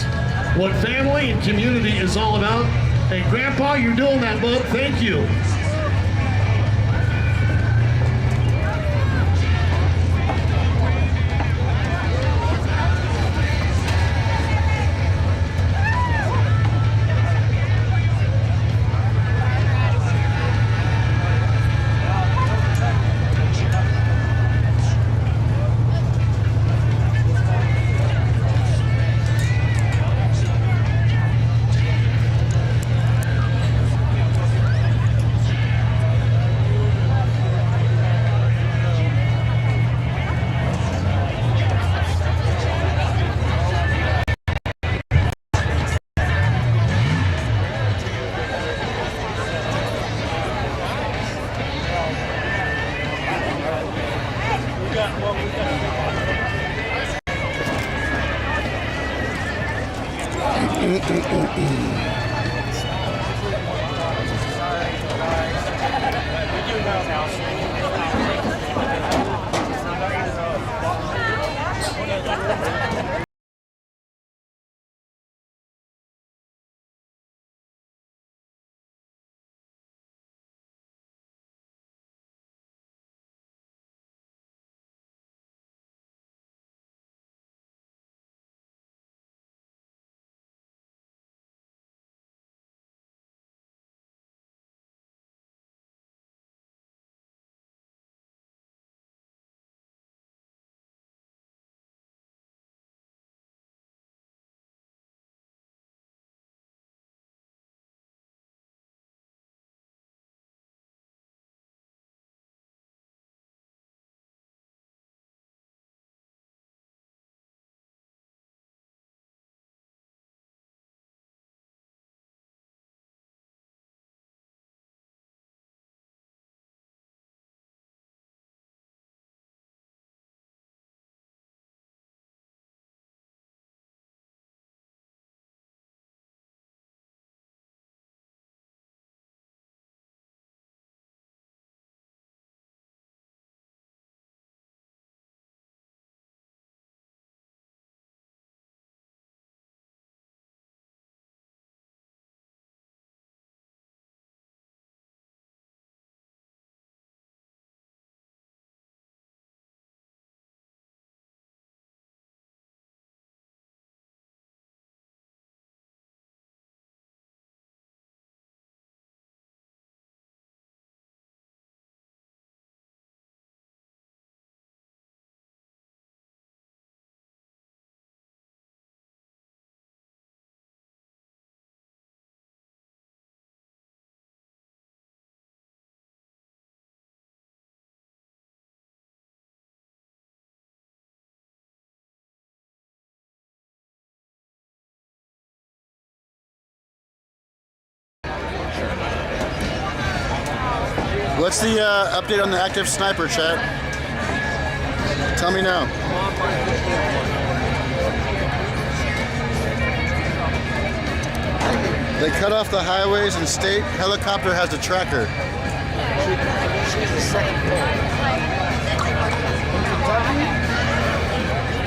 That's what family and community is all about. Hey, Grandpa, you're doing that, bud. Thank you. What's the update on the active sniper, chat? Tell me now. They cut off the highways and state helicopter has a tracker.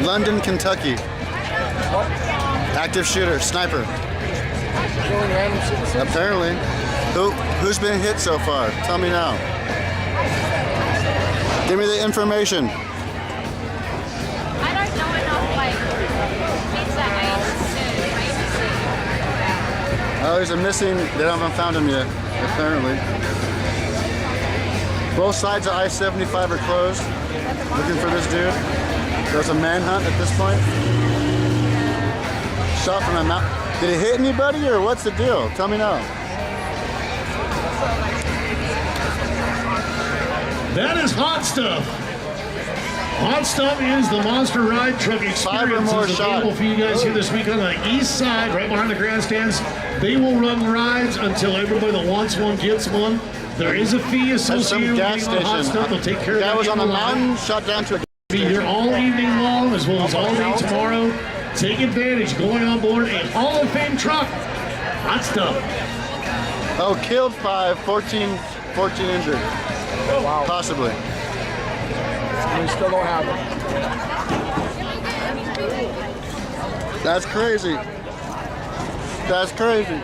London, Kentucky. Active shooter, sniper. Apparently. Who's been hit so far? Tell me now. Give me the information. I don't know enough, like, pizza ice. Oh, there's a missing. They haven't found him yet, apparently. Both sides of I-75 are closed. Looking for this dude. There's a manhunt at this point. Shot from a mountain. Did it hit anybody or what's the deal? Tell me now. That is Hot Stuff. Hot Stuff is the monster ride truck experience that's available for you guys here this week on the east side, right behind the grandstands. They will run rides until everybody that wants one gets one. There is a fee associated with getting on Hot Stuff. They'll take care of that. Guy was on the mountain, shot down to a be here all evening long as well as all day tomorrow. Take advantage going on board a Hall of Fame truck. Hot Stuff. Oh, killed 5, 14 injured. Oh, wow. Possibly. We still don't have it. That's crazy. That's crazy.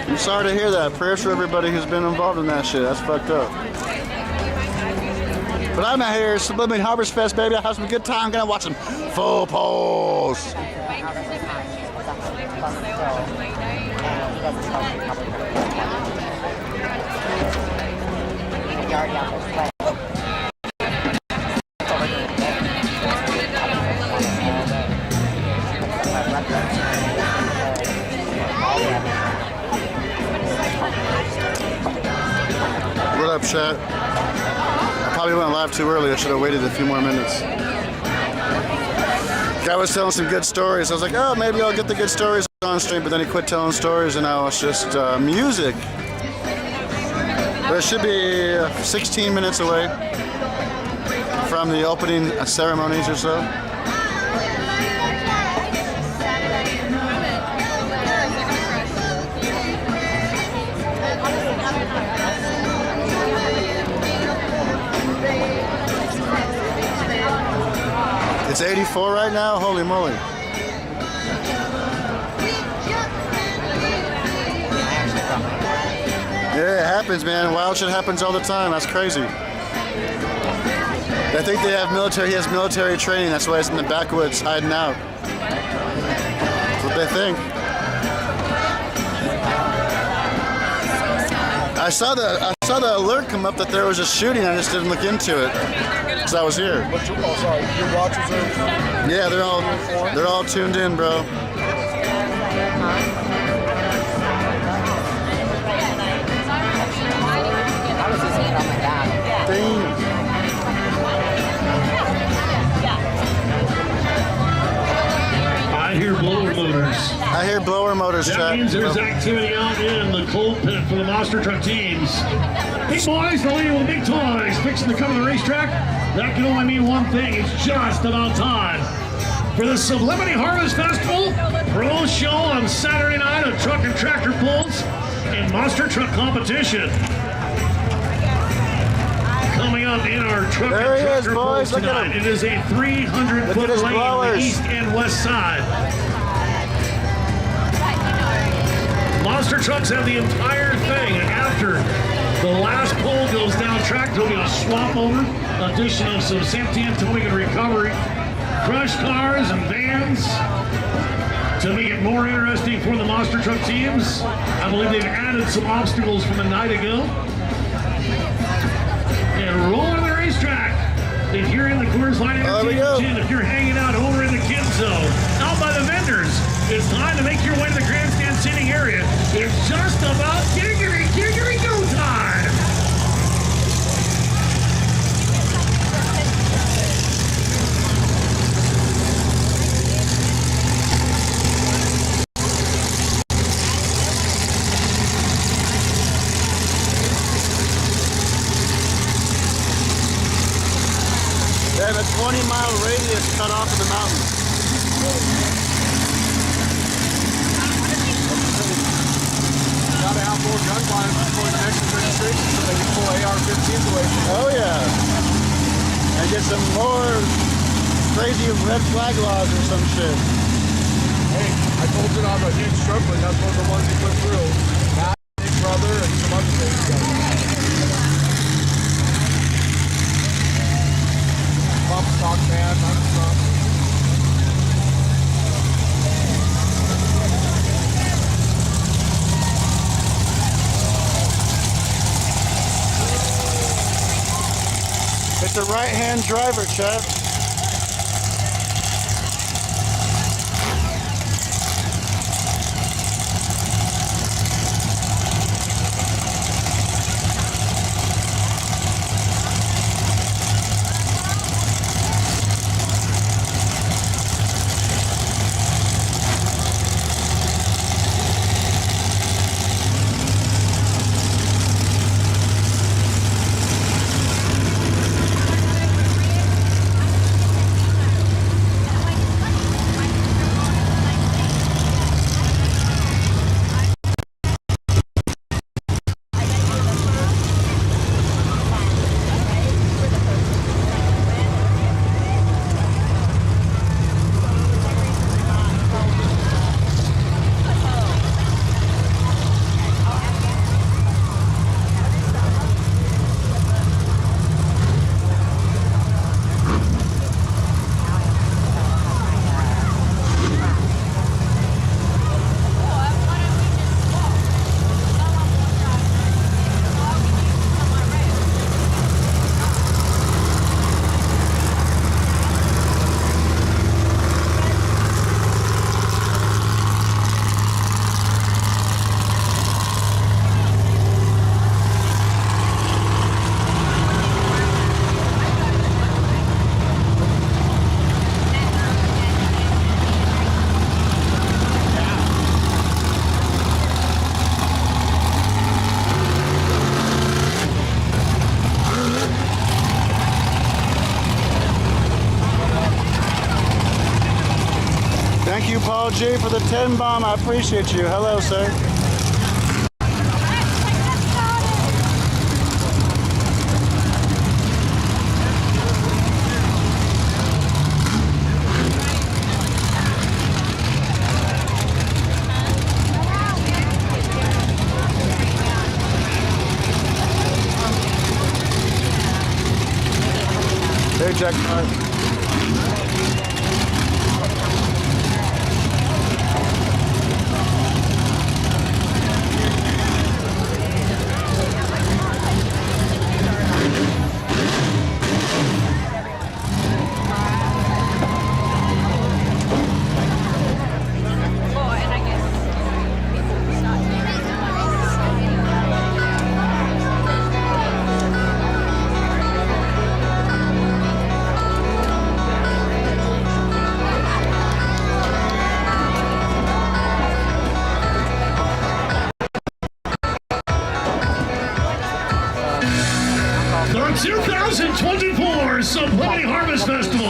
I'm sorry to hear that. Prayers for everybody who's been involved in that shit. That's fucked up. But I'm out here, Sublimity Harvest Fest, baby. I have some good time. Gonna watch some full poles. What up, chat? I probably went live too early. I should have waited a few more minutes. Guy was telling some good stories. I was like, oh, maybe I'll get the good stories on stream, but then he quit telling stories, and now it's just music. But it should be 16 minutes away from the opening ceremonies or so. It's 84 right now? Holy moly. Yeah, it happens, man. Wild shit happens all the time. That's crazy. I think they have military, he has military training. That's why he's in the backwoods hiding out. That's what they think. I saw the alert come up that there was a shooting. I just didn't look into it because I was here. Oh, sorry. Your watches are... Yeah, they're all tuned in, bro. I hear blower motors. I hear blower motors, That chat. means there's activity out in the cold pit for the monster truck teams. Big boys, the lady with the big toys, fixing to come to the racetrack. That can only mean one thing. It's just about time for the Sublimity Harvest Festival Pro Show on Saturday night of truck and tractor pulls and monster truck competition. Coming up in our truck There and he is, tractor boys. pulls Look at tonight, him. it is a 300-foot Look at his lane on the blowers. east and west side. Monster trucks have the entire thing, and after the last pole goes down track, there'll be a swap over, addition of some Santan towing and recovery, crush cars and vans to make it more interesting for the monster truck teams. I believe they've added some obstacles from a night ago. And rolling to the racetrack. If you're in the Coors Light Entertainment Gym, if you're hanging out over in the kids zone, out by the vendors, it's time to make your way to the grandstand seating area. It's just about giggity go time. They have a 20-mile radius cut off of the mountain. Gotta have more gun violence before the next registration so they can pull AR-15s away from them. Oh yeah. And get some more crazy red flag laws or some shit. Hey, I told you I'm a huge struggler. That's one of the ones he put through. Matt, Big Brother, and some other things. Bump stock man, I'm stock. It's a right-hand driver, Chad. Thank you, Paul G, for the 10 bomb. I appreciate you. Hello, sir. Hey, Jack. The 2024 Sublimity Harvest Festival.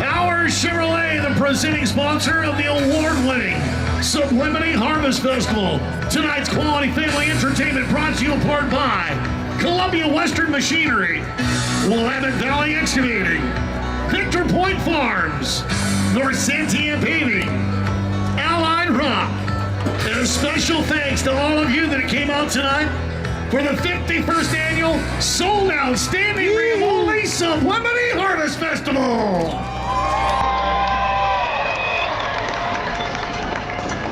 Power Chevrolet, the presenting sponsor of the award-winning Sublimity Harvest Festival. Tonight's quality family entertainment brought to you in part by Columbia Western Machinery, Willamette Valley Excavating, Victor Point Farms, North Santiam Paving, Allied Rock, and a special thanks to all of you that came out tonight for the 51st annual sold-out standing room only Sublimity Harvest Festival.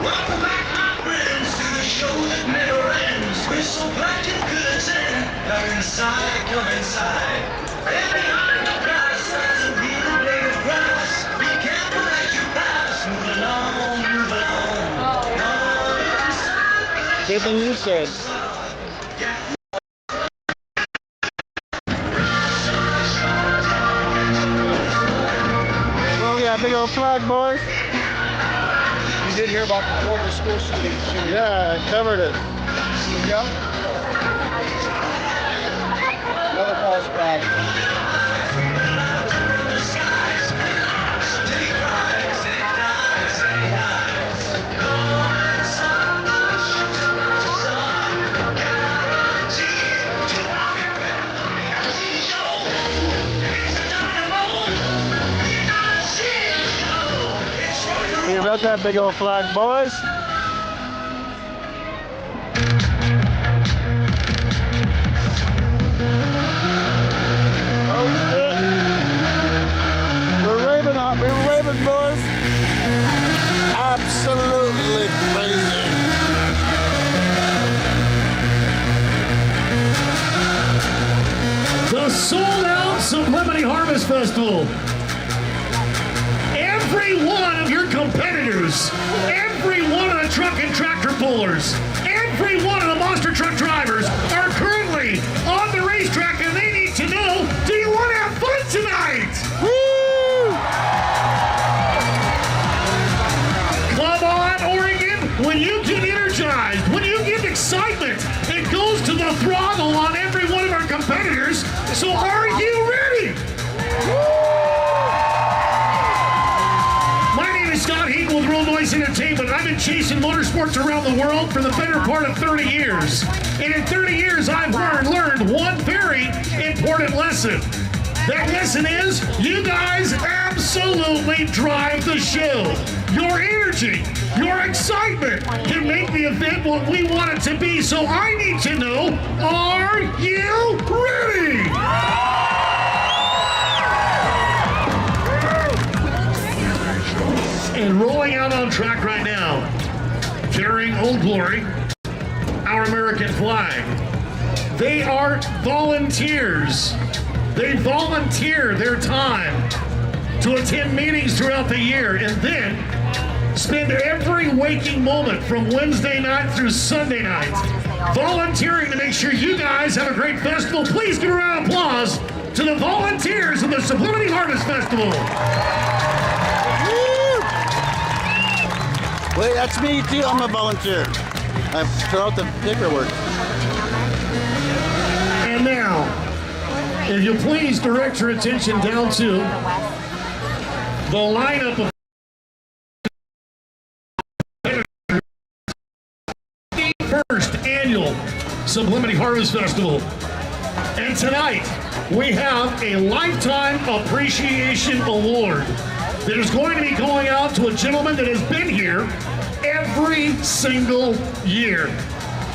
Welcome back, my friends, to the show that never ends. We're so glad you could attend. Come inside, come inside. And behind the glass, there's a real blade of grass. Be careful as you pass. Move along, move along. Come inside. Same thing you said. Big old flag, boys. You did hear about the Florida school shooting. Yeah, I covered it. Yeah. Another false flag. We about that big old flag, boys. Oh shit! We're raving on, we're raving, boys. Absolutely crazy. The sold-out Sublimity Harvest Festival. Every one of your competitors, every one of the truck and tractor pullers, every one of the monster truck drivers are currently on the racetrack, and they need to know, do you want to have fun tonight? Woo! Come on, Oregon. When you get energized, when you get excitement, it goes to the throttle on every one of our competitors. So are you ready? With Roll Noise Entertainment. I've been chasing motorsports around the world for the better part of 30 years. And in 30 years, I've learned one very important lesson. That lesson is, you guys absolutely drive the show. Your energy, your excitement can make the event what we want it to be. So I need to know, are you ready? And rolling out on track right now, carrying Old Glory, our American flag. They are volunteers. They volunteer their time to attend meetings throughout the year and then spend every waking moment from Wednesday night through Sunday night volunteering to make sure you guys have a great festival. Please give a round of applause to the volunteers of the Sublimity Harvest Festival. Wait, that's me too. I'm a volunteer. I fill out the paperwork. And now, if you please direct your attention down to the lineup of 21st Annual Sublimity Harvest Festival. And tonight, we have a Lifetime Appreciation Award that is going to be going out to a gentleman that has been here every single year.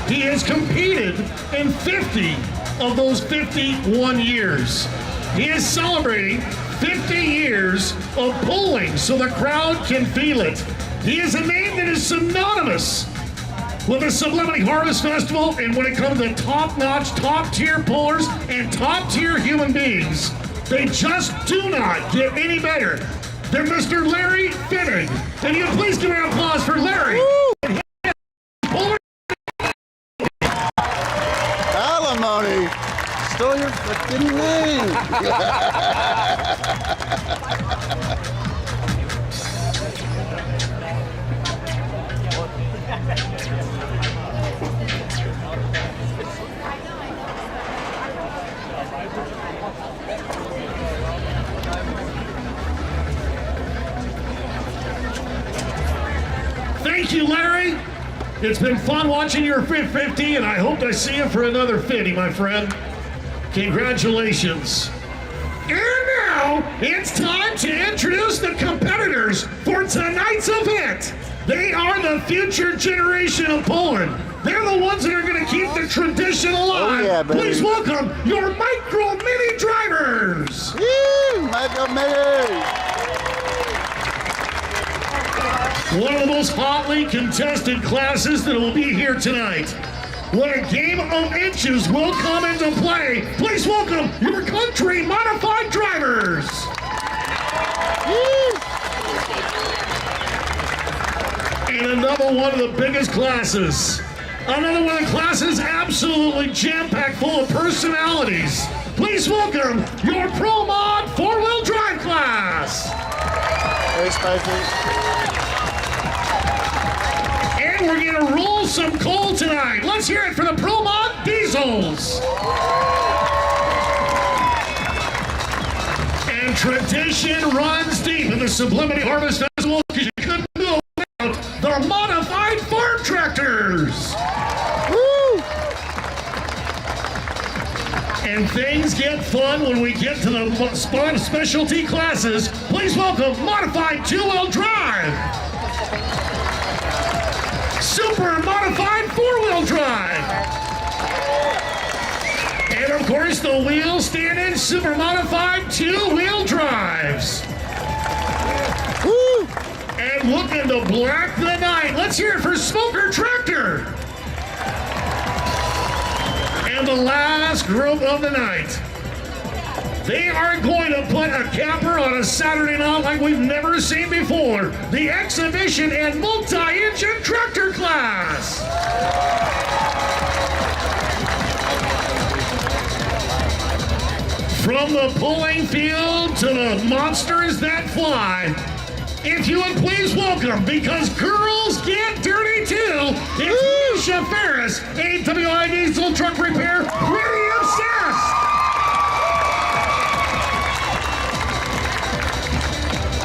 He has competed in 50 of those 51 years. He is celebrating 50 years of pulling so the crowd can feel it. He is a name that is synonymous with the Sublimity Harvest Festival, and when it comes to top-notch, top-tier pullers and top-tier human beings, they just do not get any better than Mr. Larry Finnig. And you please give an applause for Larry. Alimony. Stole your freaking name. Thank you, Larry. It's been fun watching your 50, and I hope I see you for another 50, my friend. Congratulations. And now, it's time to introduce the competitors for tonight's event. They are the future generation of pulling. They're the ones that are going to keep the tradition alive. Oh, yeah, baby. Please welcome your Micro Mini drivers. Woo! Micro Mini! One of the most hotly contested classes that will be here tonight. When a game of inches will come into play, please welcome your country modified drivers. And another one of the biggest classes. Another one of the classes absolutely jam-packed full of personalities. Please welcome your Pro Mod 4-wheel drive class. Hey, Spiky. And we're gonna roll some coal tonight. Let's hear it for the Pro Mod Diesels. And tradition runs deep in the Sublimity Harvest Festival because you couldn't do without the modified farm tractors. Woo! And things get fun when we get to the specialty classes. Please welcome modified two-wheel drive. Super modified four-wheel drive. And of course the wheel standing super modified two-wheel drives. Woo! And looking to black the night, let's hear it for Smoker Tractor. And the last group of the night. They are going to put a capper on a Saturday night like we've never seen before. The exhibition and multi-engine tractor class. From the pulling field to the monsters that fly. If you would please welcome, because girls get dirty too, it's Misha Ferris, NW Diesel Truck Repair, pretty obsessed.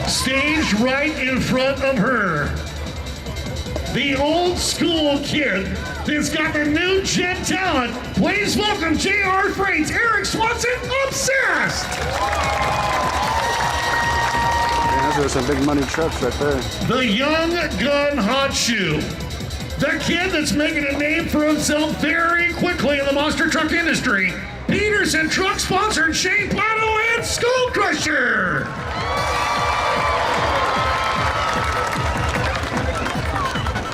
Staged right in front of her, the old school kid that's got the new gen talent. Please welcome JR Freight's Eric Swanson, obsessed. Yeah, those are some big money trucks right there. The young gun hot shoe. The kid that's making a name for himself very quickly in the monster truck industry. Peterson Truck sponsored Shane Pato and Skull Crusher.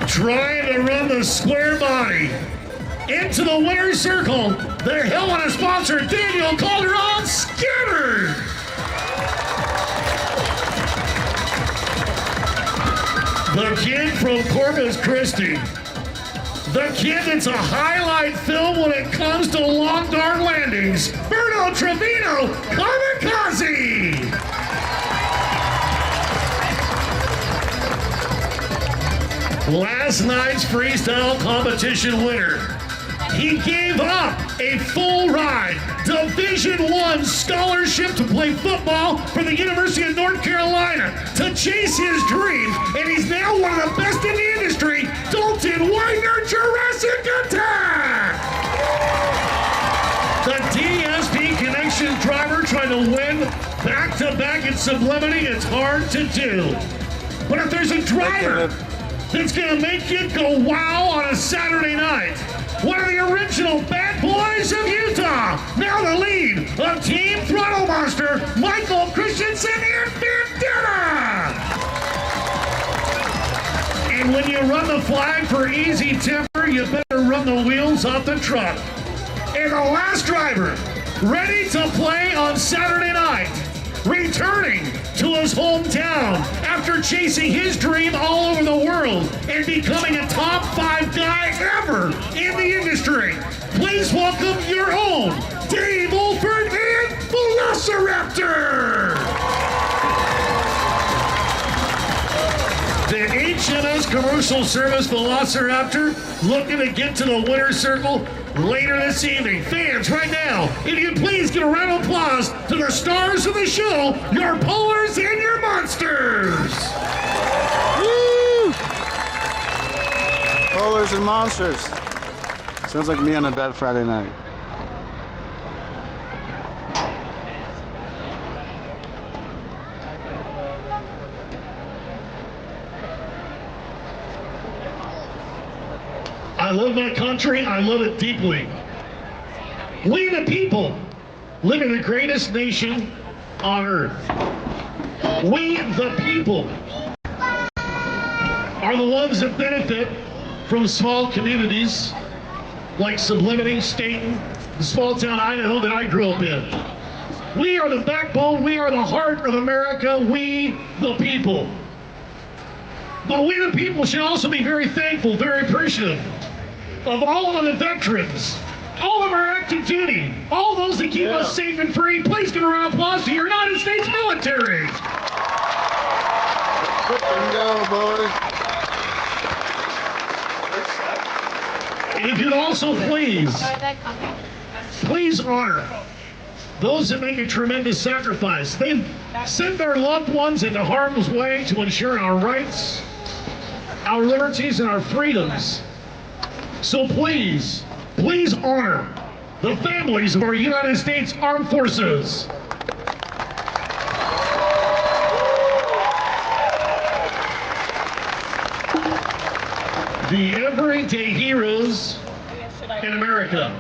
Trying to run the square body into the winner's circle. The Hell in a sponsor, Daniel Calderon Scanner. The kid from Corpus Christi. The kid that's a highlight film when it comes to long dark landings. Berto Trevino Kamikaze. Last night's freestyle competition winner. He gave up a full ride, Division I scholarship to play football for the University of North Carolina to chase his dream, and he's now one of the best in the industry, Dalton Widener Jurassic back at Sublimity, it's hard to do. But if there's a driver that's gonna make you go wow on a Saturday night, one of the original bad boys of Utah, now the lead of Team Throttle Monster, Michael Christensen and Bandana. And when you run the flag for easy temper, you better run the wheels off the truck. And the last driver, ready to play on Saturday night, returning to his hometown after chasing his dream all over the world and becoming a top 5 guy ever in the industry. Please welcome your own Dave Olford and Velociraptor. The HMS Commercial Service Velociraptor looking to get to the winner's circle later this evening. Fans, right now, if you please give a round of applause to the stars of the show, your Polars and your Monsters. Woo! Polars and Monsters. Sounds like me on a bad Friday night. I love my country. I love it deeply. We the people live in the greatest nation on earth. We the people are the ones that benefit from small communities like Sublimity, Staten, the small town Idaho that I grew up in. We are the backbone. We are the heart of America. We the people. But we the people should also be very thankful, very appreciative of all of the veterans, all of our active duty, all those that keep us safe and free. Please give a round of applause to your United States military. Go, boy. If you'd also please honor those that make a tremendous sacrifice. They've sent their loved ones into harm's way to ensure our rights, our liberties, and our freedoms. So please honor the families of our United States Armed Forces. The everyday heroes in America.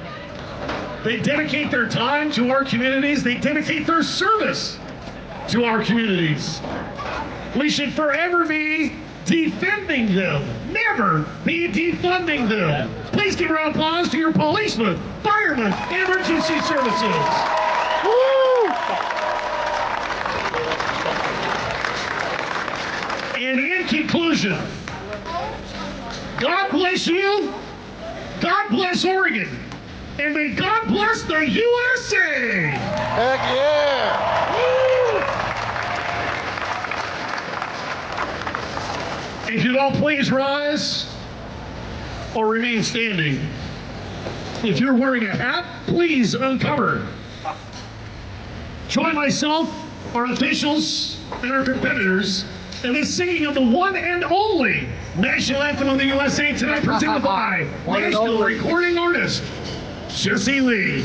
They dedicate their time to our communities. They dedicate their service to our communities. We should forever be defending them, never be defunding them. Please give a round of applause to your policemen, firemen, and emergency services. Woo! And in conclusion, God bless you, God bless Oregon, and may God bless the USA! Heck yeah! Woo! If you'd all please rise or remain standing. If you're wearing a hat, please uncover. Join myself, our officials, and our competitors in the singing of the one and only national anthem of the USA tonight, presented by national recording artist Jesse Lee.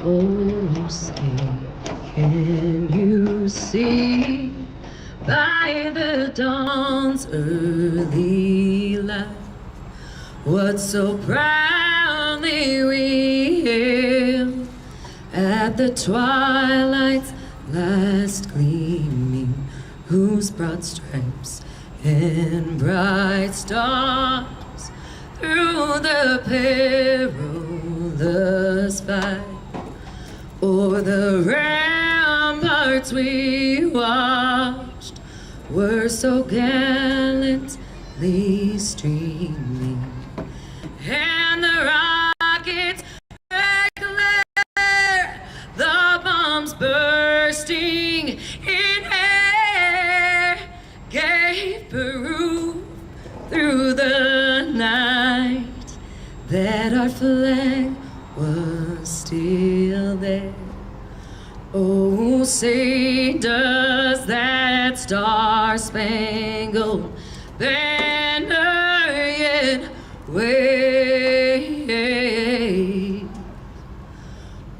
Oh, say, can you see by the dawn's early light what so proudly we hailed at the twilight's last gleaming, whose broad stripes and bright stars through the perilous fight o'er the ramparts we watched were so gallantly streaming, and the rockets' reckless bursting in air gave proof through the night that our flag was still there. Oh, say does that star-spangled banner yet wave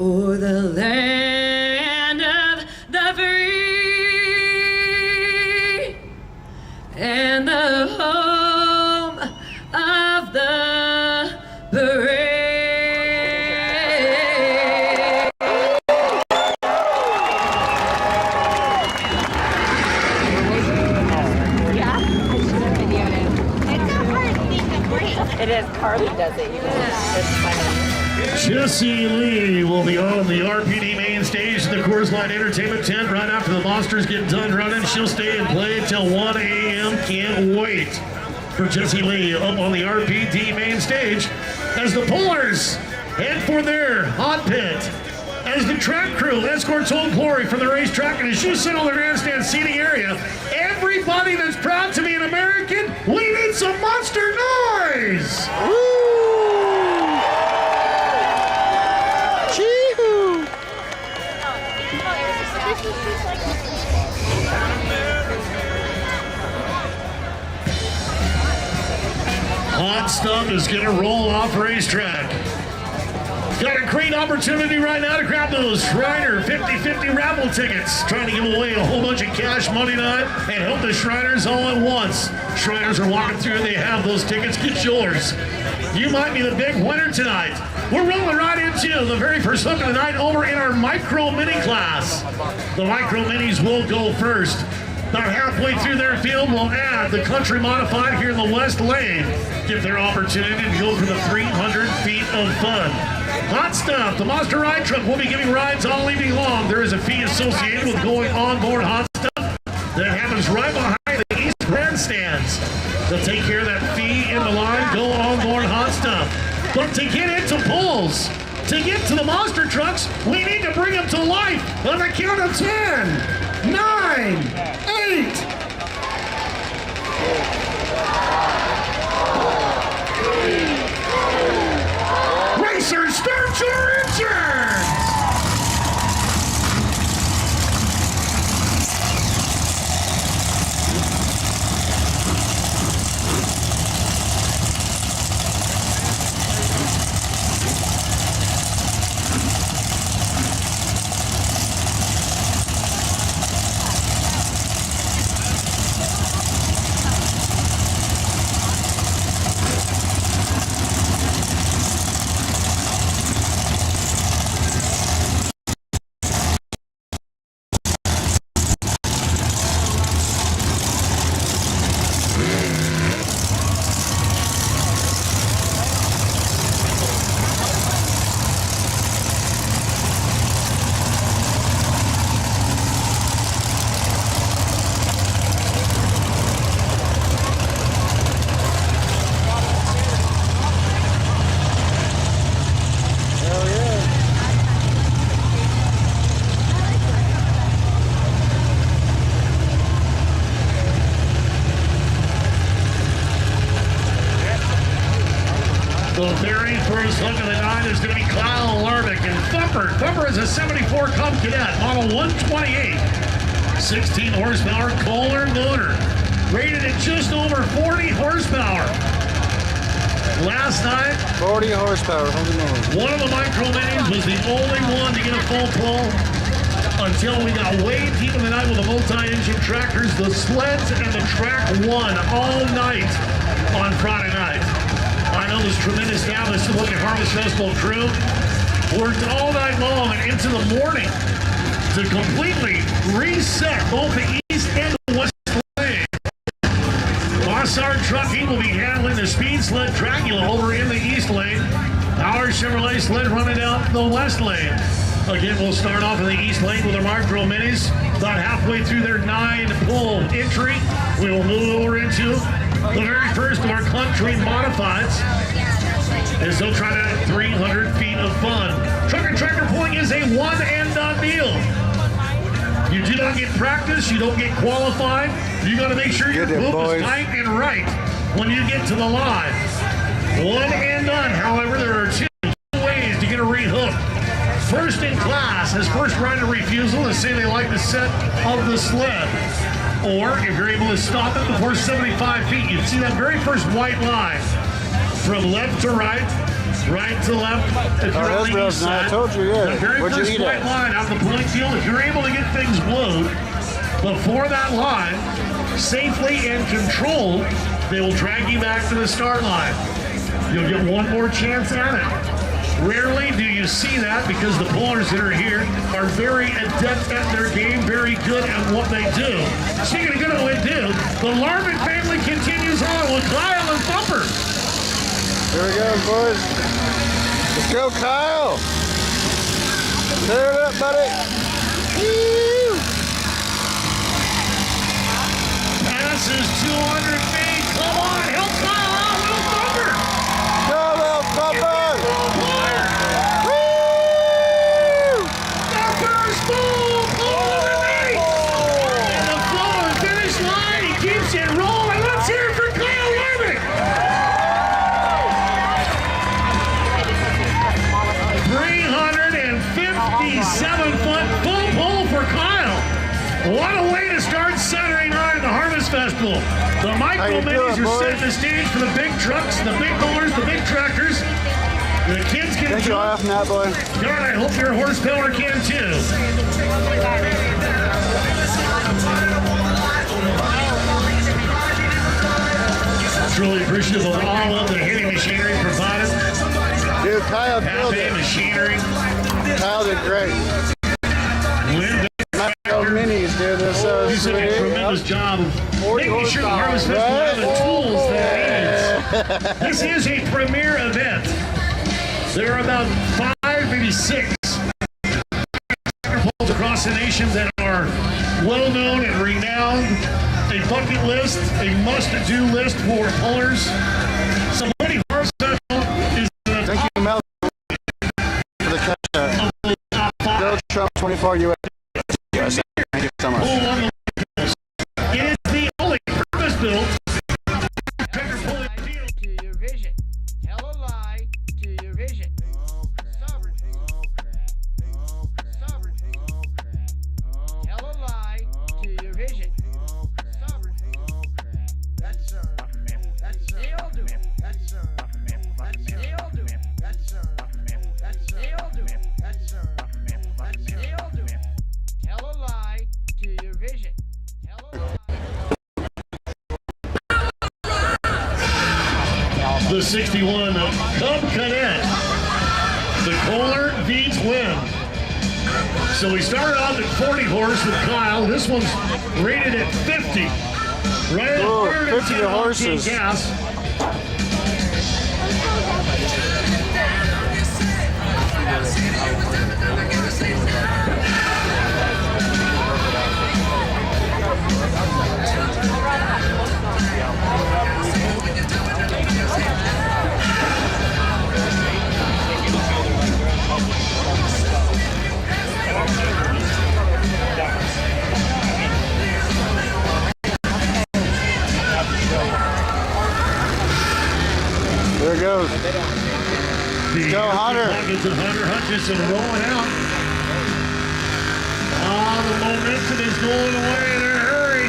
o'er the land of the free and the home of the brave? It is. Carly does it. You know, it's funny. Jessie Lee will be on the RPD main stage in the Coors Light Entertainment tent right after the Monsters get done running. She'll stay and play until 1 a.m. Can't wait for Jessie Lee up on the RPD main stage as the pullers head for their hot pit. As the track crew escorts Old Glory from the racetrack and as you sit on the grandstand seating area, everybody that's proud to be an American, we need some monster noise! Hot Stuff is gonna roll off racetrack. Got a great opportunity right now to grab those Shriner 50-50 raffle tickets. Trying to give away a whole bunch of cash money tonight and help the Shriners all at once. Shriners are walking through and they have those tickets. Get yours. You might be the big winner tonight. We're rolling right into the very first look of the night over in our Micro Mini class. The Micro Minis will go first. About halfway through their field, we'll add the Country Modified here in the West Lane. Give their opportunity to go for the 300 feet of fun. Hot Stuff, the Monster Ride Truck will be giving rides all evening long. There is a fee associated with going on board Hot Stuff that happens right behind the East Grandstands. They'll take care of that fee in the line, go on board Hot Stuff. But to get into pulls, to get to the monster trucks, we need to bring them to life on the count of 10, 9, 8. Racers, start your engines! The very first look of the night is going to be Kyle Larvick and Thumper. Thumper is a 74 Cub Cadet, model 128. 16 horsepower Kohler motor. Rated at just over 40 horsepower. Last night, 40 horsepower, holy moly. one of the Micro Minis was the only one to get a full pull until we got way deep in the night with the multi-engine tractors. The sleds and the track won all night on Friday night. I know this tremendous staff, this Sublimity Harvest Festival crew, worked all night long and into the morning to completely reset both the east and the west lane. Bossard Trucking will be handling the speed sled Dracula over in the east lane. Our Chevrolet sled running out the west lane. Again, we'll start off in the east lane with our Micro Minis. About halfway through their 9-pull entry, we will move over into the very first of our Country Modifieds as they'll try to 300 feet of fun. Truck and tractor pulling is a one and done deal. You do not get practice, you don't get qualified. You got to make sure your Get it, poop boys. is tight and right when you get to the line. One and done. However, there are two ways to get a rehook. First in class has first right of refusal to say they like the set of the sled. Or if you're able to stop it before 75 feet, you see that very first white line from left to right, right to left. If you're on the east side, I told you, yeah. the very What'd you first eat white at? line out of the point field, if you're able to get things blowed before that line, safely and controlled, they will drag you back to the start line. You'll get one more chance at it. Rarely do you see that because the pullers that are here are very adept at their game, very good at what they do. Speaking of good at what they do, the Larvin family continues on with Kyle and Thumper. Here we go, boys. Let's go, Kyle. Tear it up, buddy. Woo! Passes 200 feet. Come on, help Kyle out, little Thumper. Go, little Thumper. Woo! Thumper's full, eliminate. And the flow and finish line, he keeps it rolling. Let's hear it for Kyle Larvin. 357-foot full pull for Kyle. What a way to start Saturday night at the Harvest Festival. The micro minis are setting the stage for the big trucks, the big bowlers, the big tractors. The kids can Thank you, jump. off that boy. God, I hope your horsepower can too. Truly appreciative of all of the hitting machinery provided. Dude, Kyle killed Happy it. machinery. Kyle did great. Linda, Those minis, dude, they're so you did a sweet. tremendous job of making sure the Harvest Festival have the tools that it needs. This is a premier event. There are about 5, maybe 6 polls across the nation that are well-known and renowned. A bucket list, a must-do list for pullers. Sublimity Harvest Festival is the Thank you, Mel, for the catch. top 5 Bill Trump 24 USA. Thank you so much. pull on the list. It is the only purpose-built tractor pulling field. To your vision. Tell a lie to your vision. Sovereignty. Sovereignty. Tell a lie to your vision. Sovereignty. That's they all do it. That's they all do it. That's they all do it. That's they all do it. Tell a lie to your vision. Tell a lie. The 61 Cub Cadet. The Kohler beats Wim. So we started off at 40 horse with Kyle. This one's rated at 50. Right at Whoa, 110 50 octane horses. gas. There it goes. The Go, Hunter. Pockets of Hunter Hutchison rolling out. Ah, the momentum is going away in a hurry.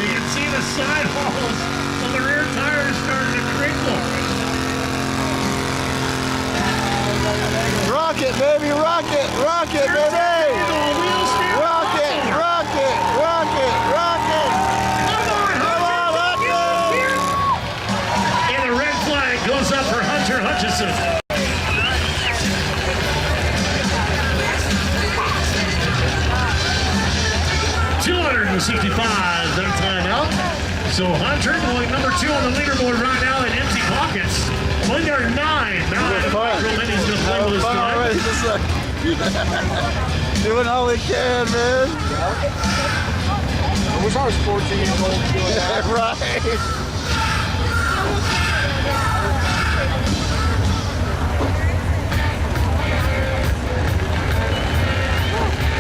You can see the sidewalls of the rear tires starting to crinkle. Rocket, baby, rocket, rocket, baby. Rocket, rocket, rocket, rocket. Come on, rocket. And the red flag goes up for Hunter Hutchison. $265, their timeout. So Hunter going number 2 on the leaderboard right now in empty pockets. Well, there are 9. Now fun. Roman's going to play with us tonight. Already, just like doing all we can, man. I wish I was 14 years old doing that. Right.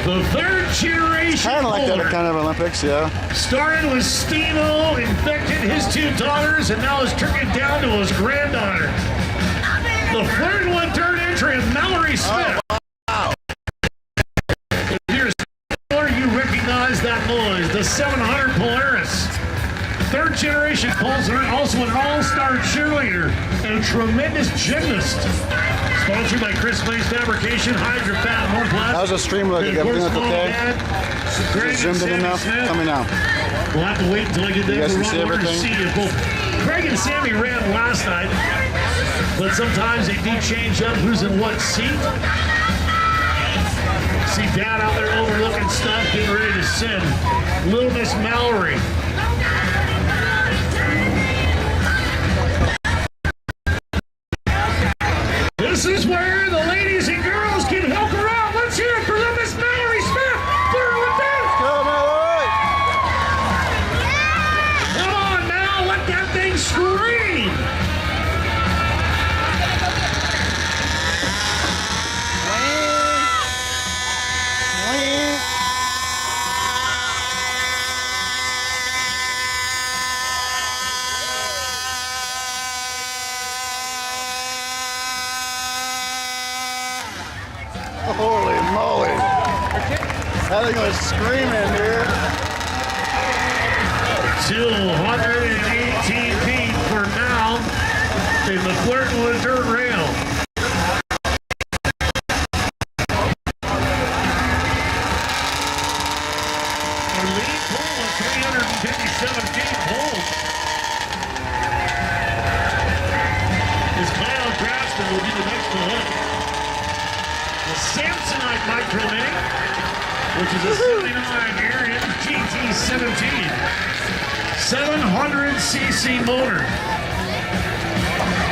The third generation Kind of like that puller. kind of Olympics, yeah. Started with Steve-O, infected his 2 daughters, and now is trickled down to his granddaughter. The third entry is Mallory Smith. If you're a puller, you recognize that noise. The 700 Polaris. Third generation pulser, also an all-star cheerleader and a tremendous gymnast. Sponsored by Chris Blaze Fabrication, Hydra Fat Northwest. How's the stream looking? And of Everything course, look okay? Greg Is it zoomed in and enough? Sammy Smith. Tell me now. We'll have to wait until I get You there guys for can see Ron Warner to everything? see if both Craig and Sammy ran last night, but sometimes they do change up who's in what seat. See Dad out there overlooking stuff, getting ready to send Little Miss Mallory. This is where the ladies and girls can help her out. Let's hear it for Little Miss Mallory Smith. They're with this. Go, Mallory! Come on now, let that thing scream. Holy moly! That thing was screaming, dude. 218 feet for now in the Flirtwood dirt rail. A lead pull of 357 feet pulled. As Kyle Graston will be the next to hook. The Samsonite Micro Mini, which is a 79 Arian GT17. 700cc motor.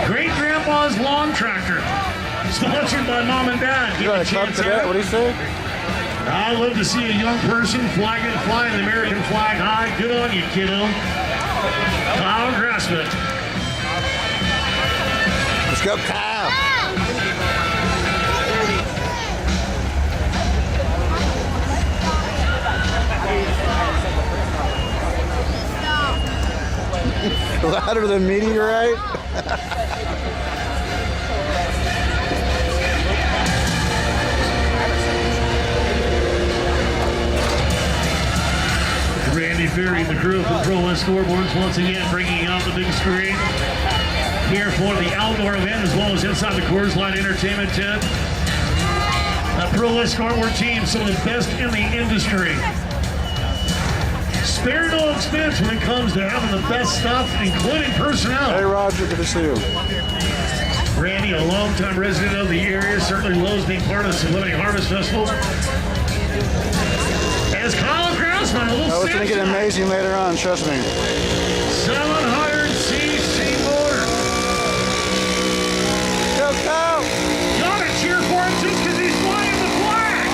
Great Grandpa's Lawn Tractor. Sponsored by Mom and Dad. You got a club today? What do you say? I love to see a young person flying the American flag high. Good on you, kiddo. Kyle Grassman. Let's go, Kyle. Louder than meteorite? Randy Ferry and the crew from Pro West Scoreboards once again bringing out the big screen here for the outdoor event as well as inside the Coors Light Entertainment tent. The Pro West Scoreboard team, some of the best in the industry. Spare no expense when it comes to having the best stuff, including personnel. Hey, Roger, good to see you. Randy, a longtime resident of the area, certainly loves being part of the Sublimity Harvest Festival. As Kyle Krausman, a little Oh, it's going to get amazing later on, trust me. 700cc motor. Go, Kyle! Gotta cheer for him just because he's flying the flag.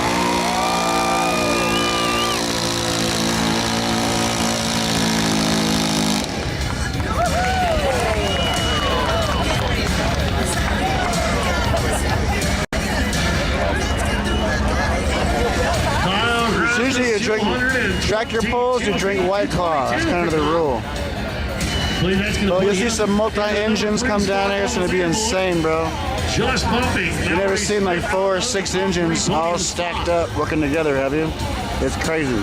It's usually you drink tractor pulls, you drink White Claw. That's kind of the rule. Well, you'll see some multi-engines come down here. It's going to be insane, bro. Just bumping. You've never seen like 4 or 6 engines all stacked up working together, have you? It's crazy.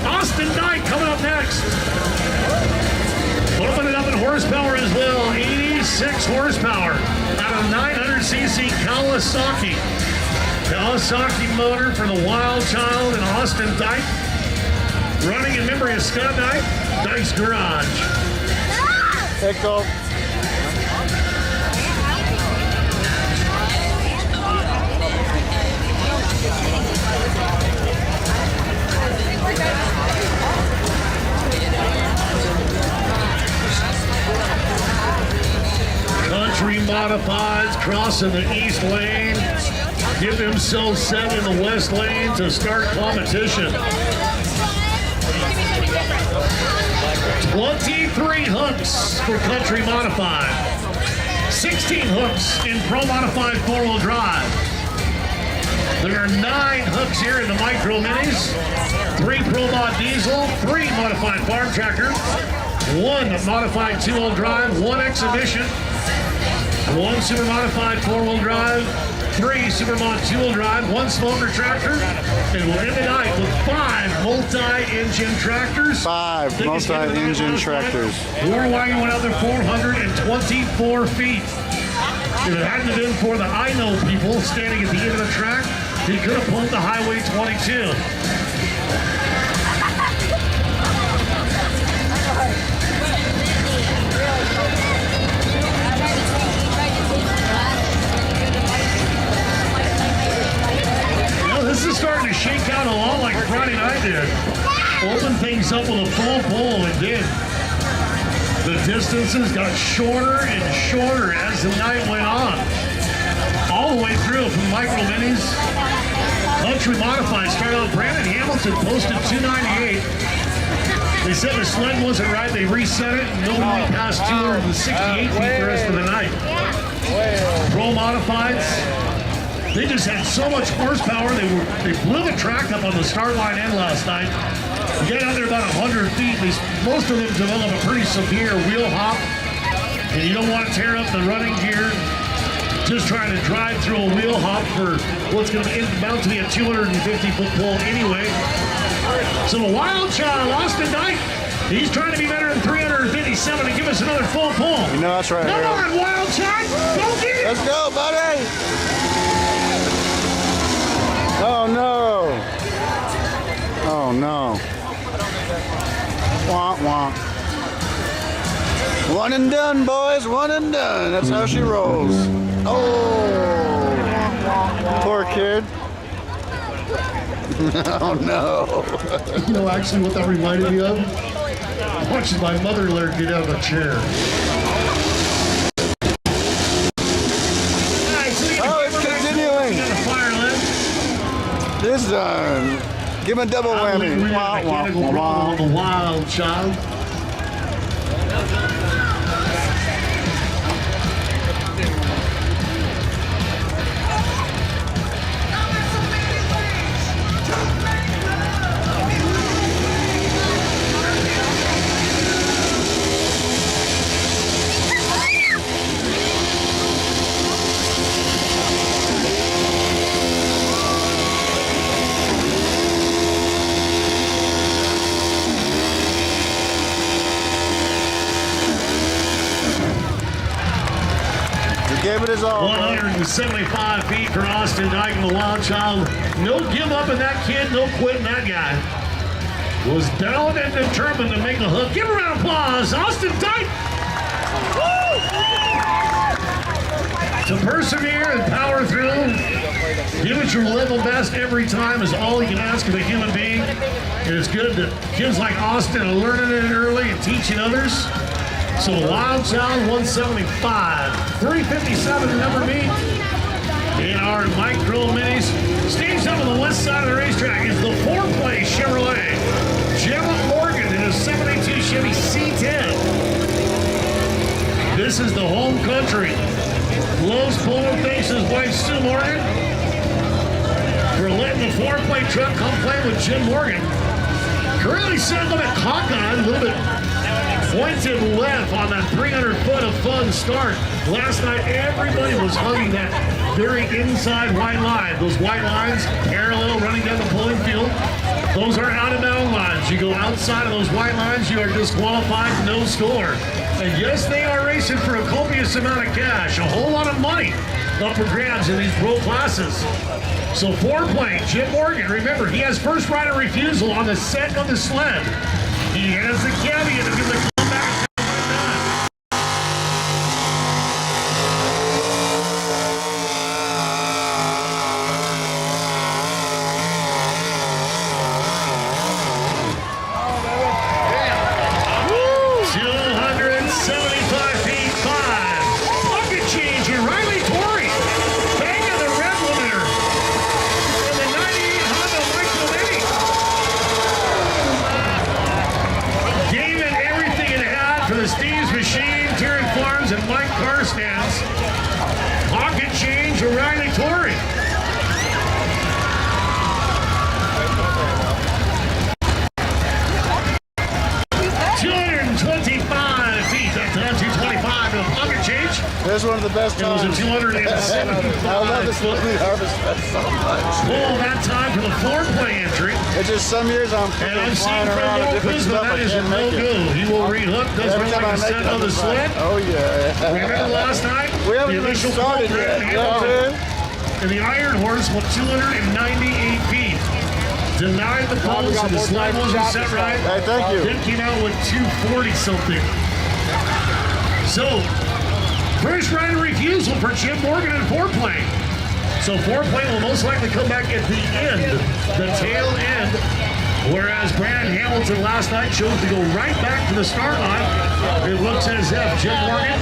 Austin Dyke coming up next. Bumping it up in horsepower as well. 86 horsepower out of 900cc Kawasaki. Kawasaki motor for the Wild Child and Austin Dyke. Running in memory of Scott Dyke, Dyke's Garage. Hey, Cole. Country Modifieds crossing the east lane. Give themselves set in the west lane to start competition. 23 hooks for Country Modified. 16 hooks in Pro Modified 4-wheel drive. There are 9 hooks here in the Micro Minis. 3 Pro Mod diesel, 3 modified farm tractor, 1 modified 2-wheel drive, 1 exhibition, 1 super modified 4-wheel drive, 3 super mod 2-wheel drive, 1 smoker tractor, and we'll end the night with 5 multi-engine tractors. 5 multi-engine tractors. War wagon went out there 424 feet. If it hadn't been for the I know people standing at the end of the track, he could have pulled the Highway 22. This is starting to shake out a lot like Friday night did. Opened things up with a full pull and did. The distances got shorter and shorter as the night went on. All the way through from Micro Minis. Country Modified started out. Brandon Hamilton posted 298. They said the sled wasn't right. They reset it. Nobody went past 268 feet the rest of the night. Pro Modifieds. They just had so much horsepower. They blew the track up on the start line end last night. You get out there about 100 feet. Most of them develop a pretty severe wheel hop, and you don't want to tear up the running gear. Just trying to drive through a wheel hop for what's going to amount to be a 250-foot pole anyway. So the wild child, Austin Dyke, he's trying to be better than 357 and give us another full pull. You know that's right. Come on, wild child, go get it. Let's go, buddy. Oh no! Oh no! Wah wah! One and done, boys. One and done. That's how she rolls. Oh! Poor kid. Oh no! You know actually what that reminded me of? Watching my mother learn to get out of a chair. This done. Give him a double whammy. Wah, wah, wah, wah. The wild child. Gave it his all. 175 feet for Austin Dyke and the Wild Child. No give up in that kid, no quitting that guy. Was down and determined to make a hook. Give a round of applause, Austin Dyke! To persevere and power through, give it your level best every time is all you can ask of a human being. It is good that kids like Austin are learning it early and teaching others. So Wild Child 175, 357 the number meet in our Micro Minis. Staged up on the west side of the racetrack is the 4-play Chevrolet Jim Morgan in a 72 Chevy C10. This is the home country. Lowe's Polo thanks his wife Sue Morgan for letting the 4-play truck come play with Jim Morgan. Currently set a little bit cockeyed, a little bit pointed left on that 300-foot of fun start. Last night, everybody was hugging that very inside white line. Those white lines parallel running down the pulling field. Those are out-of-bound lines. You go outside of those white lines, you are disqualified, no score. And yes, they are racing for a copious amount of cash, a whole lot of money up for grabs in these pro classes. So 4-play, Jim Morgan, remember, he has first right of refusal on the set of the sled. He has the caveat of the everything is one of the best It was times. a 275. I love this Little Harvest Fest so much. Pull that time for the floor play entry. It's just some years I'm And I'm flying seeing around at different Kuzma, stuff. I that is a can't make no it. go. He will rehook. Does Every look time I like a make set it, on the I'm sled. like, oh yeah. Remember last night? We haven't The even initial started program, yet. Yeah, and the Iron Horse went 298 feet. Denied the pulse, and the sled wasn't set right. Hey, thank you. Then came out with 240 something. So, first right of refusal for Jim Morgan in foreplay. So foreplay will most likely come back at the end, the tail end. Whereas Brandon Hamilton last night chose to go right back to the start line. It looks as if Jim Morgan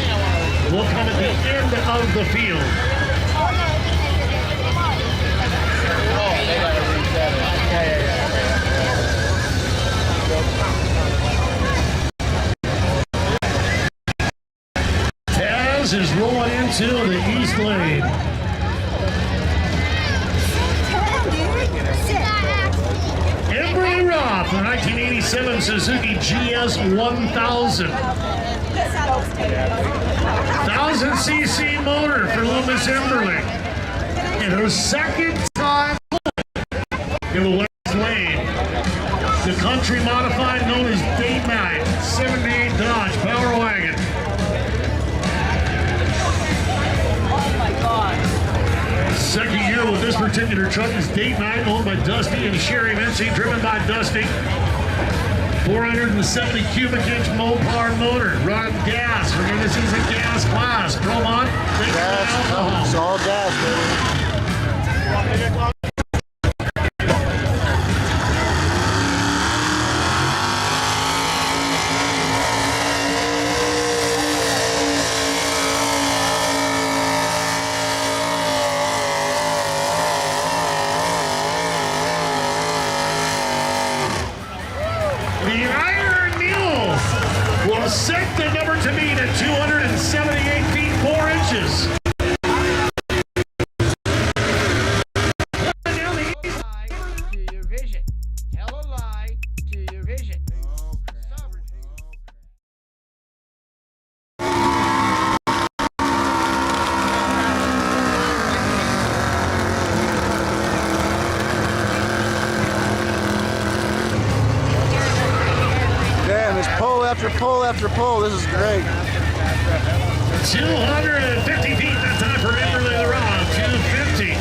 will come at the end of the field. Taz is rolling into the east lane. Embry Roth, the 1987 Suzuki GS 1000. 1000cc motor for Loomis Emberling. In her second time in the west lane. The country modified known as Date Night, 78 Dodge Power Wagon. Second year with this particular truck is Date Night, owned by Dusty and Sherry Mincy, driven by Dusty. 470 cubic inch Mopar motor, run gas. Remember, this is a gas class. Promont, gas. It's all gas, baby. The Iron Mule will set the number to meet at 278 feet 4 inches. To your vision. Tell a lie to your vision. Damn, it's pull after pull after pull. This is great. 250 feet, that time for Emberley the Rock, 250.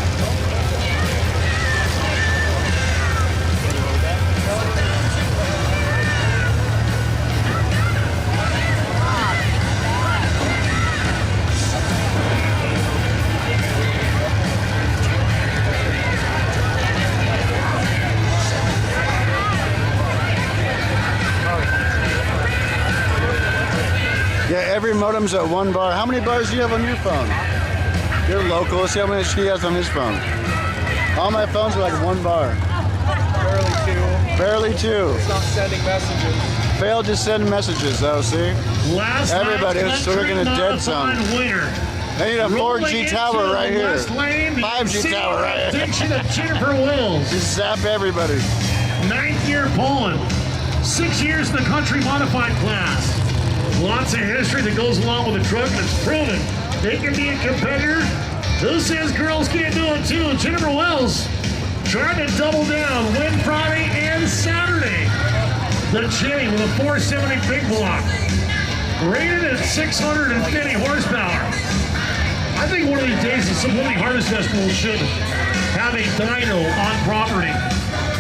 Yeah, every modem's at 1 bar. How many bars do you have on your phone? You're local. Let's see how many he has on his phone. All my phones are like 1 bar. Barely two. Barely 2. It's not sending messages. Failed to send messages, though, see? Last Everybody night's is working a dead modified zone. winner. They need a Rolling 4G into tower the right here. West Lane, the 5G insane tower right here. addiction of Jennifer Wills. Just zap everybody. 9th year Poland. 6 years in the country modified class. Lots of history that goes along with the truck that's proven they can be a competitor. Who says girls can't do it too? Jennifer Wells trying to double down, win Friday and Saturday. The Jenny with a 470 big block, rated at 650 horsepower. I think one of these days the Sublimity Harvest Festival should have a dyno on property.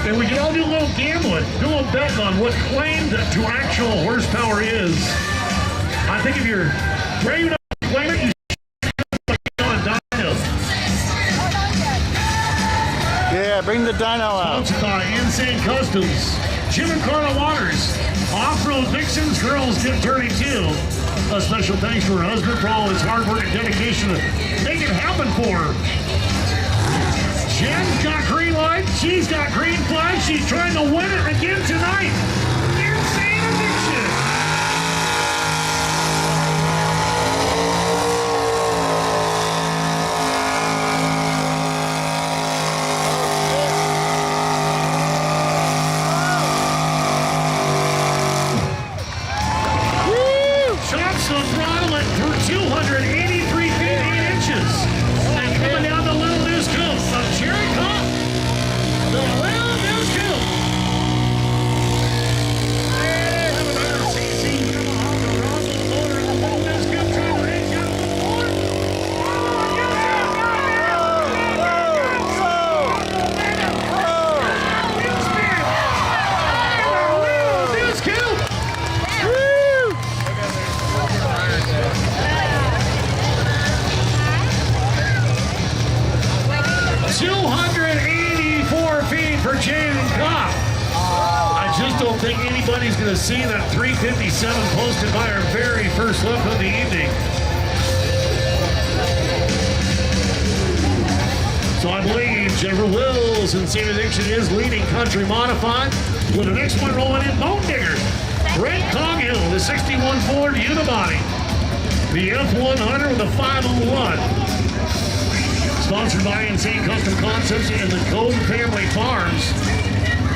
And we can all do a little gambling, do a little betting on what claimed to actual horsepower is. I think if you're brave enough to claim it, you should be on dyno. Yeah, bring the dyno out. Sponsored by Insane Customs, Jim and Carla Waters, Off-Road Vixens, Girls Get Dirty Too. A special thanks to her husband for all his hard work and dedication to make it happen for her. Jen's got green light, she's got green flag, she's trying to win it again tonight. Insane Addiction. Chops the throttle at 283 284 feet for Jaden Kopp. I just don't think anybody's going to see that 357 posted by our very first look of the evening. So I believe Jennifer Wills in St. Addiction is leading Country Modified. With the next one rolling in, Bone Digger. Brent Coghill, the 61 Ford Unibody. The F100 with the 501. Sponsored by Insane Custom Concepts and the Code Family Farms.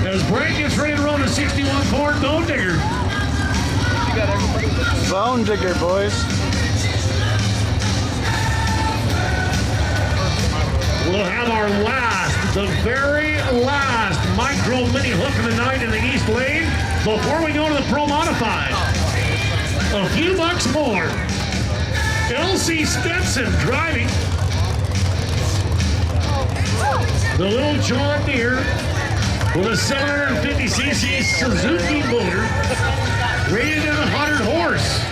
As Brent gets ready to run the 61 Ford Bone Digger. Bone Digger, boys. We'll have our last, the very last micro mini hook of the night in the East Lane before we go to the Pro Modified. A few bucks more. LC Stetson driving the little John Deere with a 750cc Suzuki motor rated at 100 horse.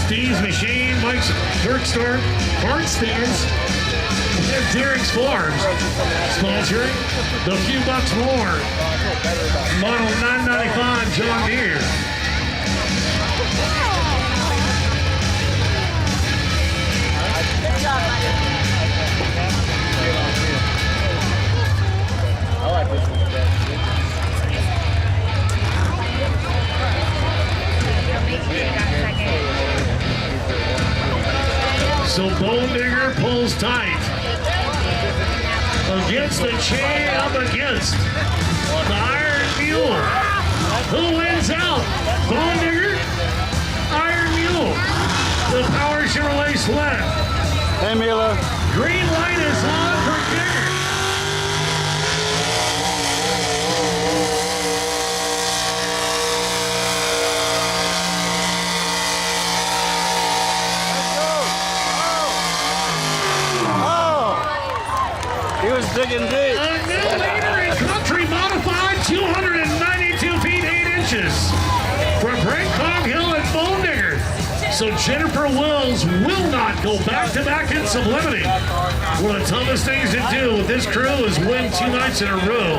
Steve's Machine, Mike's Dirt Store, Park Stands, and Derek's Farms. Sponsoring the Few Bucks More Model 995 John Deere. I like this one. So Bone Digger pulls tight against the chain, up against the Iron Mule. Who wins out? Bone Digger, Iron Mule, the Power Chevrolet sled. Hey, Mila. Green light is on for Digger. He was digging deep. A new leader in Country Modified, 292 feet 8 inches from Brent Coghill and Bone Digger. So Jennifer Wills will not go back-to-back in Sublimity. One of the toughest things to do with this crew is win 2 nights in a row.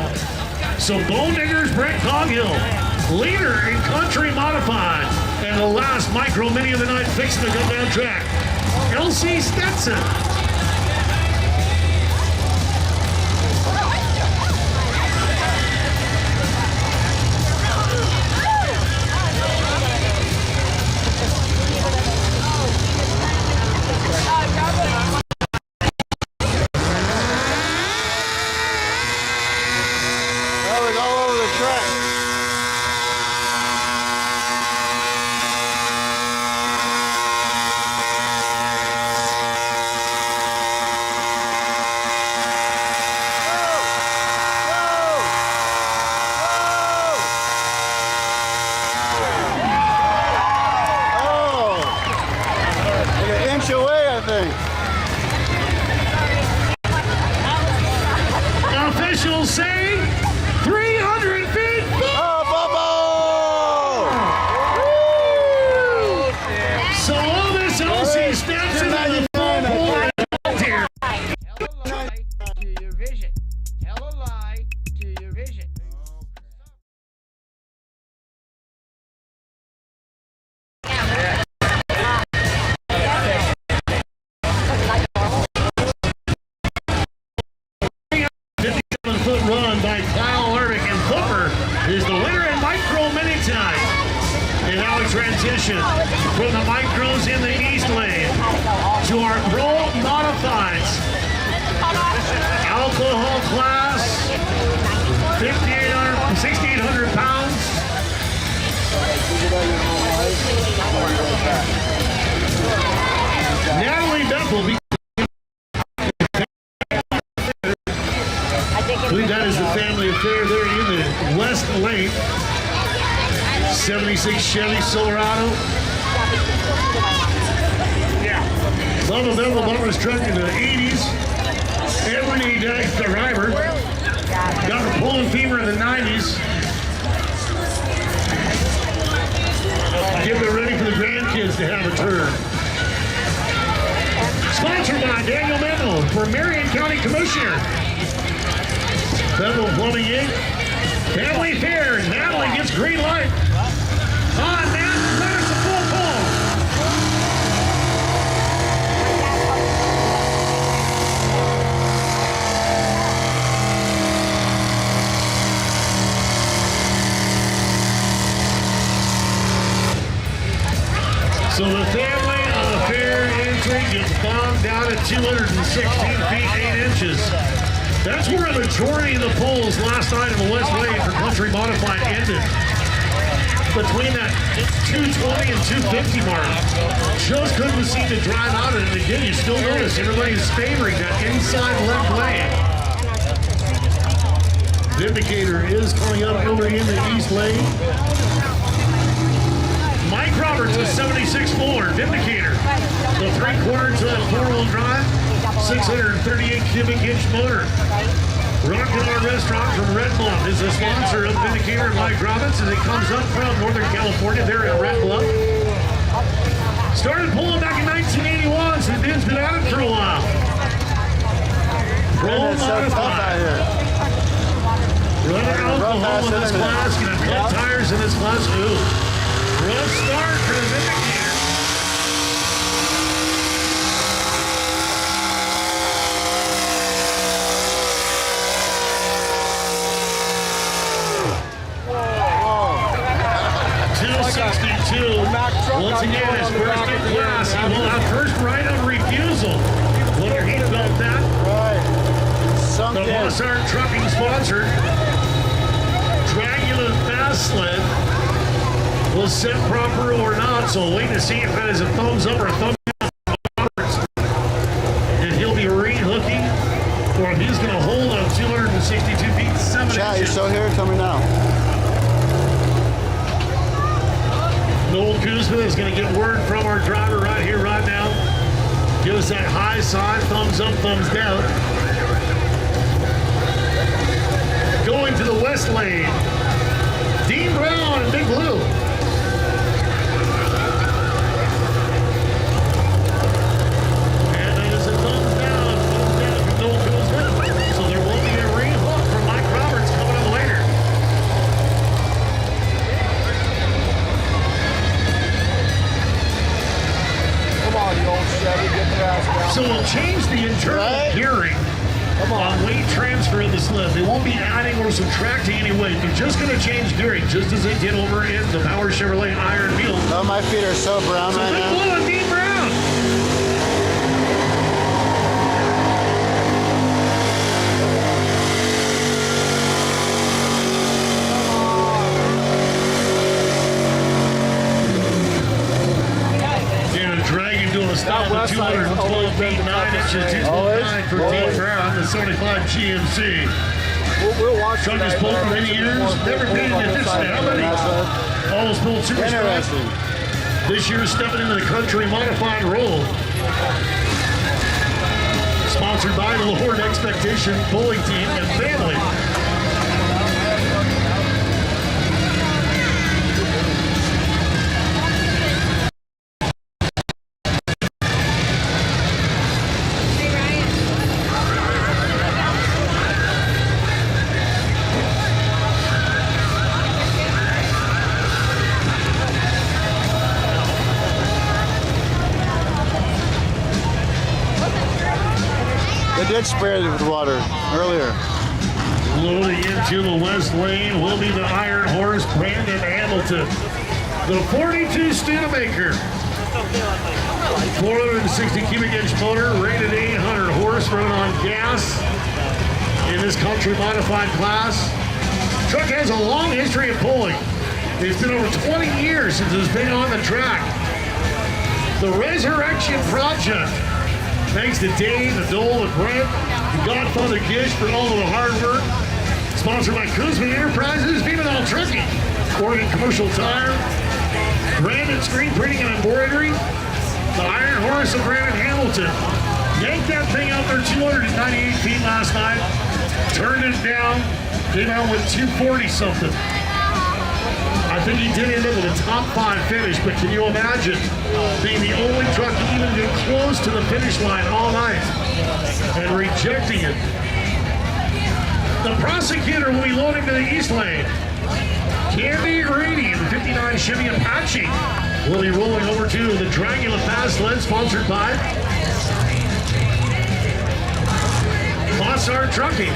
So Bone Digger's Brent Coghill, leader in Country Modified, and the last micro mini of the night fixing to go down track. LC Stetson. Officials say 300 feet. Oh, Bubba! So all this LC steps into the full board here. Tell a lie to your vision. Tell a lie to your vision. Foot run by Kyle Lernick, and Flipper is the winner in micro mini tonight. And now we transition from the micros in the East Lane to our Pro Modifieds. Alcohol class, 6,800 pounds. Natalie Bethel. I believe that is the family affair there in the West Lane. 76 Chevy Silverado. Yeah. Bubba Bevel Bummer's truck in the 80s. Ebony Dyke, the driver. Got the pulling femur in the 90s. Get them ready for the grandkids to have a turn. Sponsored by Daniel Mendel, for Marion County Commissioner. Federal Plumbing Inc. Family Fair. Natalie gets green light. On Nat, let us a full pull. So the family of the fair entry gets bombed down at 216 feet 8 inches. That's where a majority of the polls last night in the West Lane for Country Modified ended. Between that 220 and 250 mark. Just couldn't seem to drive out of it. And again, you still notice everybody's favoring that inside left lane. Vindicator is coming up over in the east lane. Mike Roberts with 76 Ford, Vindicator. The 3/4 to that 4-wheel drive, 638 cubic inch motor. Rockin' Our Restaurant from Red Bluff is the sponsor of Vindicator. Mike Roberts as it comes up from Northern California. They're in Red Bluff. Started pulling back in 1981, so the dude's been at it for a while. Pro modified. Running alcohol in this class, gonna cut tires in this class. Ooh. Rough start for the Vindicator. Once again, his first in class, he will have first right of refusal. Wonder he felt that. Right. The Mossart Trucking sponsored Dragula Fast Sled was set proper or not, so wait to see if that is a thumbs up or a thumbs down. And he'll be re-hooking, or if he's going to hold on 262 feet 7 Chat, you inches. still here? Tell me now. Noel Kuzma is going to get word from our driver right here, right now. Give us that high side, thumbs up, thumbs down. Going to the west lane, Dean Brown and Big Blue. And that is a thumbs down from Noel Kuzma. So there will be a re-hook from Mike Roberts coming up later. Come on, you old Chevy, get your ass down. So we'll change the internal gearing on weight transfer of the sled. They won't be adding or subtracting any weight. They're just going to change gearing, just as they did over in the Power Chevrolet Iron Wheel. Oh, my feet are so brown So right Big now. Blue and Dean Brown. Yeah, Dragon doing a stop at 212 feet 9 inches, 229 for Dean Brown, the 75 GMC. We'll watch Truck has pulled for many years, never been in the history. How many? Almost pulled super strong. Interesting. This year stepping into the country modified role. Sponsored by the Lord Expectation Bowling Team and Family. They did spray it with water earlier. Loading into the west lane will be the Iron Horse, Brandon Hamilton. The 42 Studebaker. 460 cubic inch motor, rated 800 horse, run on gas in this country modified class. Truck has a long history of pulling. It's been over 20 years since it's been on the track. The Resurrection Project. Thanks to Dave, the Dole, and Brent, and Godfather Gish for all of the hard work. Sponsored by Kuzma Enterprises, Female Trucking, Oregon Commercial Tire, Brandon Screen Printing and Embroidery, the Iron Horse of Brandon Hamilton. Yanked that thing out there 298 feet last night, turned it down, came out with 240 something. I I think he did end up with a top 5 finish, but can you imagine being the only truck to even get close to the finish line all night and rejecting it? The prosecutor will be loading to the east lane. Candy Reedy in the 59 Chevy Apache will be rolling over to the Dracula Fast Lane, sponsored by Mossart Trucking.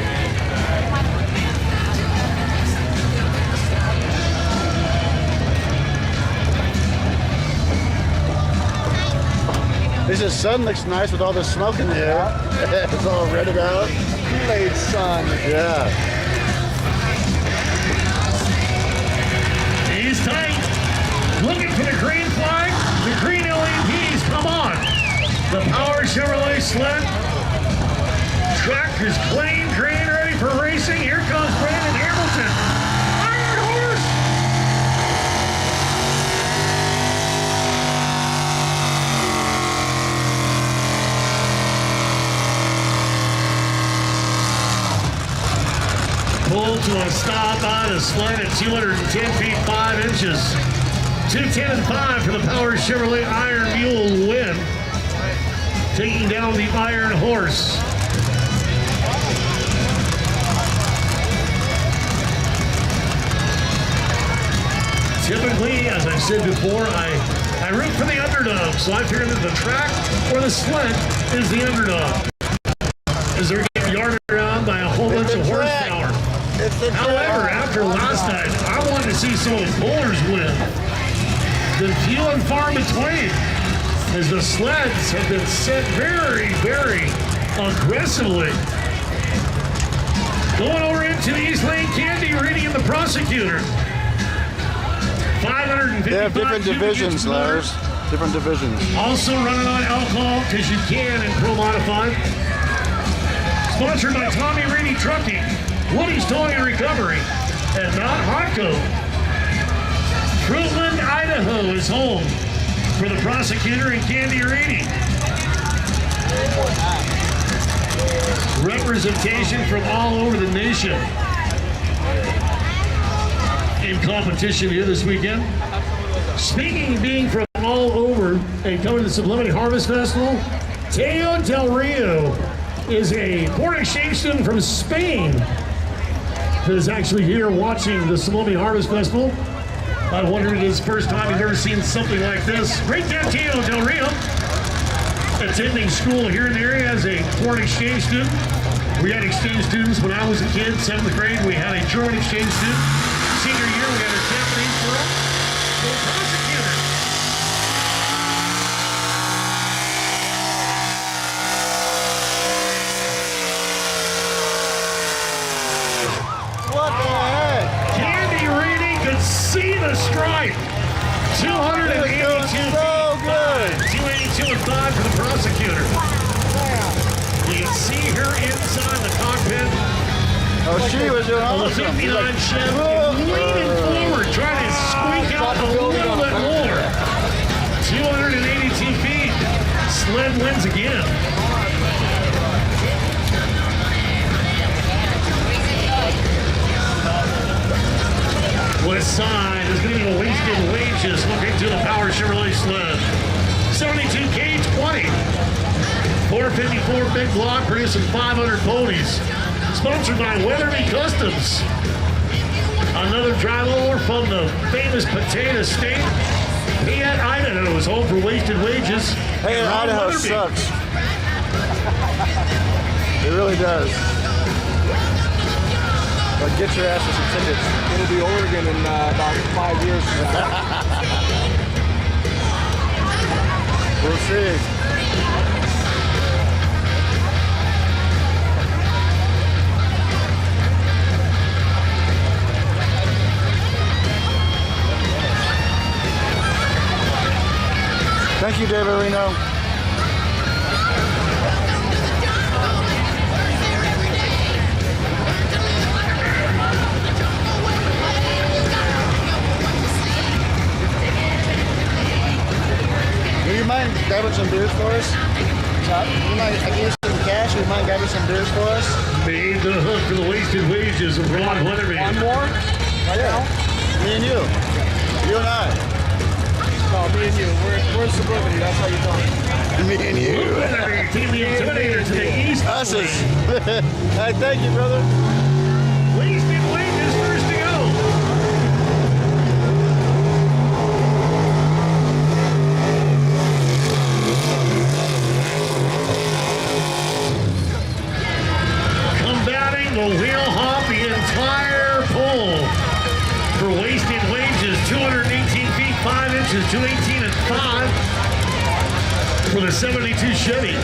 This sun looks nice with all the smoke in the air. It's all red about. Kool-Aid sun. Yeah. He's tight. Looking for the green flag. The green LEDs come on. The Power Chevrolet sled. Track is clean, green, ready for racing. Here comes Brandon Hamilton. Iron Horse. Pulled to a stop by the sled at 210 feet 5 inches. 210 and 5 for the Power Chevrolet Iron Mule win. Taking down the Iron Horse. Typically, as I said before, I root for the underdog, so I figure that the track or the sled is the underdog. As they're getting yarded around by a whole bunch of horsepower. However, after last night, I wanted to see some of the pullers win. The few and far between, as the sleds have been set very, very aggressively. Going over into the East Lane, Candy Reedy and the prosecutor. 555 They have different divisions, Lars. Different divisions. Also running on alcohol, because you can in Pro Modified. Sponsored by Tommy Reedy Trucking, Woody's Towing and Recovery, and Mount Hotco. Fruitland, Idaho is home for the prosecutor and Candy Reedy. Representation from all over the nation in competition here this weekend. Speaking of being from all over and coming to the Sublimity Harvest Festival, Teo Del Rio is a foreign exchange student from Spain that is actually here watching the Sublimity Harvest Festival. I wondered if it's the first time you've ever seen something like this. Great to have Teo Del Rio attending school here in the area as a foreign exchange student. We had exchange students when I was a kid, 7th grade. We had a German exchange student. Senior year, we had a Japanese girl. So prosecutor. What the heck? Candy Reedy could see the stripe. 282 So good. 282 and 5 for the prosecutor. You can see her inside the cockpit. Oh, she was doing Well, the awesome. 59 Chevy leaning forward, trying to squeak out a little bit more. 282 feet. Sled wins again. West side is going to be wasted wages looking to the Power Chevrolet sled. 72K20. 454 big block producing 500 ponies. Sponsored by Weatherby Customs. Another drive over from the famous potato state. Payette, Idaho is home for wasted wages. Hey, Idaho Weatherby. sucks. It really does. But get your asses some tickets. It'll be Oregon in about 5 years from now. We'll see. Thank you, David Reno. Do you mind grabbing some beers for us? You mind, I give you some cash, you mind grabbing some beers for us? Made the hook for the wasted wages of Ron Weatherby. One more? Right now? Me and you. You and I. No, me and you. We're in Sublimity. That's how you tell me. Me and you. Team the Intimidator to the east. Us is. Hey, thank you, brother. Wasted Wayne is first to go. Combating the wheel hop the entire pole for wasted wages, 218 feet 5 inches, 218 and 5 for the 72 Chevy.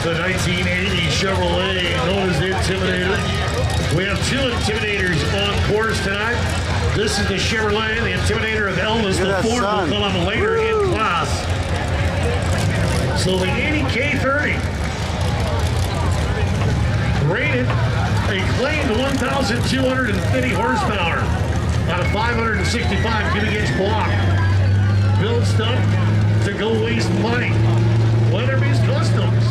The 1980 Chevrolet, known as the Intimidator. We have two Intimidators on course tonight. This is the Chevrolet, the Intimidator of Elvis. The Ford will come on later in class. So the 80K30, rated a claimed 1,250 horsepower on a 565 cubic inch block. Built stuff to go waste money. Weatherby's Customs.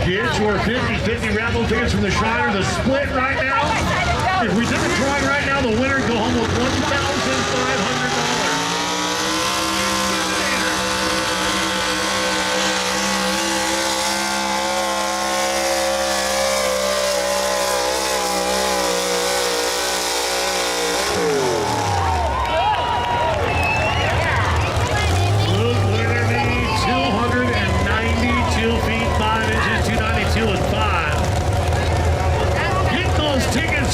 Get your 50-50 raffle tickets from the Shriner. The split right now, if we did the drawing right now, the winner would go home with $1,500.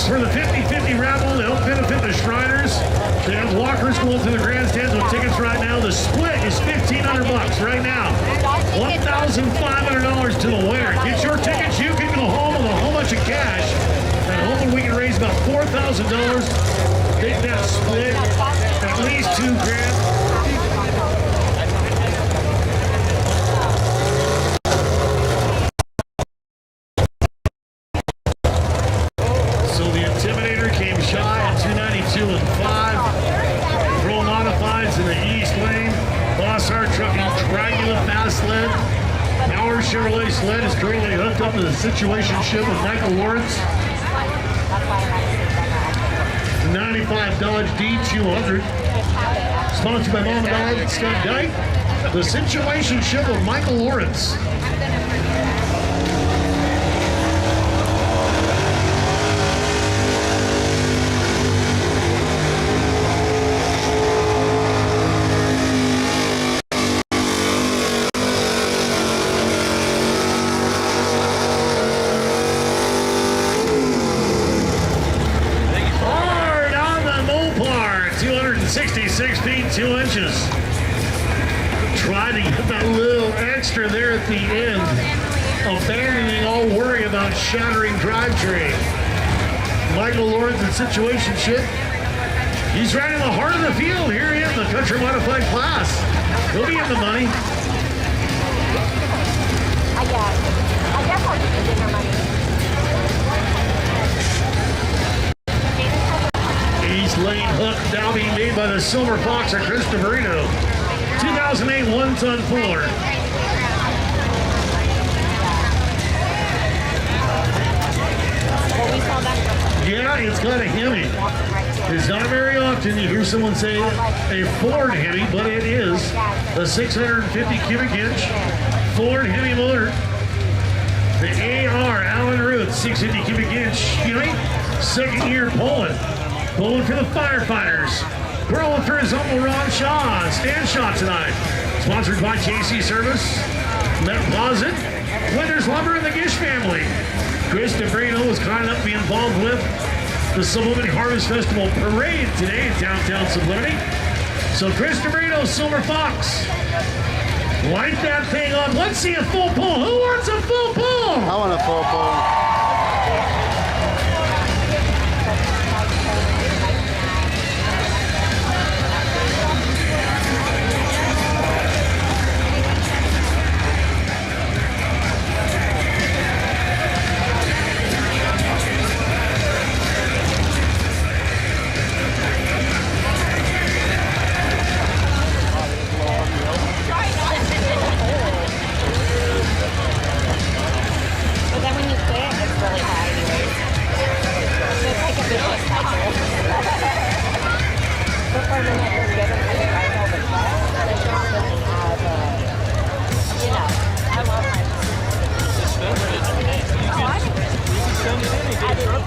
For the 50-50 raffle to help benefit the Shriners. They have walkers going through the grandstands with tickets right now. The split is $1,500 right now. $1,500 to the winner. Get your tickets. You can go home with a whole bunch of cash. And hopefully we can raise about $4,000. Take that split. At least $2,000. Chevrolet sled is currently hooked up to the situationship with Michael Lawrence. 95 Dodge D200. Sponsored by Mom and Dad Scott Dyke. The situationship with Michael Lawrence. Hard on the Mopar, 266 feet 2 inches. Trying to get that little extra there at the end, abandoning all worry about shattering drivetrain. Michael Lawrence in situationship. He's right in the heart of the field here in the Country Modified class. He'll be in the money. I guess I'll just give her money. East Lane hook now being made by the Silver Fox of Christopher Rito. 2008 one-ton Fuller. Yeah, it's got a Hemi. It's not very often you hear someone say a Ford Hemi, but it is a 650 cubic inch Ford Hemi motor. The AR Allen Root 650 cubic inch Hemi, second year pulling for the firefighters. Growing for his uncle Ron Shaw, Stan Shaw tonight. Sponsored by JC Service, Metposit, Winters Lumber, and the Gish family. Chris DeBrino was kind enough to be involved with the Sublimity Harvest Festival Parade today in downtown Sublimity. So Chris DeBrino, Silver Fox. Light that thing up. Let's see a full pull. Who wants a full pull? I want a full pull. But then when you quit, it's really high anyways. So it's like a vicious cycle. But for a minute, it was good because it was all the fun. And it just doesn't have you know, I love my Oh, I didn't either.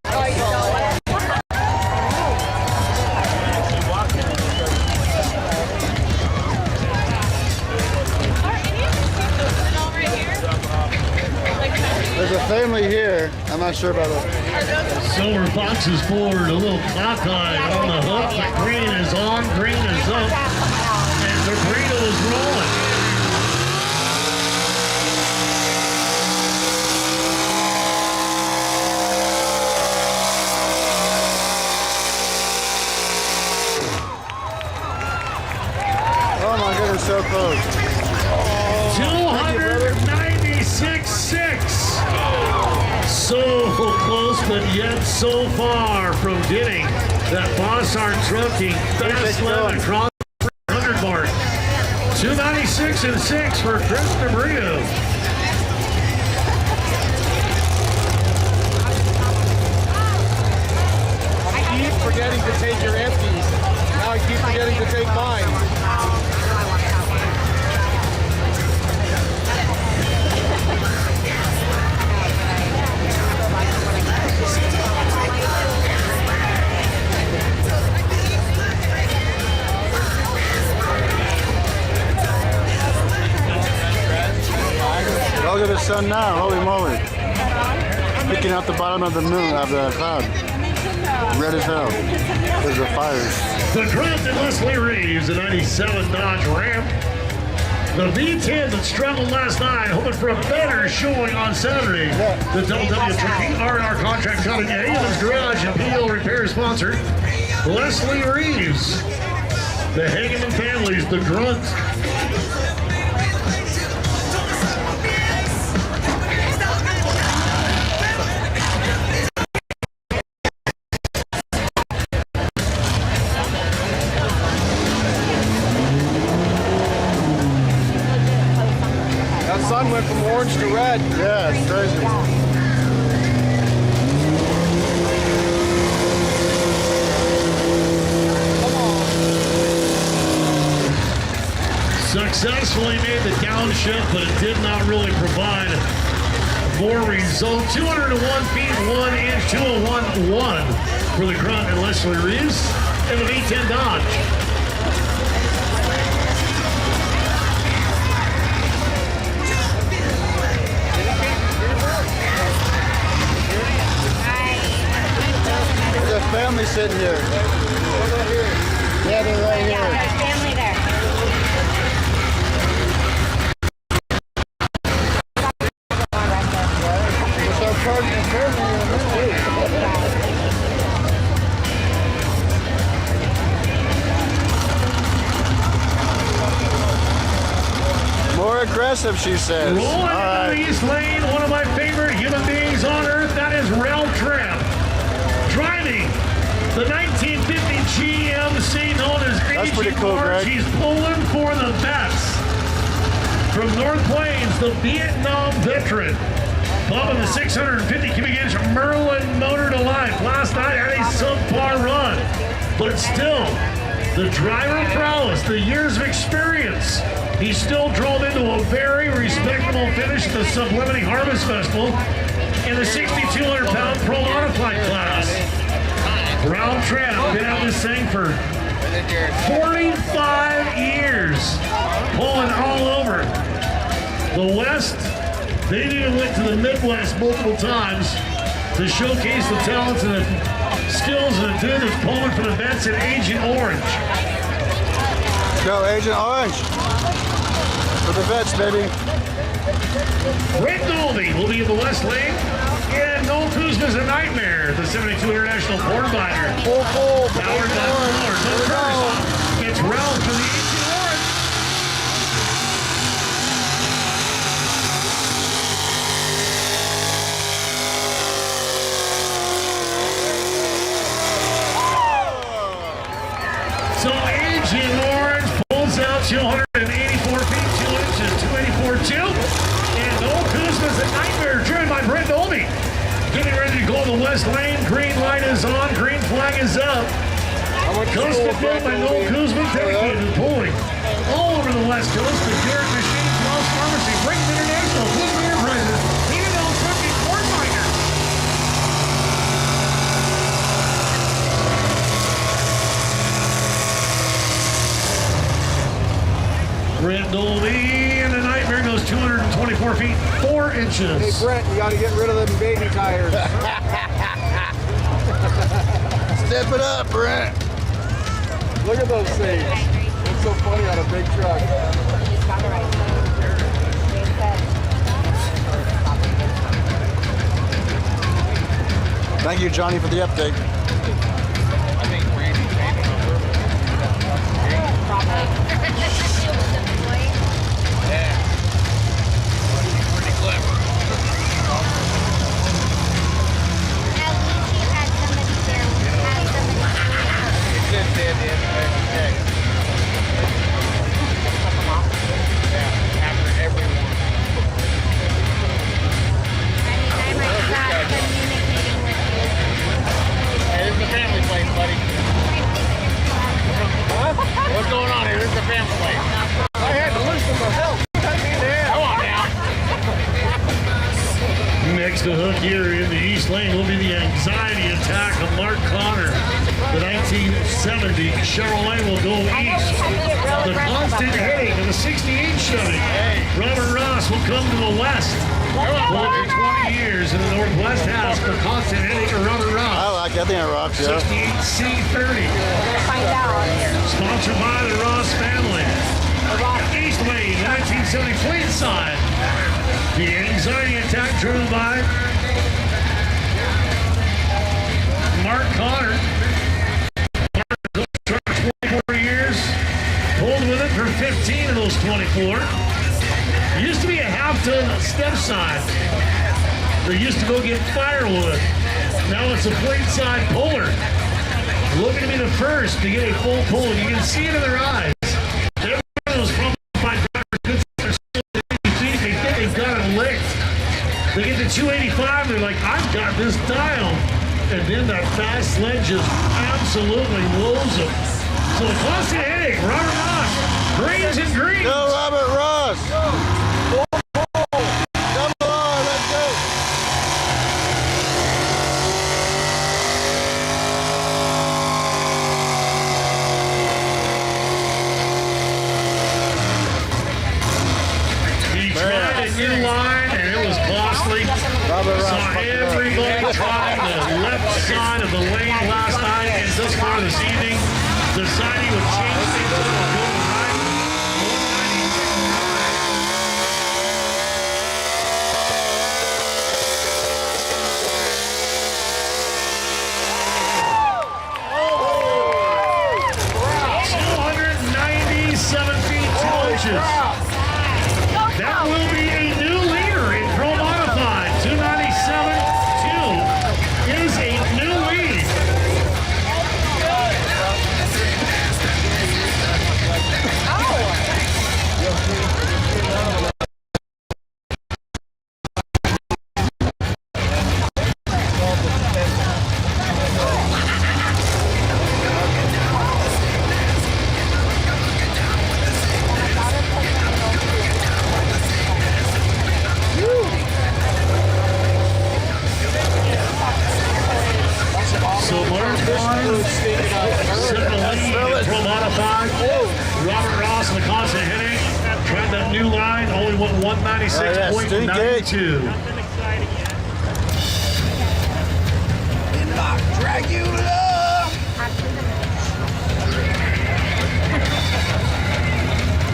Oh, you know what? There's a family here. I'm not sure about it. Silver boxes forward, a little cockeye on the hook. The green is on, green is up, and the burrito is rolling. Oh my goodness, so close. 296.6. So close, but yet so far from getting that Bossart Trucking fast left across the 100 mark. 296.6 for Chris DeBrio. I keep forgetting to take your empties. Now I keep forgetting to take mine. Look at the sun now, holy moly. Picking out the bottom of the moon, of the cloud. Red as hell. There's the fires. The Grunt and Leslie Reeves, the 97 Dodge Ram. The V10 that struggled last night, hoping for a better showing on Saturday. The WW Trucking R&R Contract Cutting at Eamon's Garage and PL Repair sponsor, Leslie Reeves. The Hageman families, the Grunt. That sun went from orange to red. Yeah, it's crazy. Successfully made the downshift, but it did not really provide more result. 201 feet, 1 inch, 201.1 for the Grunt and Leslie Reeves and the V10 Dodge. There's a family sitting here. Yeah, they're right here. Yeah, there's family there. More aggressive, she says. Rolling All into right. the East Lane, one of my favorite human beings on earth, that is Ralph Tramp. Driving the 1950 GMC known as That's pretty Agent cool, Orange. Greg. He's pulling for the best. From North Plains, the Vietnam veteran. Pumping the 650 cubic inch Merlin motor to life. Last night had a subpar run, but still, the driver prowess, the years of experience, he still drove into a very respectable finish at the Sublimity Harvest Festival in the 6,200-pound Pro Modified class. Ralph Tramp been out this thing for 45 years, pulling all over the West. They even went to the Midwest multiple times to showcase the talents and the skills of the dude that's pulling for the vets in Agent Orange. Go, Agent Orange. For the vets, baby. Brent Dolby will be in the West Lane. And Noel Kuzma's a nightmare. The 72 International Porn Binder. Full. Howard It's Ralph for the 18 Orange. So Agent Orange pulls out 284 feet, 2 inches, 284.2. And Noel Kuzma's a nightmare, driven by Brent Dolby. Getting ready to go to the West Lane. Green light is on, green flag is up. Coast to built by Noel Kuzma, dedicated to pulling all over the West Coast. The Garrett Machines, Wells Pharmacy, Brings International, Kuzma Enterprises, even though Turkey Corn Binder. Brent Dolby, and the nightmare goes 224 feet, 4 inches. Hey, Brent, you got to get rid of them baby tires. Step it up, Brent. Look at those things. It's so funny on a big truck. Thank you, Johnny, for the update. What's going on here? This is a family place. I had to loosen my belt. Come on now. Next to hook here in the East Lane will be the anxiety attack of Mark Connor. The 1970 Chevrolet will go east. The constant headache of the 68 Chevy. Robert Ross will come to the west. Well, for 20 years in the Northwest House, the constant headache of Robert Ross. I like it. I think it rocks, yeah. 68C30. Sponsored by the Ross family. East Lane, 1970 Fleet side. The anxiety attack driven by Mark Connor. Mark 24 years. Pulled with it for 15 of those 24. Used to be a half-ton step side. They used to go get firewood. Now it's a plate side puller. Looking to be the first to get a full pull. You can see it in their eyes. Every one of those front drivers, they think they've got it licked. They get to 285, they're like, I've got this dialed. And then that fast sled just absolutely blows them. So the constant headache, Robert Ross, greens and greens. Go, Robert Ross. Come on, let's go. He tried a new line, and it was costly. Robert Ross. Saw everybody trying the left side of the lane last night, and thus far this evening, deciding to change things up and go right. 297 feet, 2 inches. That will be a new leader in Pro Modified. 297.2 is a new lead. So Mark Connor setting the lead in Pro Modified. Robert Ross and the constant headache. Tried that new line, only went 196.92.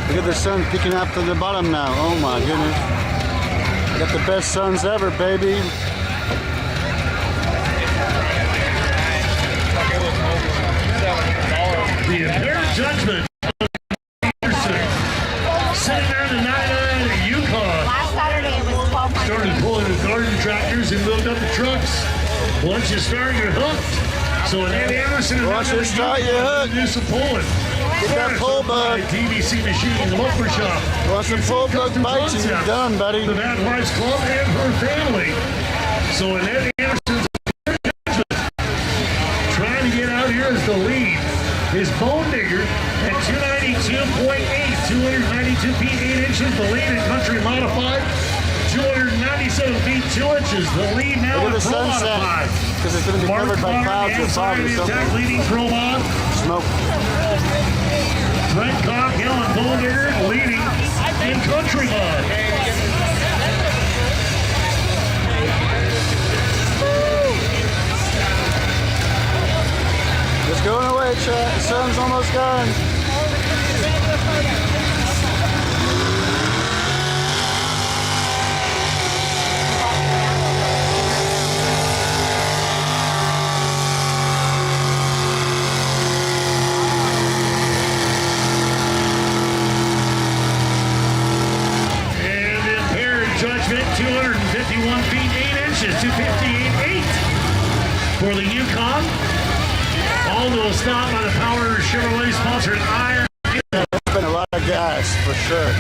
Look at the sun peeking out from the bottom now. Oh my goodness. Got the best suns ever, baby. The apparent judgment of Anderson. Sitting there in the 99 Yukon. Last Saturday it was 1200. Started pulling the garden tractors and moved up the trucks. Once you start, you're hooked. So Andy Anderson and Once you start, you're hooked. do some pulling. Get that pull bug. TBC machine, the Motor Shop. Once the pull bug bites you, you're done, buddy. The Bad Wives Club and her family. So Andy Anderson's trying to get out here as the lead. His Bone Digger at 292.8, 292 feet 8 inches. The lead in country modified. 297 feet 2 inches. The lead now in Look at the pro sunset, modified. because it's going to be covered by clouds or fog or something. Leading pro mod. Smoke. Brent Cock, Helen Bone Digger leading in country mod. It's going away, chat. The sun's almost gone. And the impaired judgment, 251 feet 8 inches, 258.8 for the Yukon. All to a stop by the Power Chevrolet sponsored Iron. It's been a lot of gas, for sure.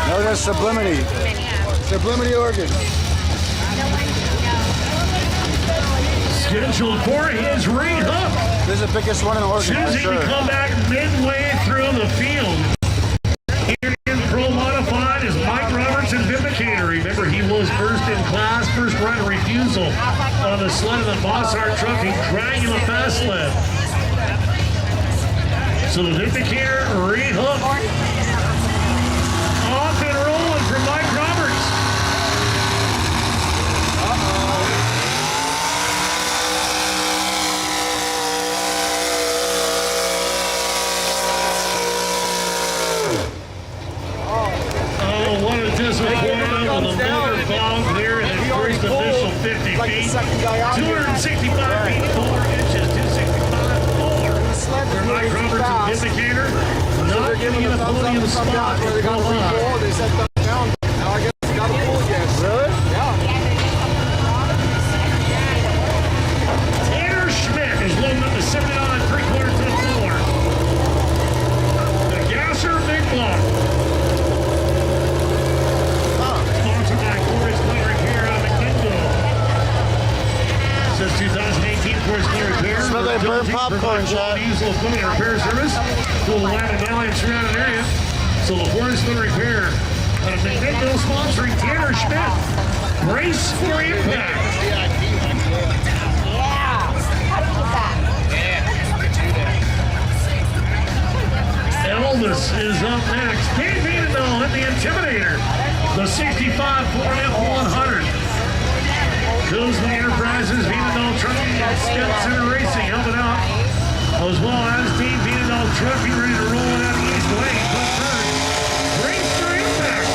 No, that's Sublimity. Sublimity organ. Scheduled for his re-hook. This is the biggest one in Oregon, for Choosing sure. to come back midway through the field. Here in Pro Modified is Mike Roberts and Vindicator. Remember, he was first in class, first right of refusal on the sled of the Bossart truck. He dragged the fast sled. So the Vindicator re-hook. Off and rolling for Mike Roberts. Oh, what a disappointment with the motor fog there in the first official 50 feet. 265 feet 4 inches, 265 for Mike Roberts and Vindicator. Not getting a podium spot Where they for got Pro Mod. 3-4, they set them down. Now I guess they got a pull again. Really? Yeah. Tanner Schmidt is loading up to 79 3/4 to the floor. The Gasser Big Block. Sponsored by Corey's Clean Repair out of McMinnville. Since 2018, Corey's Clean Repair. Smell like burnt popcorn, Chad. Diesel equipment and repair service to the Willamette Valley and surrounding area. So the Corey's Clean Repair out of McMinnville sponsoring Tanner Schmidt. Brace for impact. Yeah. How do you get that? Elvis is up next. Dave Vanderbilt at the Intimidator. The 65 Ford F100. Coolsman Enterprises, Vanderbilt Trucking, and Step Center Racing helping out. As well as Team Vanderbilt Trucking ready to roll it out East Lane. Quick turn. Brace for impact.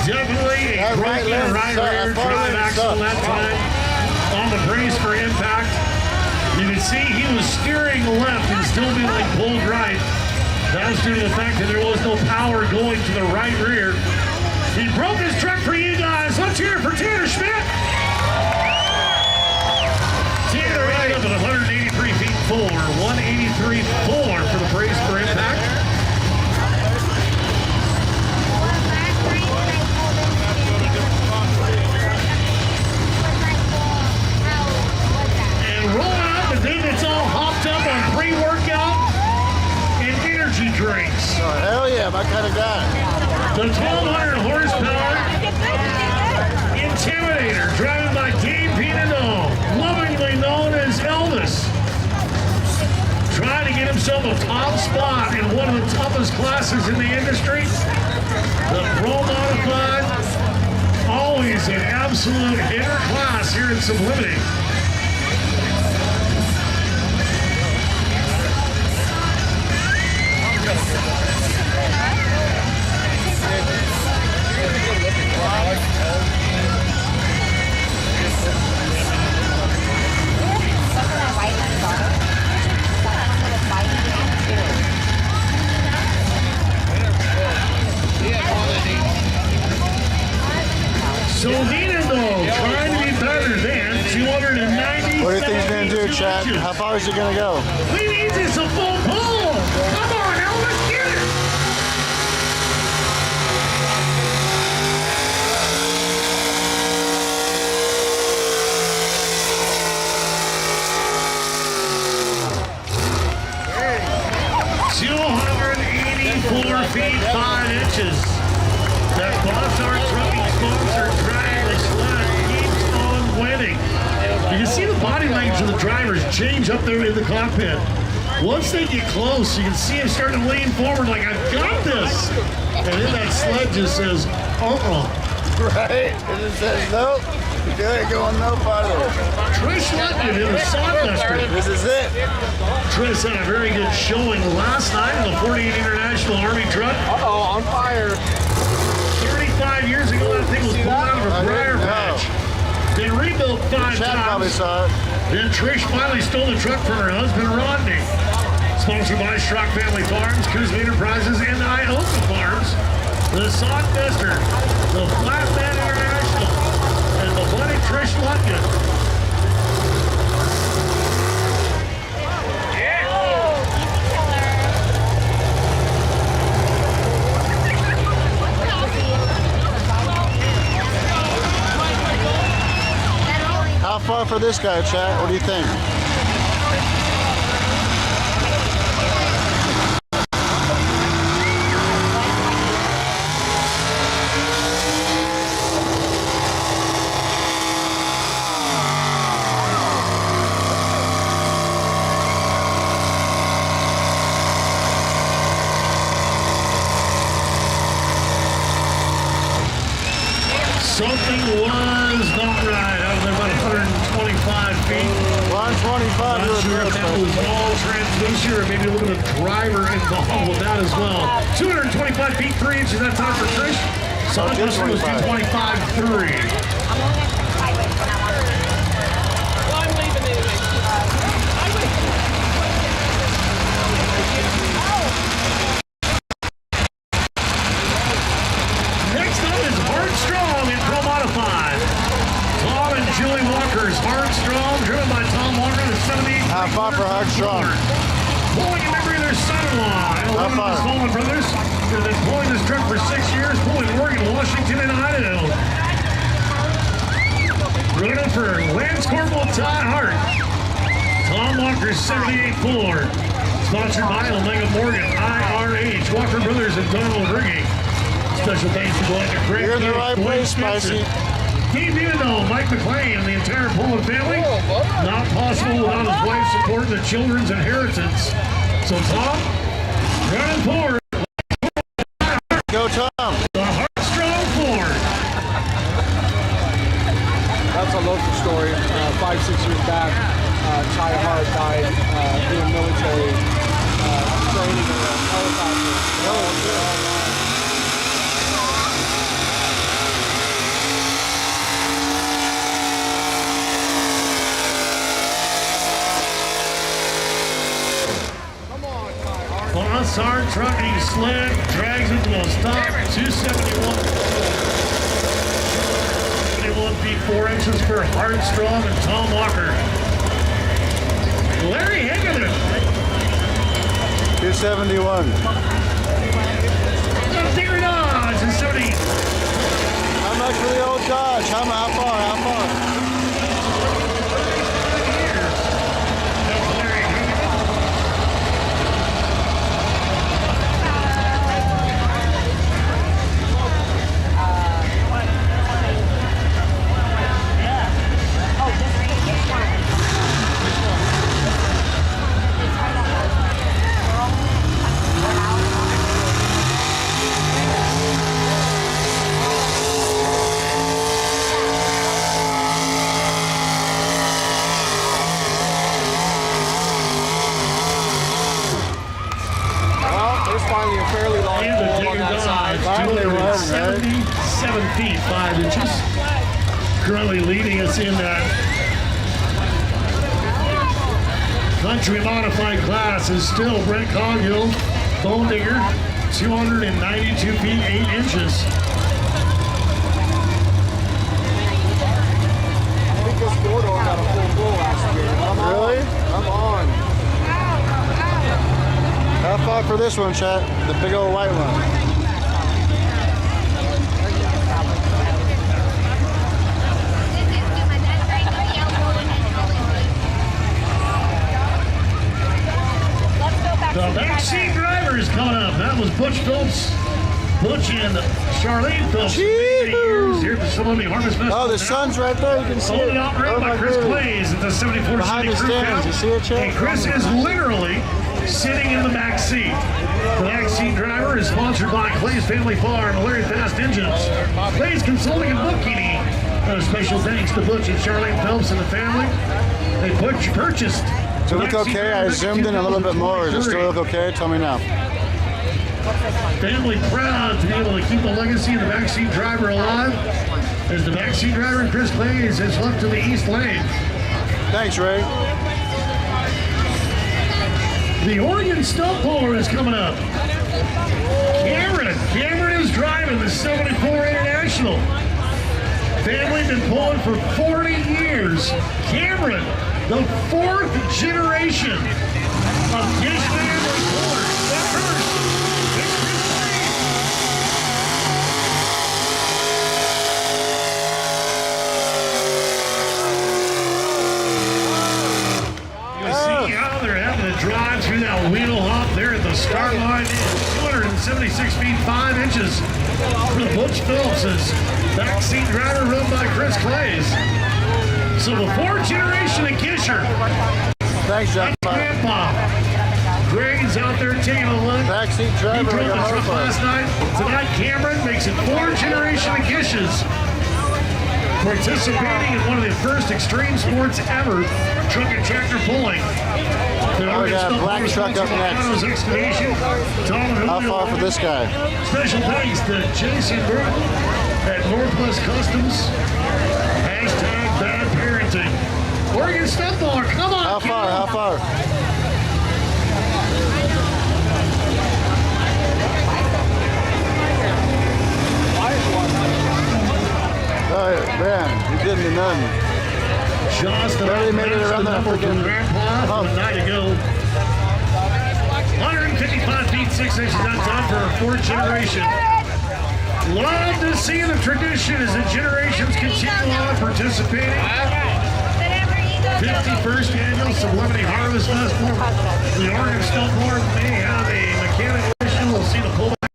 Definitely a That right broken lane right sucked. rear That far drive lane axle sucked. that time on the brace for impact. You can see he was steering left and still being pulled right. That was due to the fact that there was no power going to the right rear. He broke his truck for you guys. Let's hear it for Tanner Schmidt. Tanner ended up at 183 feet 4, 183.4 for the brace for impact. And rolling out the thing that's all hopped up on pre-workout and energy drinks. Oh, hell yeah, my kind of guy. The 1,200 horsepower Intimidator, driven by Dave Pinano, lovingly known as Elvis. himself a top spot in one of the toughest classes in the industry. The Pro Modified, always an absolute hitter class here in Sublimity. So Nina, though, trying to be better than 290. What do you think he's going to do, Chad? How far is he going to go? We need this a full pull. Come on, now let's get it. $284 feet 5 inches. That Bossart Trucking sponsor drag the sled keeps on winning. You can see the body language of the drivers change up there in the cockpit. Once they get close, you can see him starting to lean forward like, I've got this. And then that sled just says, Right? It just says, nope. You ain't going no farther. Trish Lutman in the Sawdester. This is it. Trish had a very good showing last night in the 48 International Army truck. Uh-oh, on fire. 35 years ago, that thing was pulled out of a briar patch. Been rebuilt 5 Chad probably times. saw it. Then Trish finally stole the truck from her husband, Rodney. Sponsored by Schrock Family Farms, Cruise Enterprises, and Ioka Farms. The Sawdester, the Flatbed International, and the bloody Trish Lutman. How far for this guy, Chad? What do you think? Something was not right out there about 125 feet. 125. Not sure if that was all transmission or maybe a little bit of driver involved with that as well. 225 feet 3 inches. That time for Trish. Sawdester was 225.3. Next up is Hard Strong in Pro Modified. Tom and Julie Walker's Hard Strong, driven by Tom Walker, the 78. How far for Hard Strong? Pulling in memory of their son-in-law, and How 11 of the far? Saltzman brothers. They've been pulling this truck for 6 years, pulling Oregon, Washington, and Idaho. Running for Lance Corporal Ty Hart. Tom Walker's 78 Ford. Sponsored by Omega Morgan, IRH, Walker Brothers, and Donald Rigging. Special thanks to Glenn Craig. You're in the right place, Spicy. Team Dino, Mike McLean, and the entire Pullman family. Not possible without his wife's support and the children's inheritance. So Tom, running forward. Go, Tom. The Heartstrong Ford. That's a local story. 5-6 years back, Ty Hart died doing military training in a helicopter. Bossart Trucking sled drags it to the top. 271 feet 4 inches for Heartstrong and Tom Walker. Larry Higgins. 271. Theory Dodge in 70. How much for the old Dodge? How far? How far? That's Larry Higgins. feet 5 inches. Currently leading us in that country modified class is still Brent Coghill, Bone Digger, 292 feet 8 inches. I think this four-door got a full bull last year. Really? I'm on. How far for this one, chat? The big old white one. The backseat driver is coming up. That was Butch Phillips. Butch and Charlene Phillips. Years here at the Sublimity Harvest Festival. Oh, the sun's right there. You can see it. Folded out right Oh by my Chris goodness. Clays at the 74 Behind City the Crew stands. Cup. You see it, Chad? And Chris is literally sitting in the back seat. The backseat driver is sponsored by Clay's Family Farm and Larry Fast Engines. Clay's Consulting and Bookkeeping. A special thanks to Butch and Charlene Phelps and the family. They purchased. Does it look okay? I zoomed in a little bit more. Does it still look okay? Tell me now. Family proud to be able to keep the legacy of the backseat driver alive as the backseat driver, Chris Clays, has left to the east lane. Thanks, Ray. The Oregon Stump Puller is coming up. Cameron is driving the 74 International. Family been pulling for 40 years. Cameron, the 4th generation of Gish family pullers. Up first, it's Chris Clays. You see how they're having to drive through that wheel hop there at the start line. 276 feet 5 inches for the Butch Phillips's backseat driver run by Chris Clays. So the 4th generation of Gisher. Thanks, Jack. Grandpa. Greg's out there taking a look. Backseat He driver. drove the like a truck hard last night. Tonight, Cameron makes it 4th generation of Gishes. Participating in one of the first extreme sports ever, truck and tractor pulling. The Oh, we got a black truck up next. Excavation. How far for this guy? Special thanks to Jason Burton at Northwest Customs. Hashtag bad parenting. Oregon Stump Puller, come on. How far? How far? Oh, man, you didn't do nothing. Just Barely about made it matched around the that number from freaking Grandpa from a night ago. 155 feet 6 inches on top for our 4th generation. Love to see the tradition as the generations continue on participating. 51st annual Sublimity Harvest Festival. The Oregon Stump Puller may have a mechanical issue. We'll see the pullback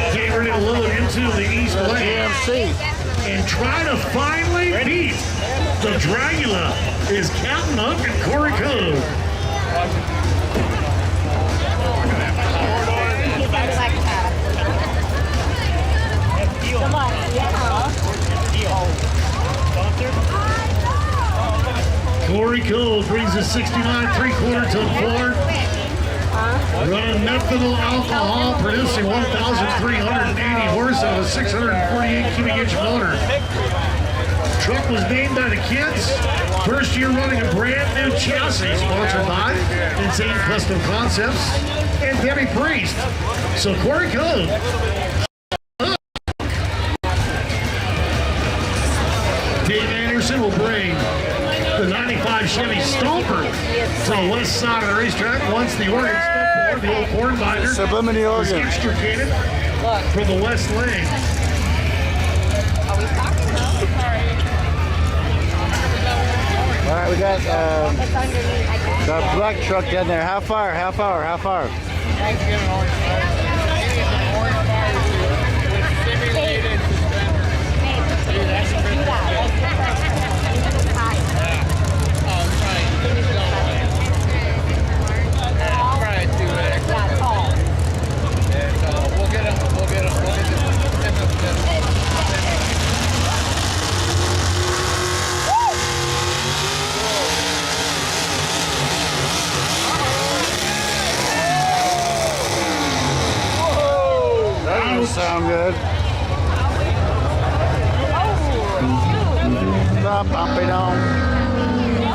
getting ready to load into the east lane and try to finally beat the Dragula is Captain Huck and Corey Cove. Corey Cove brings a 69 3/4 ton Ford. Running methanol alcohol, producing 1,380 horse out of a 648 cubic inch motor. Truck was named by the kids. First year running a brand new chassis, sponsored by Insane Custom Concepts and Debbie Priest. So Corey Cove. Dave Anderson will bring the 95 Chevy Stomper to the west side of the racetrack once the Oregon Stump Puller, the old corn binder, Sublimity, is Oregon. extricated from the west lane. All right, we got the black truck down there. How far? How far? How far?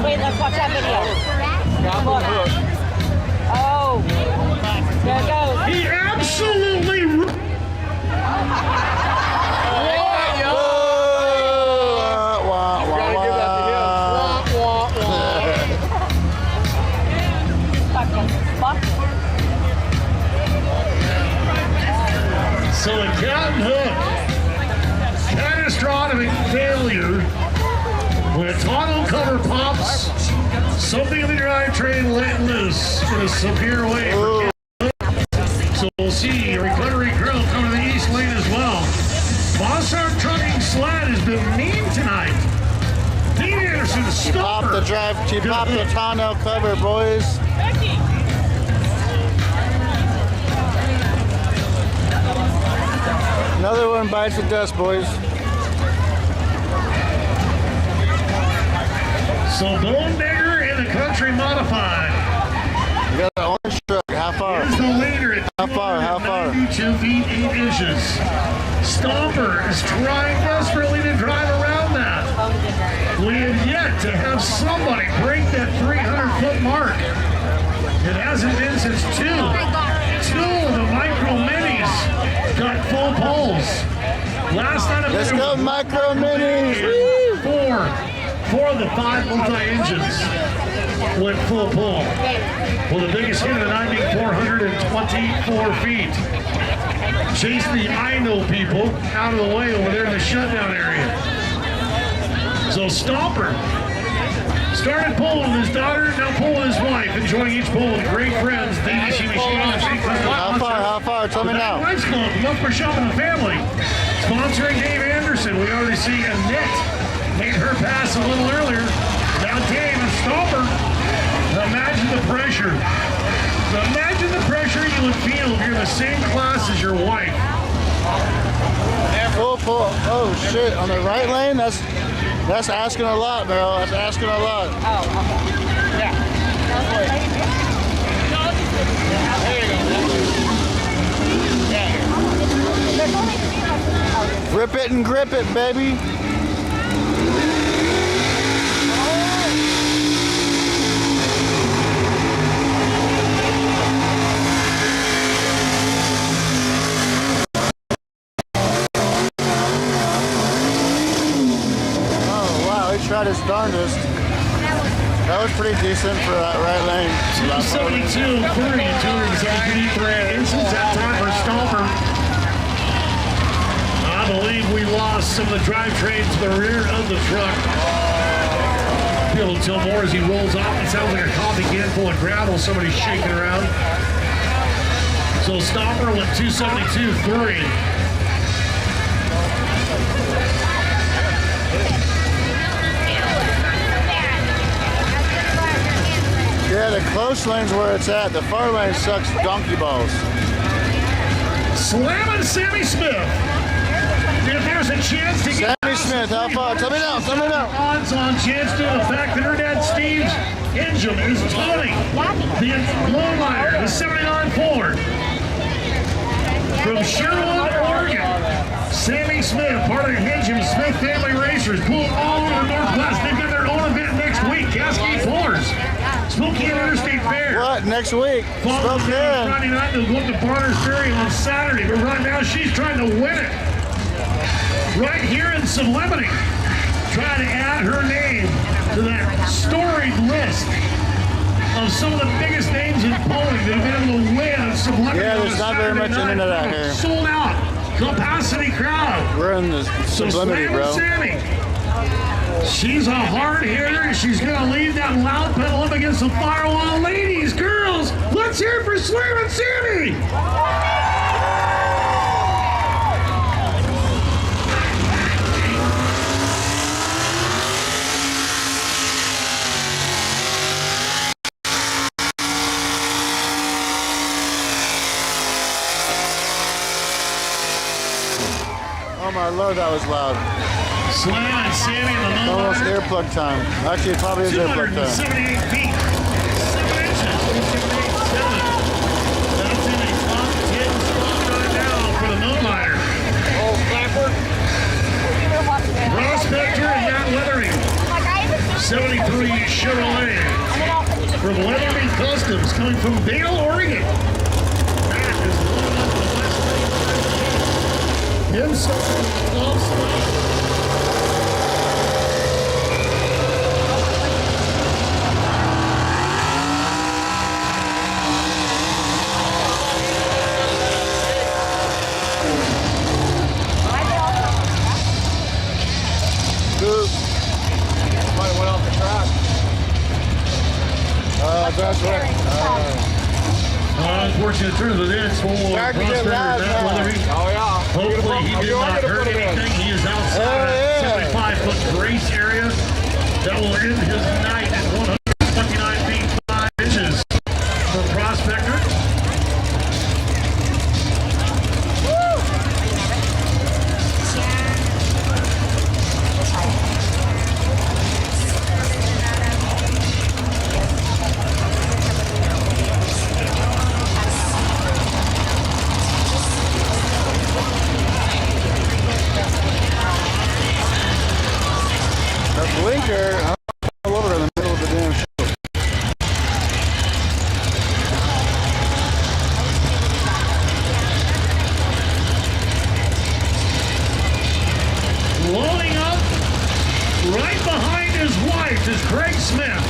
Wait, let's watch that video. Look. Oh, there it goes. He absolutely. So the Captain Hook, catastrophic failure. When a tonneau cover pops, something in the drivetrain let loose in a severe way. So we'll see a recovery crew coming to the east lane as well. Monster Trucking Sled has been mean tonight. Pete Anderson, Pop the drive, pop the tonneau cover, boys. Another one bites the dust, boys. So Bone Digger in the Country Modified. You got an orange truck. How far? Is the leader at How far? 92 feet 8 inches. Stomper is trying desperately to drive around that. We have yet to have somebody break that 300-foot mark. It hasn't been since two of the micro minis got full poles. Last night, Let's go, micro minis. Four of the 5 multi-engines went full pull. Well, the biggest hit of the night being 424 feet. Chase the I know people out of the way over there in the shutdown area. So Stomper started pulling with his daughter, now pulling with his wife, enjoying each pull with great friends. DDC Machine. How far? Tell me now. Lights Club, love for shopping the family. Sponsoring Dave Anderson. We already see Annette made her pass a little earlier. Now Dave and Stomper. Imagine the pressure. Imagine the pressure you would feel if you're in the same class as your wife. Full pull. Oh shit! On the right lane, that's asking a lot, bro. That's asking a lot. Oh, okay. Yeah. Rip it and grip it, baby. Tried his darndest. That was pretty decent for that right lane. 272, 30, 273 inches that time for Stomper. I believe we lost some of the drivetrain to the rear of the truck. Be able to tell more as he rolls off. It sounds like a coffee can full of gravel somebody's shaking around. So Stomper went 272, 3. Yeah, the close lane's where it's at. The far lane sucks donkey balls. Slamming Sammy Smith. If there's a chance to get Sammy Smith, how far? Tell me now. Odds on chance due to the fact that her dad Steve's engine is toning the lowlighter, the 79 Ford. From Sherwood, Oregon. Sammy Smith, part of the Hingham Smith family racers, pulled all over the Northwest. They've got their own event next week, Cascade Floors. Spokane Interstate Fair. What? Next week? Spokane. Friday night, they'll go up to Barner's Ferry on Saturday. But right now, she's trying to win it. Right here in Sublimity. Trying to add her name to that storied list of some of the biggest names in Poland that have been able to win in Sublimity. Yeah, there's not very much into that here. Sold out. Capacity crowd. We're in the Sublimity, bro. Sammy. She's a hard hitter. She's going to leave that loud pedal up against the firewall. Ladies, girls, let's hear it for Slamming Sammy. Oh my lord, that was loud. Slamming Sammy in the middle. Almost earplug time. Actually, it probably is earplug time. 278 feet, 7 inches, 278.7. That's in a top 10 spot right now for the Moonlighter. Oh, Clapper. Prospector and Matt Weathering. 73 Chevrolet from Weatherby Customs coming from Dale, Oregon. That is one of the best himself. Might have went off the track. That's right. Unfortunate turn of the next full Back to get prospector live Matt now. Weatherby. Oh yeah. Hopefully he did not hurt anything. He is outside that 75-foot grace area. That will end his night at 129 feet 5 inches for prospector. That blinker, all over in the middle of the damn show. Loading up right behind his wife is Craig Smith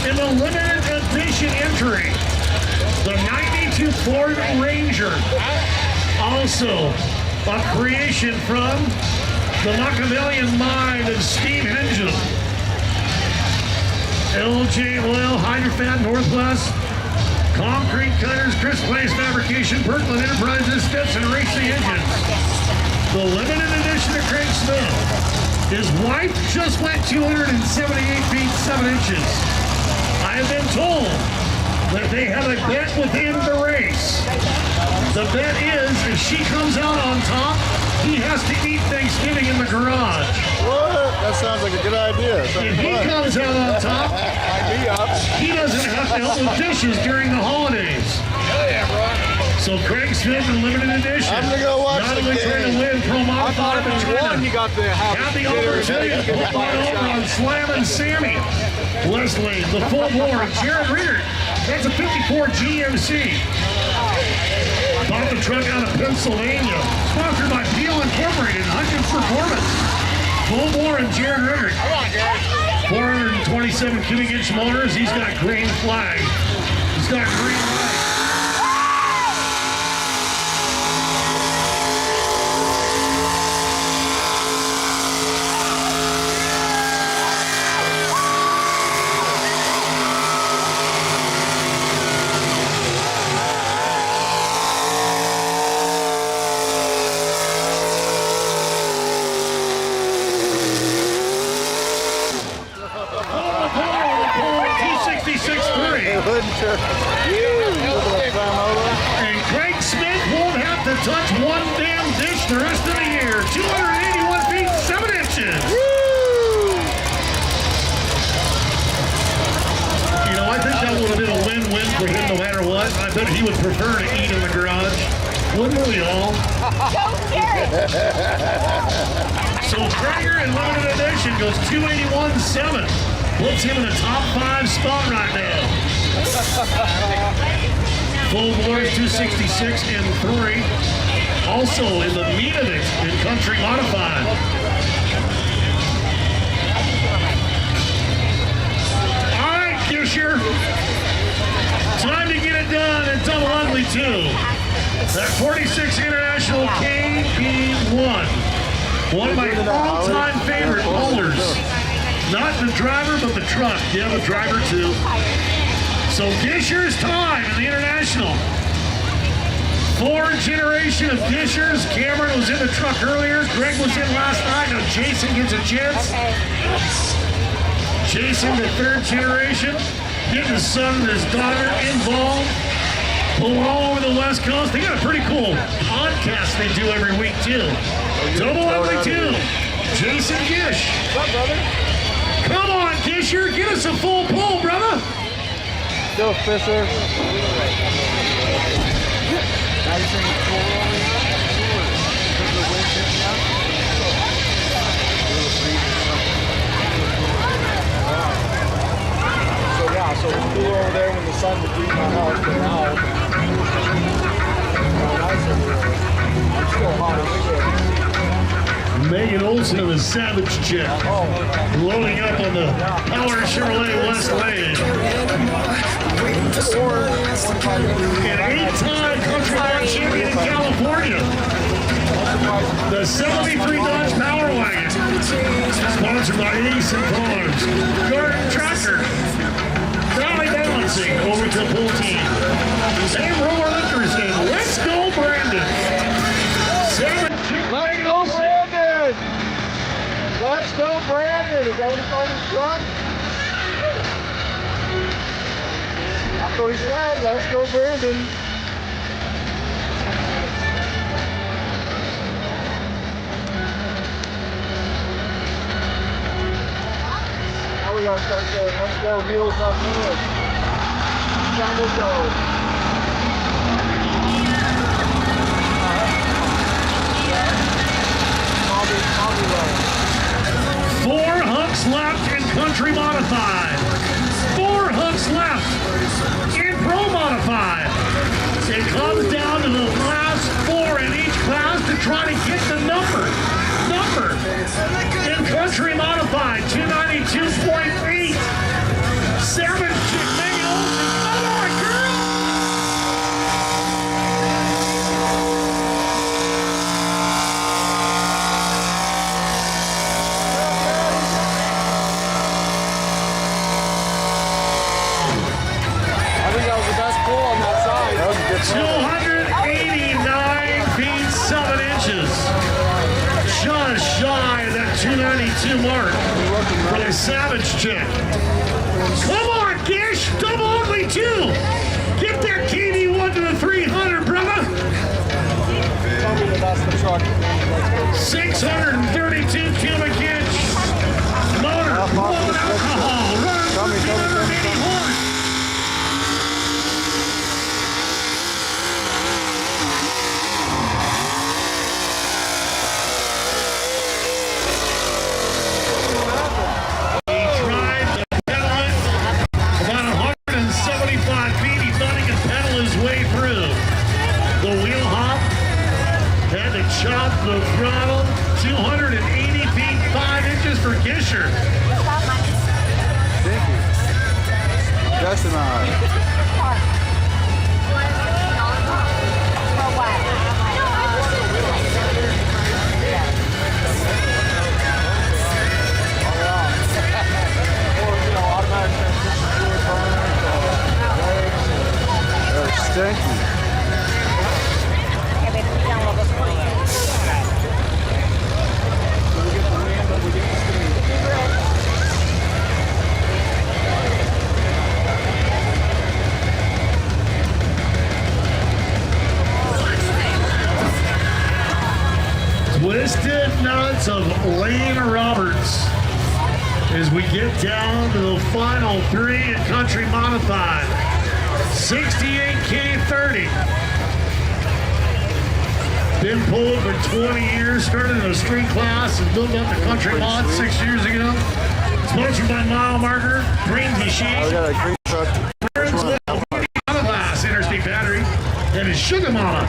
in the limited edition entry. The 92 Ford Ranger. Also a creation from the Machiavellian mind of Steve Hengen. LJ Oil, Hydrofat Northwest, Concrete Cutters, Chris Place Fabrication, Berkland Enterprises, Stetson Racing Engines. The limited edition of Craig Smith. His wife just went 278 feet 7 inches. I have been told that they have a bet within the race. The bet is if she comes out on top, he has to eat Thanksgiving in the garage. What? That sounds like a good idea. If he comes out on top, he doesn't have to help with dishes during the holidays. Hell yeah, bro. So Craig Smith in limited edition. I'm gonna go watch Not the only trying to game. win Pro I thought Modified, if but you won, trying you to got to have have the opportunity to put one over on Slam and Sammy. Leslie, the full bore, Jared Reeder. That's a 54 GMC. Bought the truck out of Pennsylvania. Sponsored by Peel Incorporated, Hutchins Performance. Full bore and Jared Reeder. 427 cubic inch motors. He's got green flag. He's got green light. And Craig Smith won't have to touch one damn dish the rest of the year. 281 feet 7 inches. You know, I think that would have been a win-win for him no matter what. I bet he would prefer to eat in the garage. Wouldn't we all? So Traeger in limited edition goes 281.7. Puts him in the top 5 spot right now. Full bores 266 and 3. Also in the meat of it in Country Modified. All right, Kisher. Time to get it done in double ugly 2. That 46 International KB1. One of my all-time favorite holders. Not the driver, but the truck. Yeah, the driver too. So Disher's time in the International. 4th generation of Dishers. Cameron was in the truck earlier. Greg was in last night. Now Jason gets a chance. Jason, the 3rd generation. Getting his son and his daughter involved. Pulling all over the West Coast. They got a pretty cool podcast they do every week too. Double ugly 2. Jason Gish. What's up, brother? Come on, Disher, get us a full pull, brother. Go, Fisher. Olson and the Savage Chick. Loading up on the Power Chevrolet West Lane. An 8-time Country Mart champion in California. The 73 Dodge Power Wagon. Sponsored by Ace and Farms. Garden Tractor. Valley Balancing over to the pool team. Sam Roller Liquors and Let's Go Brandon. Let's go, Brandon! Let's go, Brandon! Is that what he's on his truck? That's what he said. Let's go, Brandon. Now we gotta start saying, let's go, wheels up here. Down we go. Four hooks left in Country Modified. 4 hooks left in Pro Modified. It comes down to the last 4 in each class to try to get the number. In Country Modified, 292.8. 7 Chick May Olsen. Come on, girl! I think that was the best pull on that side. That was a good pull. 289 feet 7 inches. Just shy of that 292 mark for the Savage Chick. Come on, Gish! Double ugly 2! Get that KD1 to the 300, brother! Tell me that that's the truck. 632 cubic inch motor, low alcohol, runs 380 horse. Chop the throttle, 280 feet 5 inches for Gisher. Thank you. Just an eye. They're stinky. Twisted Nuts of Lane Roberts as we get down to the final 3 in Country Modified. 68K30. Been pulling for 20 years, started in a street class and built up the Country Mod 6 years ago. Sponsored by Mile Marker, Green Machine, I got a green truck. Class, Interstate Battery, and his Sugar Mama.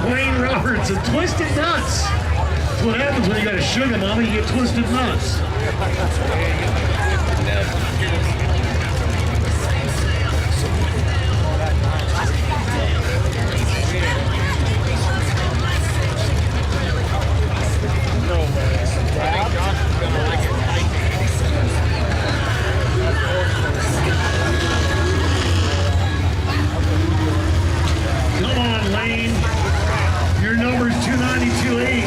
Wayne Roberts and Twisted Nuts. That's what happens when you got a Sugar Mama, you get Twisted Nuts. Come on, Lane. Your number's 292.8.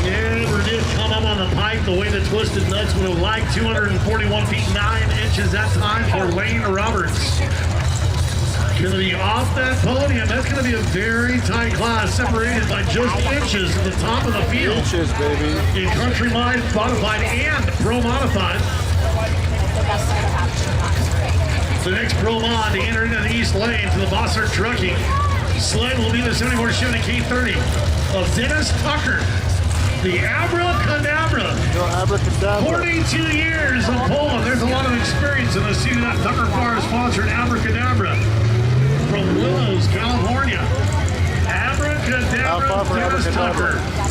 Never did come up on the pipe the way the Twisted Nuts would have liked. 241 feet 9 inches that time for Lane Roberts. Going to be off that podium. That's going to be a very tight class, separated by just inches at the top of the field. Inches, baby. In Country Modified and Pro Modified. The next Pro Mod to enter into the East Lane to the Bossart Trucking. Sled will be the 74 Chevy K30 of Dennis Tucker. The Abracadabra. Go Abracadabra. 42 years in Poland. There's a lot of experience in the scene of that Tucker Farr sponsored Abracadabra from Willows, California. How far Abracadabra, from Dennis Abracadabra? Tucker.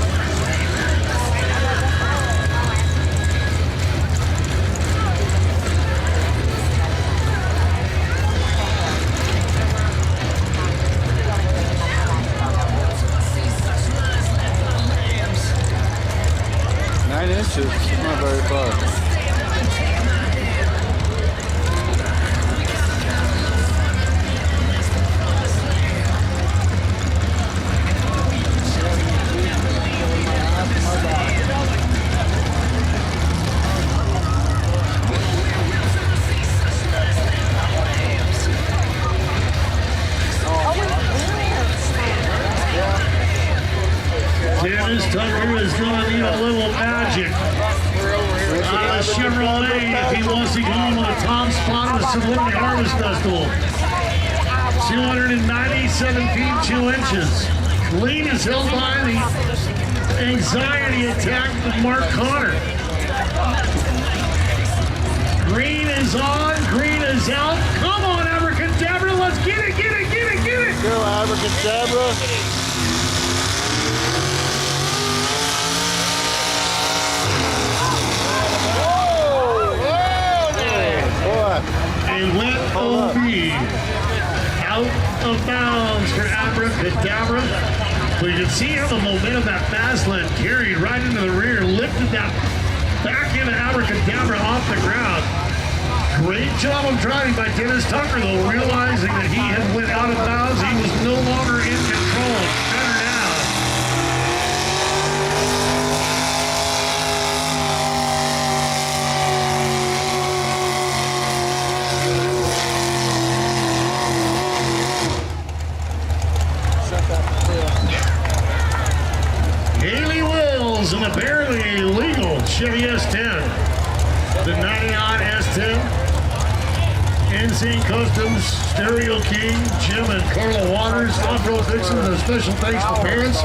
Inches, not very far. Dennis Tucker is going to need a little magic. Chevrolet if he wants to go on with a top spot at the Sublimity Harvest Festival. 297 feet 2 inches. Lead is held by the anxiety attack of Mark Connor. Green is on, green is out. Come on, Abracadabra, let's get it, get it, get it, get it. Go, Abracadabra. A wet OB out of bounds for Abracadabra. But you can see how the momentum that Fastland carried right into the rear, lifted that back into Abracadabra off the ground. Great job of driving by Dennis Tucker, though, realizing that he had went out of bounds. He was no longer in control. Better now. Haley Wills in a barely legal Chevy S10. The 99 S10. NC Customs, Stereo King, Jim and Carla Waters, Off-Road Dixon, and a special thanks to parents.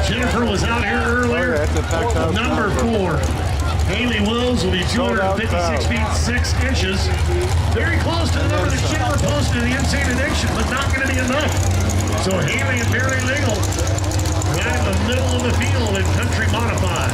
Jennifer was out here earlier. Number 4. Haley Wills will be 256 feet 6 inches. Very close to the number that Jennifer posted in the Insane Addiction, but not going to be enough. So Haley and barely legal. Right in the middle of the field in Country Modified.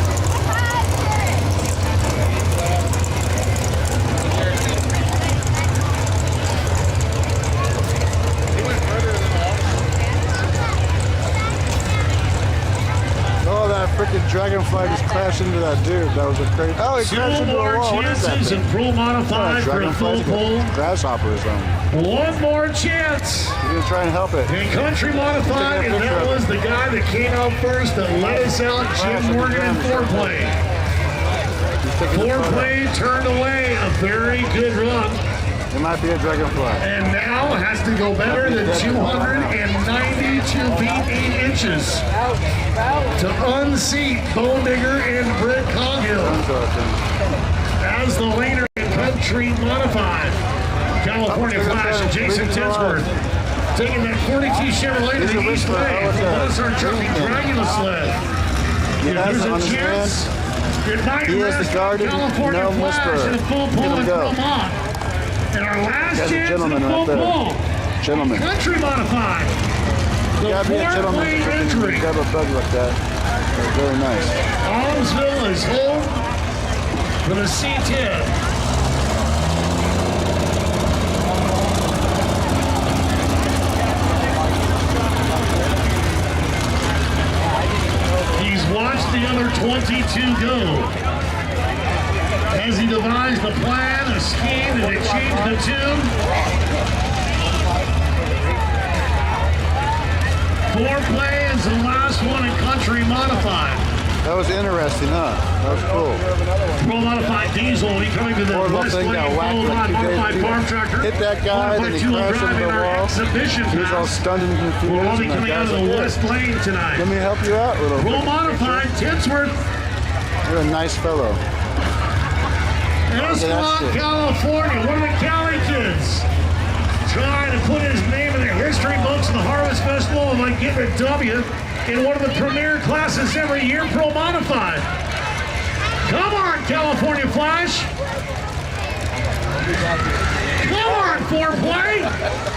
Oh, that freaking dragonfly just crashed into that dude. That was a crazy. Oh, he crashed into the More wall. What is that chances thing? in Pro Modified for a Dragonfly's full got pull. grasshopper or something. One more chance. He's gonna try and help it. In Country Modified, and that was the guy that came out first that led us out, Jim Morgan in foreplay. Foreplay turned away a very good run. It might be a dragonfly. And now has to go better than 292 feet 8 inches to unseat Bone Digger and Britt Coghill as the leader in Country Modified. California Flash and Jason Tinsworth taking that 42 Chevrolet to the east way. Plus our trucking Dragula sled. If there's a chance, it might rest California Flash in a full pull at Vermont. And our last chance in the full pull. Gentlemen. Country Modified. The fourth lane entry. Have a bug like that. Very nice. Almsville is home for the C10. He's watched the other 22 go. As he devised a plan, a scheme, and they changed the tune. Foreplay is the last one in Country Modified. That was interesting, huh? That was cool. Pro Modified Diesel will be coming to the Poor little west thing lane, got whacked followed by like he did. Modified Farm Tractor. Hit that guy, then he Modified crashed Drive into in the our wall. exhibition He was all pass. stunned and confused. We'll all be and coming that out of guy's the like, west lane tonight. let me help you out, little Pro freaking Modified Tinsworth, You're a nice fellow. Escalon, California, one of the Cali kids. Trying to put his name in the history books of the Harvest Festival and like getting a W. in one of the premier classes every year, Pro Modified. Come on, California Flash. Come on, foreplay.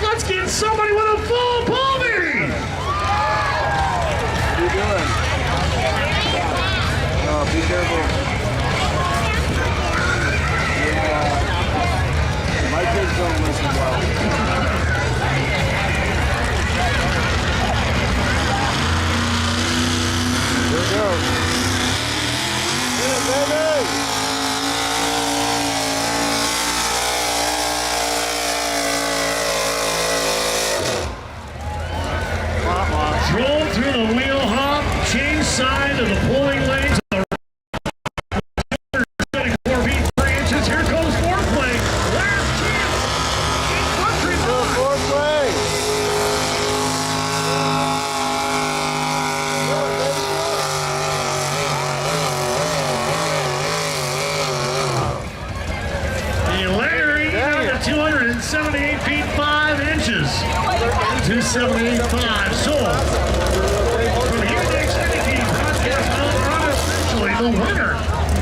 Let's get somebody with a full palmy. What are you doing? Oh, be careful. Yeah. My kids don't listen well. Here we go. Get it, baby! Drove through the wheel hop, change side of the pulling lanes. 274 feet 3 inches. Here goes foreplay. Last chance. Country mode. Foreplay. The Larry down to 278 feet 5 inches. 278.5. Sold. From here next team, podcast Colorado, essentially the winner.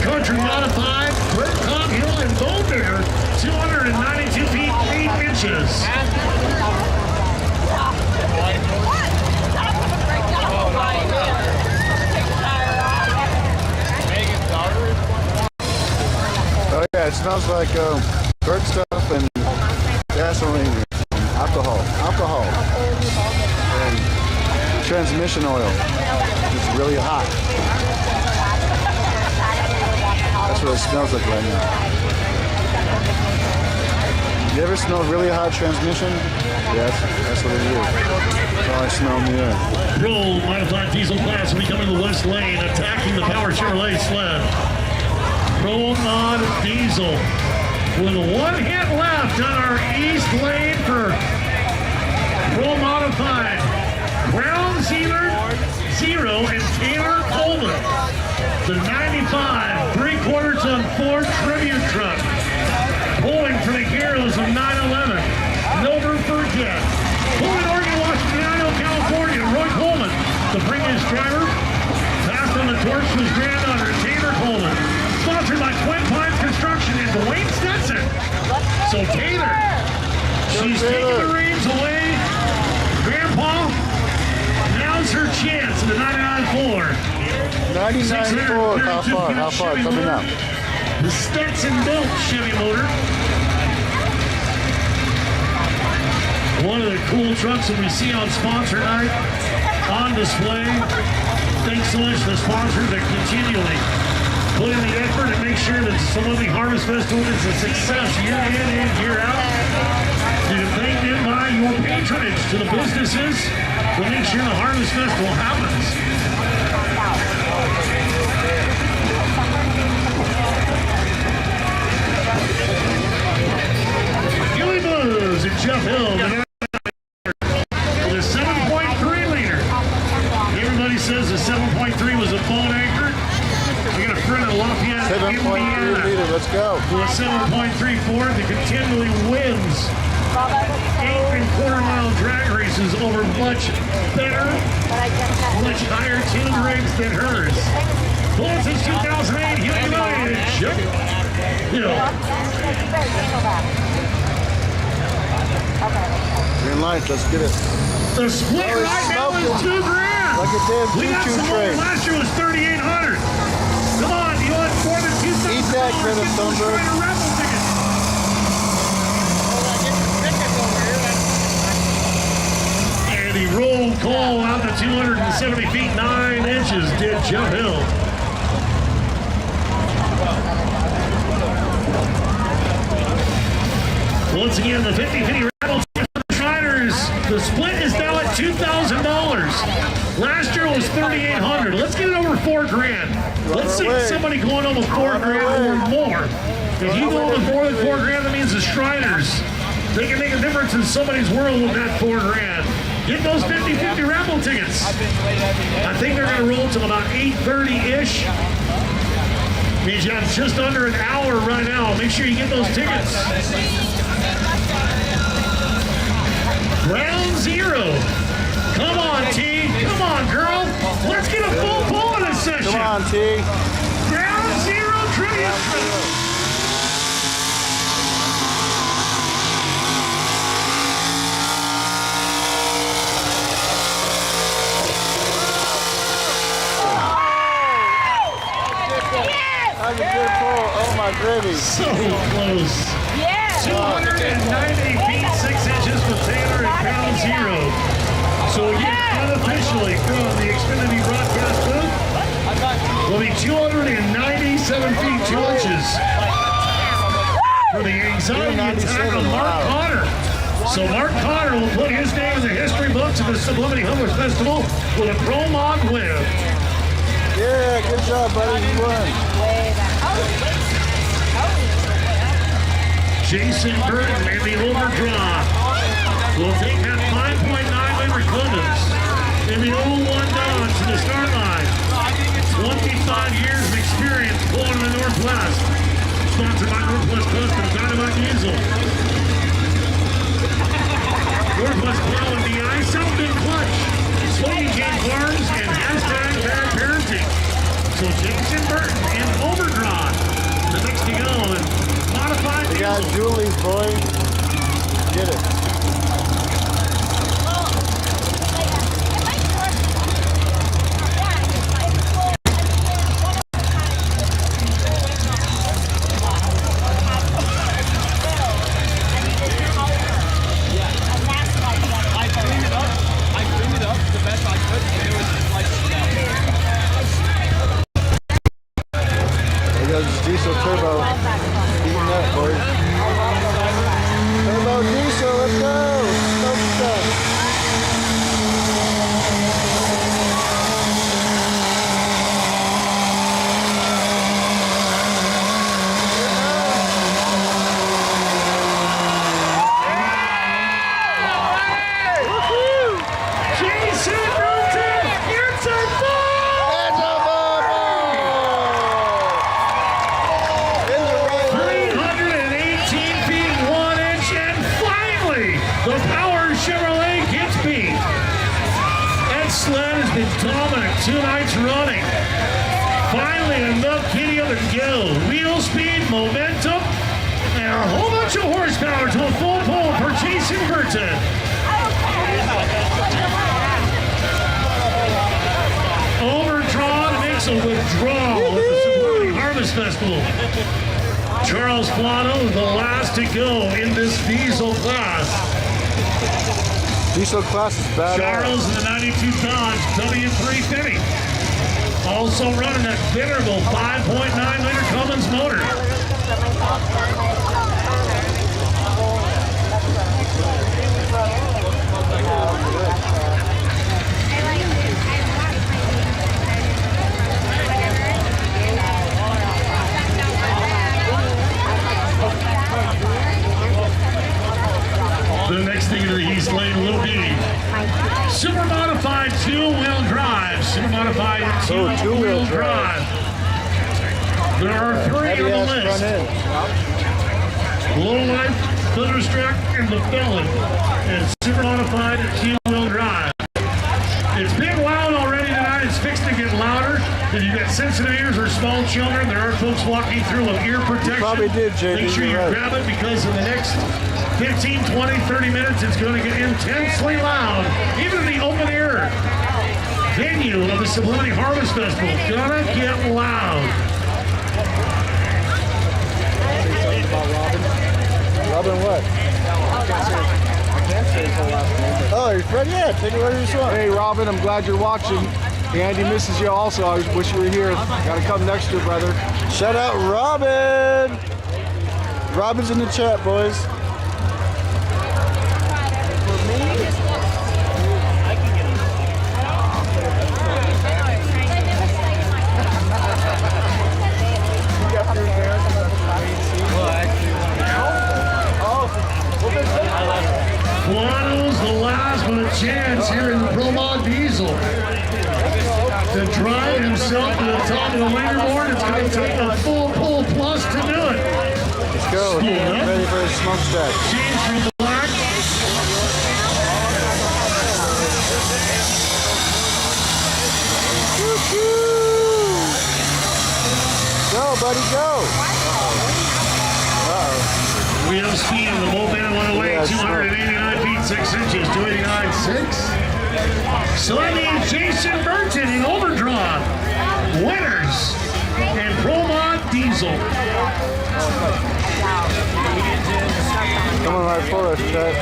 Country Modified, Brett Coghill and Goldberger, 292 feet 8 inches. Oh yeah, it smells like burnt stuff and gasoline, alcohol, and transmission oil. It's really hot. That's what it smells like right now. You ever smell really hot transmission? Yeah, that's what it is. That's all I smell in the air. Pro Modified Diesel class will be coming to the west lane, attacking the Power Chevrolet sled. Pro Mod Diesel with one hit left on our east lane for Pro Modified. Brown Zero and Taylor Coleman. The 95 3/4 ton Ford tribute truck. Pulling for the heroes of 9/11. Never forget. Pulling Oregon, Washington, Idaho, California. Roy Coleman, the previous driver, passed on the torch to his granddaughter, Taylor Coleman. Sponsored by Twin Pines Construction and Dwayne Stetson. So Taylor, she's taking the reins away. Grandpa, now's her chance in the 99.4. 99.4, how far, coming up. The Stetson built Chevy motor. One of the cool trucks that we see on sponsor night on display. Thanks so much to the sponsors that continually put in the effort and make sure that Sublimity Harvest Festival is a success year in and year out. You can thank them by your patronage to the businesses to make sure the Harvest Festival happens. Gilly Blues and Jeff Hill with a 7.3 liter. Everybody says the 7.3 was a phone anchor. We got a friend in Lafayette, 7.3 Indiana. liter, let's go. With a 7.3 Ford that continually wins 8.25 mile drag races over much better, much higher tuned rigs than hers. Pulled since 2008, Hill United, Jeff Hill. Green light, let's get it. The split Oh, it's right now is smoking. $2,000. Like a damn We got choo-choo some more. train. Last year was $3,800. Come on, you want more than $2,000? Eat that, Greta Get those Thunberg. Strider Rebel tickets. And he rolled Cole out to 270 feet 9 inches. Did Jeff Hill. Once again, the 50-50 Rebel tickets for the Striders. The split is now at $2,000. Last year was $3,800. Let's get it over $4,000. Let's see somebody going over $4,000 or more. If you go over more than $4,000, that means the Striders, they can make a difference in somebody's world with that $4,000. Get those 50-50 raffle tickets. I think they're going to roll till about 8:30-ish. Means you have just under an hour right now. Make sure you get those tickets. Ground Zero. Come on, T. Come on, girl. T. Ground Zero Trivia. That's a good pull. Oh my gravy. So close. Yeah. 290 feet 6 inches for Taylor at Ground Zero. So again, unofficially from the Xfinity broadcast booth, will be 297 feet 2 inches for the anxiety attack of Mark Connor. So Mark Connor will put his name in the history books of the Sublimity Hummers Festival with a Pro Mod win. Yeah, good job, buddy. You won. Jason Burton in the overdraw will take that 5.9 liter Columbus in the 01 Dodge to the start line. 25 years of experience pulling in the Northwest. Sponsored by Northwest Customs, Dynamite Diesel. Northwest Plow and DI, South Bend Clutch, Swinging Cane Farms, and hashtag Bad Parenting. So Jason Burton in overdraw. The next to go and modified. You got Julie's, boy. Get it. Diesel turbo. Beating up, boys. Turbo diesel, let's go. Smoke stuff. Jason Burton, it's a ball! That's a bubble! In the right lane. 318 feet 1 inch, and finally, the Power Chevrolet gets beat. That sled has been dominant 2 nights running. Finally, enough giddy up and go. Wheel speed, momentum, and a whole bunch of horsepower to a full pull for Jason Burton. Overdrawn makes a withdrawal at the Sublimity Harvest Festival. Charles Plano is the last to go in this diesel class. Diesel class is badass. Charles in the 92 Dodge W350. Also running that venerable 5.9 liter Cummins motor. The next thing into the east lane will be super modified two-wheel drive. Super modified two-wheel drive. There are 3 on the Heavy-ass front list. end. Lowlife, Thunderstruck, and the Felon. And super modified two-wheel drive. It's been loud already tonight. It's fixed to get louder. If you've got sensitive ears or small children, there are folks walking through with ear protection. Probably did, JD. Make sure you You're right. grab it because in the next 15, 20, 30 minutes, it's going to get intensely loud. Even in the open air venue of the Sublimity Harvest Festival, gonna get loud. Robin what? Oh, you're Fred? Yeah, take it wherever you want. Hey, Robin, I'm glad you're watching. Andy misses you also. I wish you were here. Gotta come next year, brother. Shout out Robin! Robin's in the chat, boys. Plano's the last with a chance here in the Pro Mod Diesel to drive himself to the top of the leaderboard. It's going to take a full pull plus to do it. Let's go. Spool Get up. ready for the smokestack. Change from black. go. We have speed in the bull band one away, Yeah, 289 feet 6 inches, 289.6. So that means Jason Burton in Overdraw, winners, and Promont Diesel. Come on, right for us, Chet.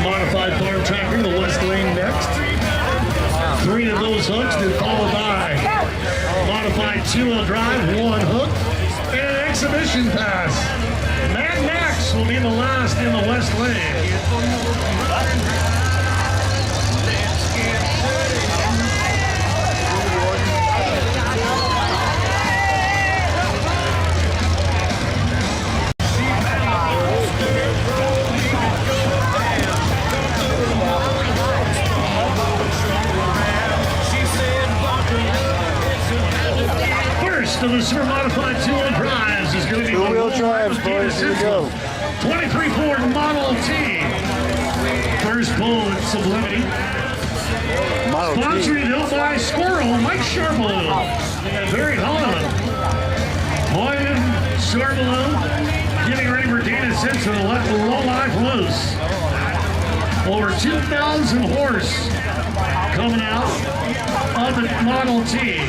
Modified farm tractor, the West Lane next. 3 of those hooks, then followed by modified 2-wheel drive, 1 hook, and an exhibition pass. Mad Max will be the last in the West Lane. First of the super modified 2-wheel drives is going to be the Two-wheel drives, boys. Here we go. 23 Ford Model T. First pole at Sublimity. Model T. Sponsored by Squirrel, Mike Charbonneau, and Barry Holland. Boyden, Charbonneau, getting ready for Dana Simpson to let the low life loose. Over 2,000 horse coming out of the Model T.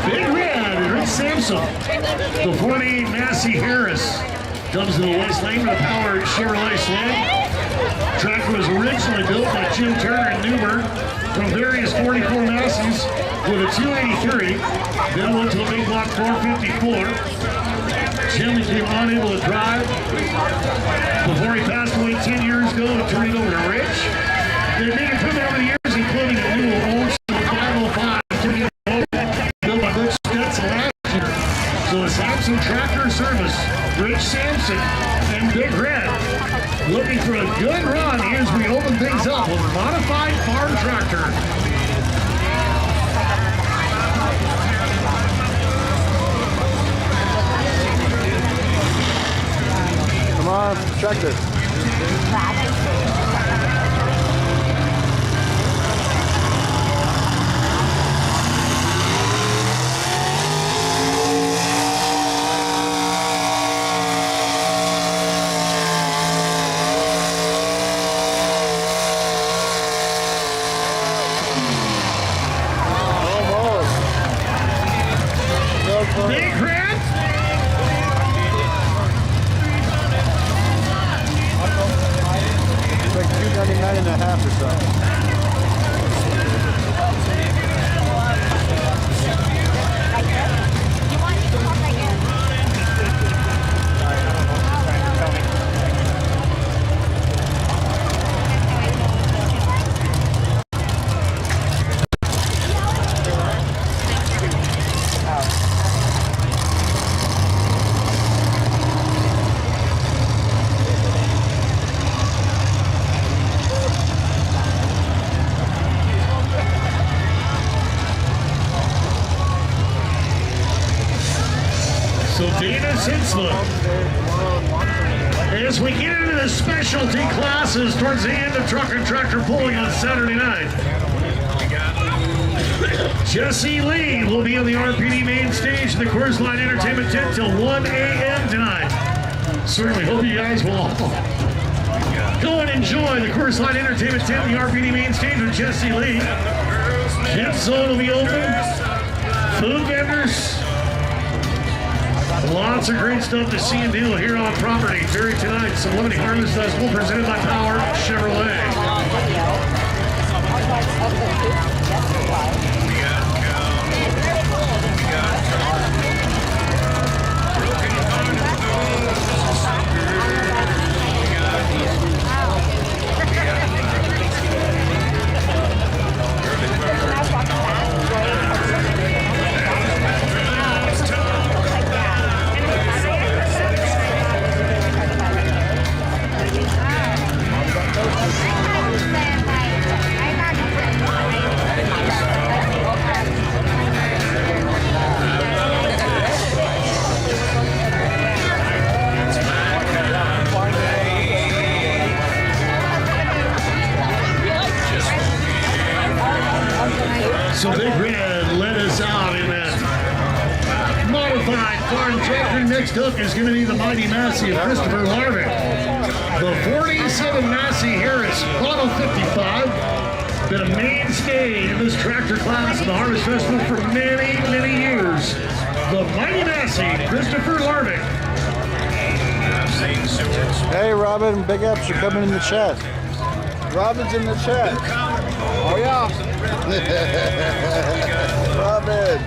Big Red, Rick Sampson. The 48 Massey Harris comes to the West Lane with a powered Chevrolet sled. Tractor was originally built by Jim Turner in Newburgh from various 44 Masseys with a 283. Then went to a big block 454. Jim became unable to drive before he passed away 10 years ago and turned it over to Rich. They made improvement over the years, including a new Oldsmobile 505 built by Butch Stetson last year. So a Sampson Tractor Service, Rich Sampson, and Big Red looking for a good run here as we open things up with a modified farm tractor. Come on, tractor. Big Red. It's like 299 and a half or so. So Dana Sinsler, as we get into the specialty classes towards the end of truck and tractor pulling on Saturday night, Jesse Lee will be on the RPD main stage in the Coors Line Entertainment tent till 1 a.m. tonight. Certainly hope you guys will all go and enjoy the Coors Line Entertainment tent in the RPD main stage with Jesse Lee. Kids Zone will be open. Food vendors. Lots of great stuff to see and do here on property. During tonight's Sublimity Harvest Festival presented by Power Chevrolet. Red led us out in that modified farm tractor. Next up is going to be the Mighty Massey of Christopher Larvick. The 47 Massey Harris Model 55. Been a mainstay in this tractor class in the Harvest Festival for many, many years. The Mighty Massey, Christopher Larvick. Hey, Robin, big ups for coming in the chat. Robin's in the chat. Oh yeah. Robin.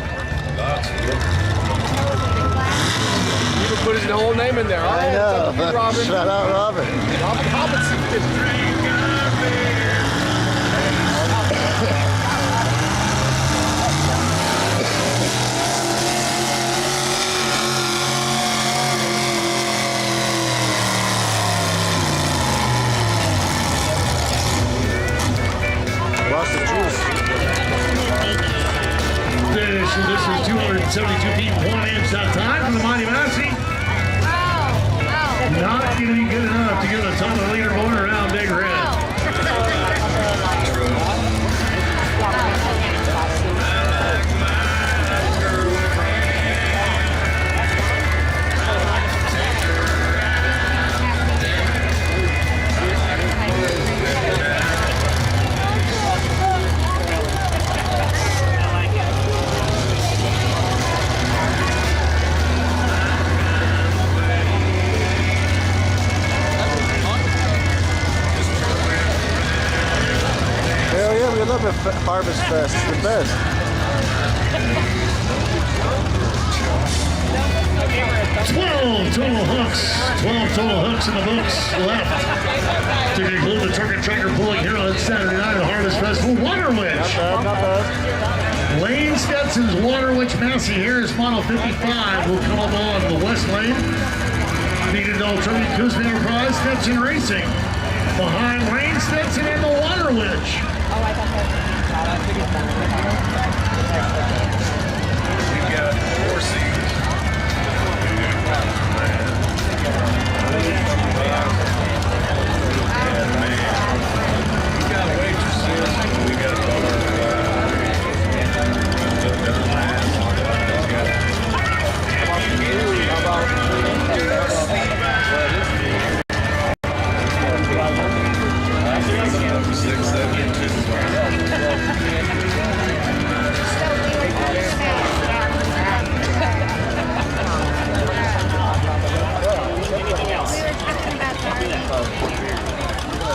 You can put his whole name in there. All right, I know. it's up to you, Robin. Shout out, Robin. Robin Robinson. Lost the juice. Finish. This is 272 feet, 1 inch that time from the Mighty Massey. Not going to be good enough to get a ton of leaderboard around Big Red. Hell yeah, we love it. Harvest Fest. It's the best. 12 total hooks in the books left to conclude the Turkey Tracker pulling here on Saturday night at Harvest Festival. Water Witch. Not bad. Lane Stetson's Water Witch Massey Harris Model 55 will come up on the west lane. Needed alternate Kuzma Enterprise, Stetson Racing. Behind Lane Stetson and the Water Witch. We've got 4 seats. We got waitresses, we got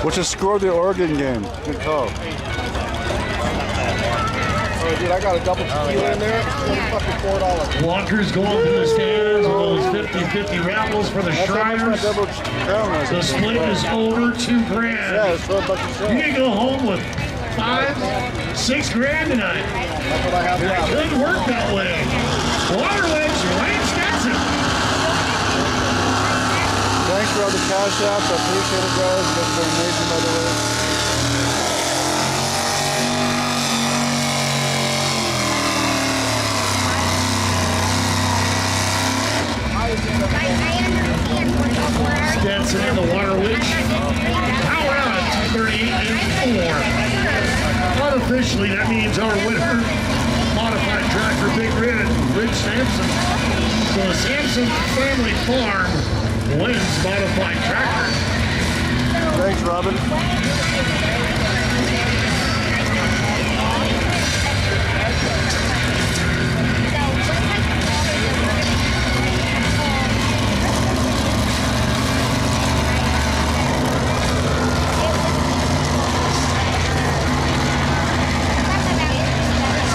What's the score of the Oregon game? Good call. Oh, dude, I got a double tequila in there. $4. Walkers go up to the stands with those 50-50 raffles for the That's how much my Shriners. double crown was. The split is over $2 Yeah, grand. it's $12 a You set. can go home with 5-6 grand tonight. That's what I have now. Could work that way. Water Witch, Lane Stetson. Thanks for all the cash apps. I appreciate it, guys. You guys are amazing, by the way. Stetson and the Water Witch. Power out at 238.4. Unofficially, that means our winner, modified tractor Big Red, Rich Sampson. So the Sampson family farm wins modified tractor. Thanks, Robin.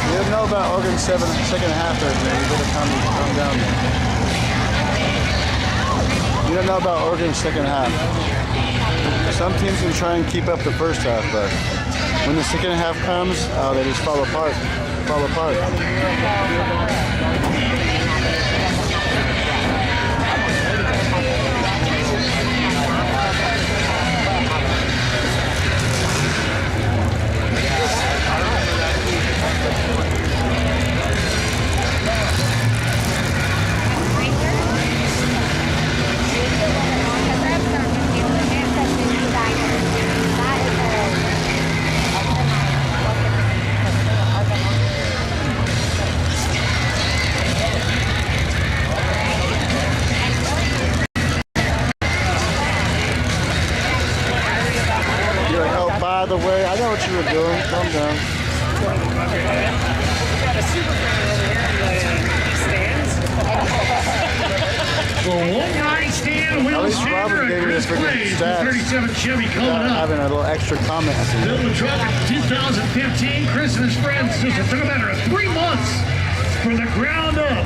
You didn't know about Oregon second half there, man. You better come down there. You don't know about Oregon's second half. Some teams can try and keep up the first half, but when the second half comes, they just fall apart. Fall apart. you were doing. Calm down. The one-night stand Will Sander and Chris Clays, the 37 Chevy coming up. Having a little extra comment. Built the truck in 2015. Chris and his friends just it took a matter of 3 months from the ground up.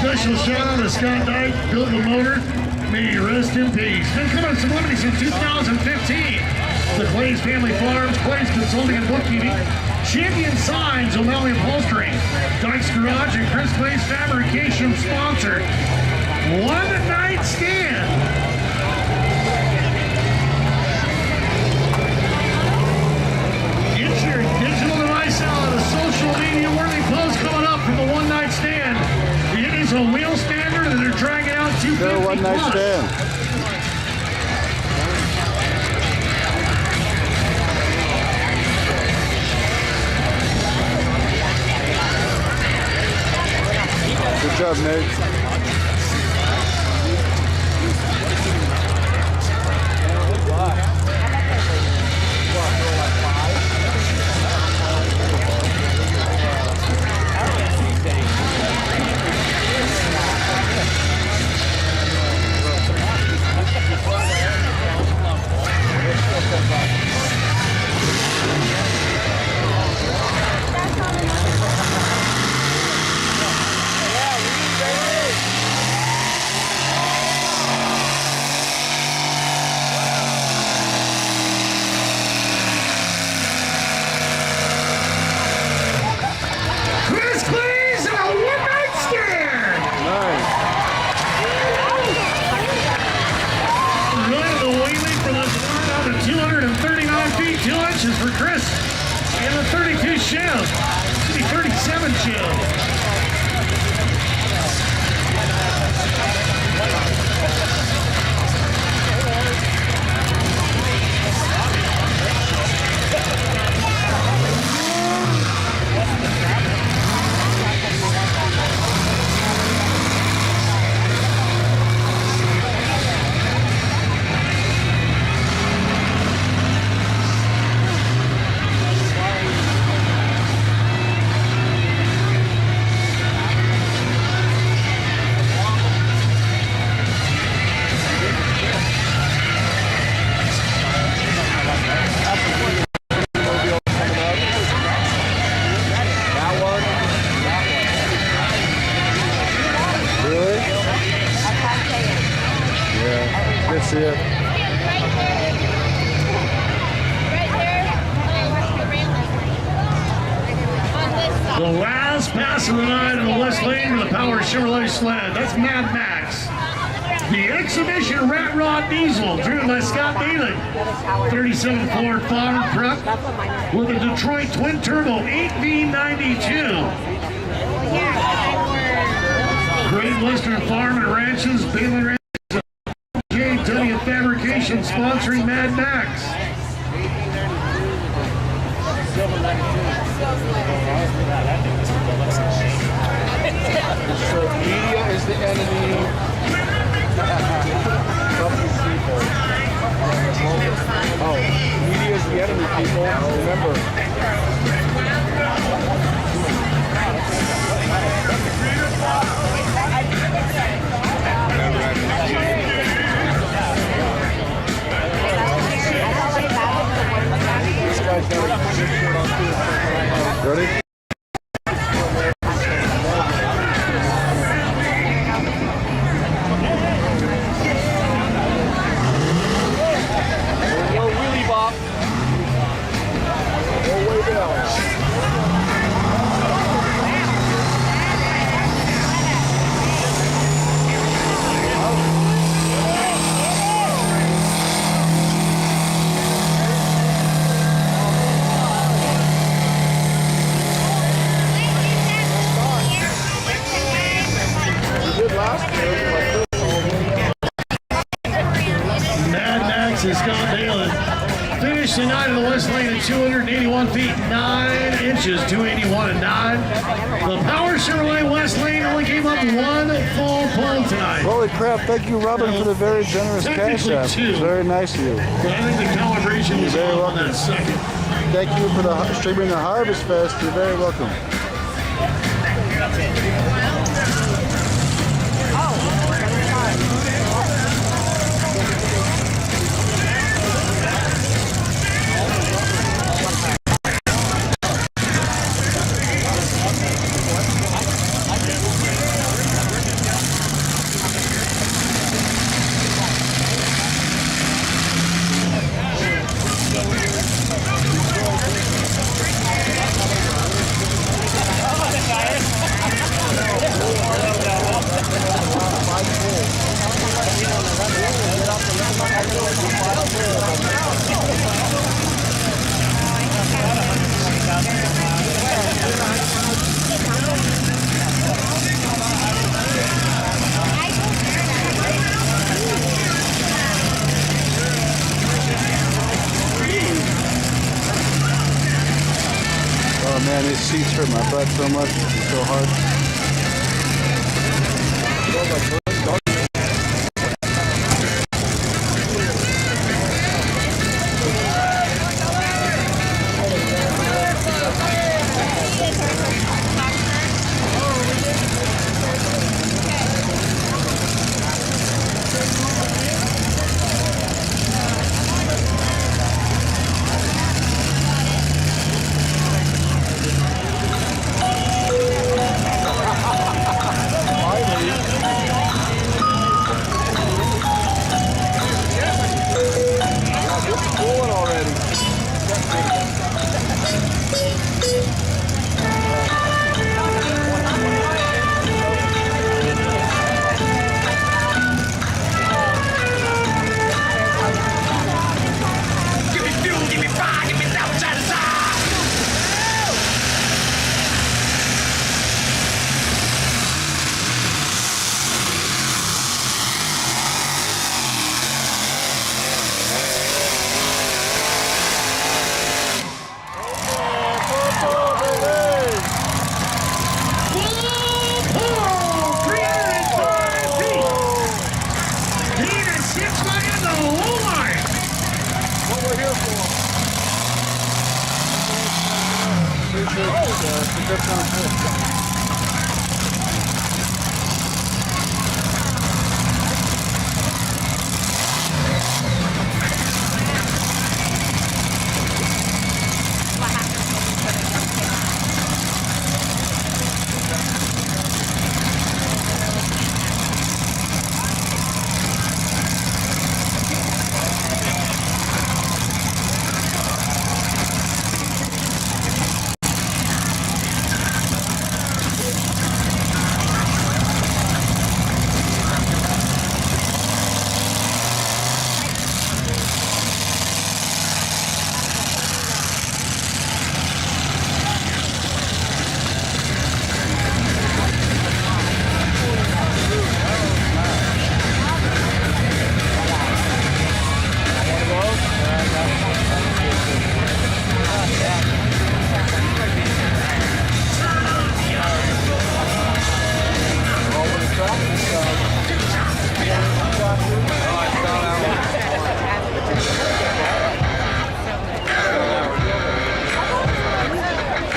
Special shout out to Scott Dyke, built the motor. May he rest in peace. Been coming to Sublimity since 2015. The Clays Family Farms, Clays Consulting and Bookkeeping, Champion Signs, O'Malley Upholstery, Dyke's Garage, and Chris Clays Fabrication sponsored one-night stand. Get your digital device out. A social media worthy post coming up from the one-night stand. It is a wheel standard and they're trying it out 250 They're a one-night plus. stand. Good job, Nate. Chris Clays and a one-night stand. Nice. Running the wheelie from the start out to 239 feet 2 inches for Chris and the 32 Chev. Should be 37 Chev. Really? Yeah. Good to see you. The last pass of the night in the West Lane with the power Chevrolet sled. That's Mad Max. The exhibition rat rod diesel driven by Scott Bailey. 37 Ford farm truck with a Detroit twin turbo 8V92. Great Western Farm and Ranches, Bailey Ranches, JW Fabrication sponsoring Mad Max. So media is the enemy of the people. Oh, media is the enemy, people. Remember. This guy's got a shirt on too. Ready? Or Willy Bop. Or way down. We did last year. Mad Max and Scott Bailey finished the night in the West Lane at 281 feet 9 inches. inches, 281 and 9. The Power Chevrolet West Lane only came up one full pull tonight. Holy crap, thank you, Robin, for the very generous cash app. It's very nice of you. But I think the calibration was You're very off on welcome. that second. Thank you for the streaming the Harvest Fest. You're very welcome. Oh man, these seats hurt my butt so much. It's so hard.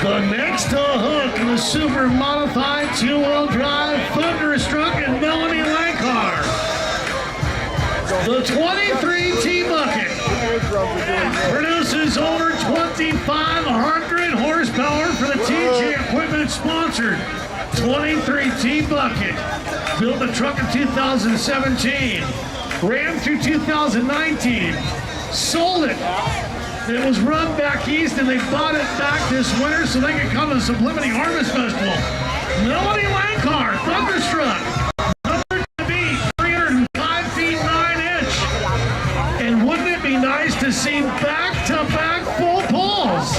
The next to hook, the super modified two-wheel drive Thunderstruck and Melanie Lankar. The 23T bucket produces over 2,500 horsepower for the TJ Equipment sponsored 23T bucket. Built the truck in 2017, ran through 2019, sold it. It was run back east and they bought it back this winter so they could come to the Sublimity Harvest Festival. Melanie Lankar, Thunderstruck, number to beat, 305 feet 9 inch. And wouldn't it be nice to see back-to-back full pulls?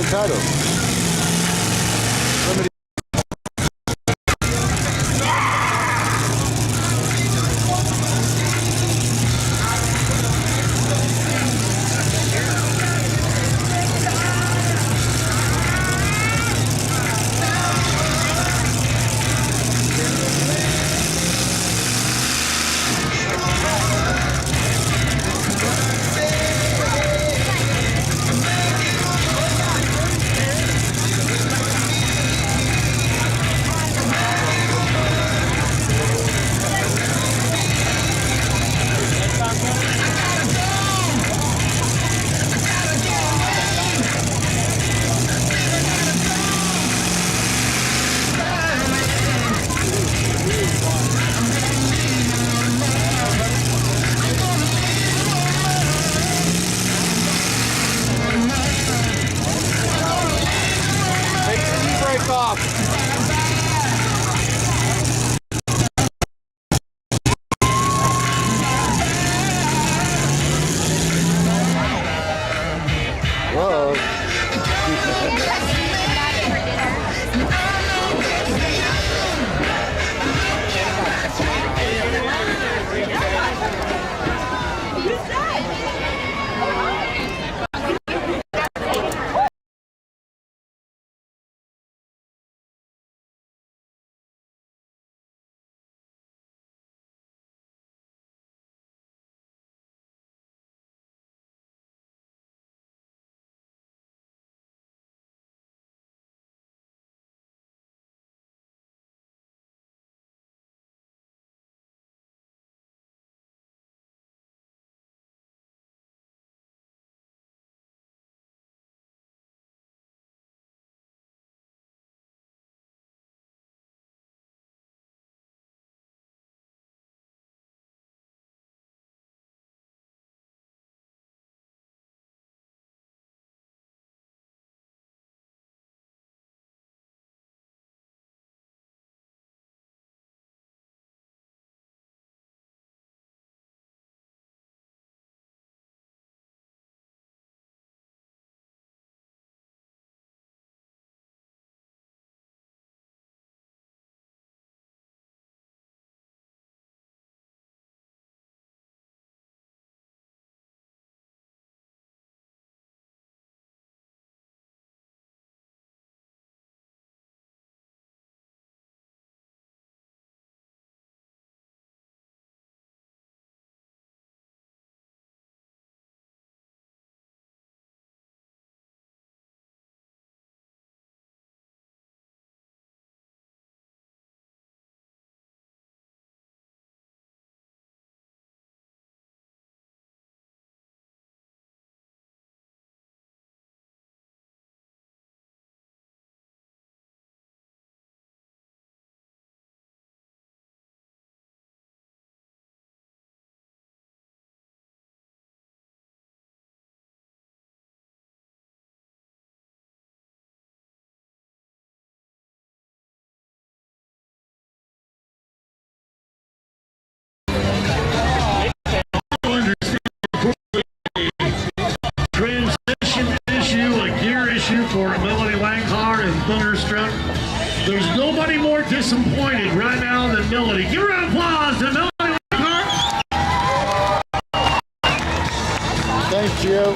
title. Sublimity. Take the e-brake off. Whoa. For Melody Langhaar and Thunderstruck. There's nobody more disappointed right now than Melody. Give her an applause to Melody Langhaar. Thank you.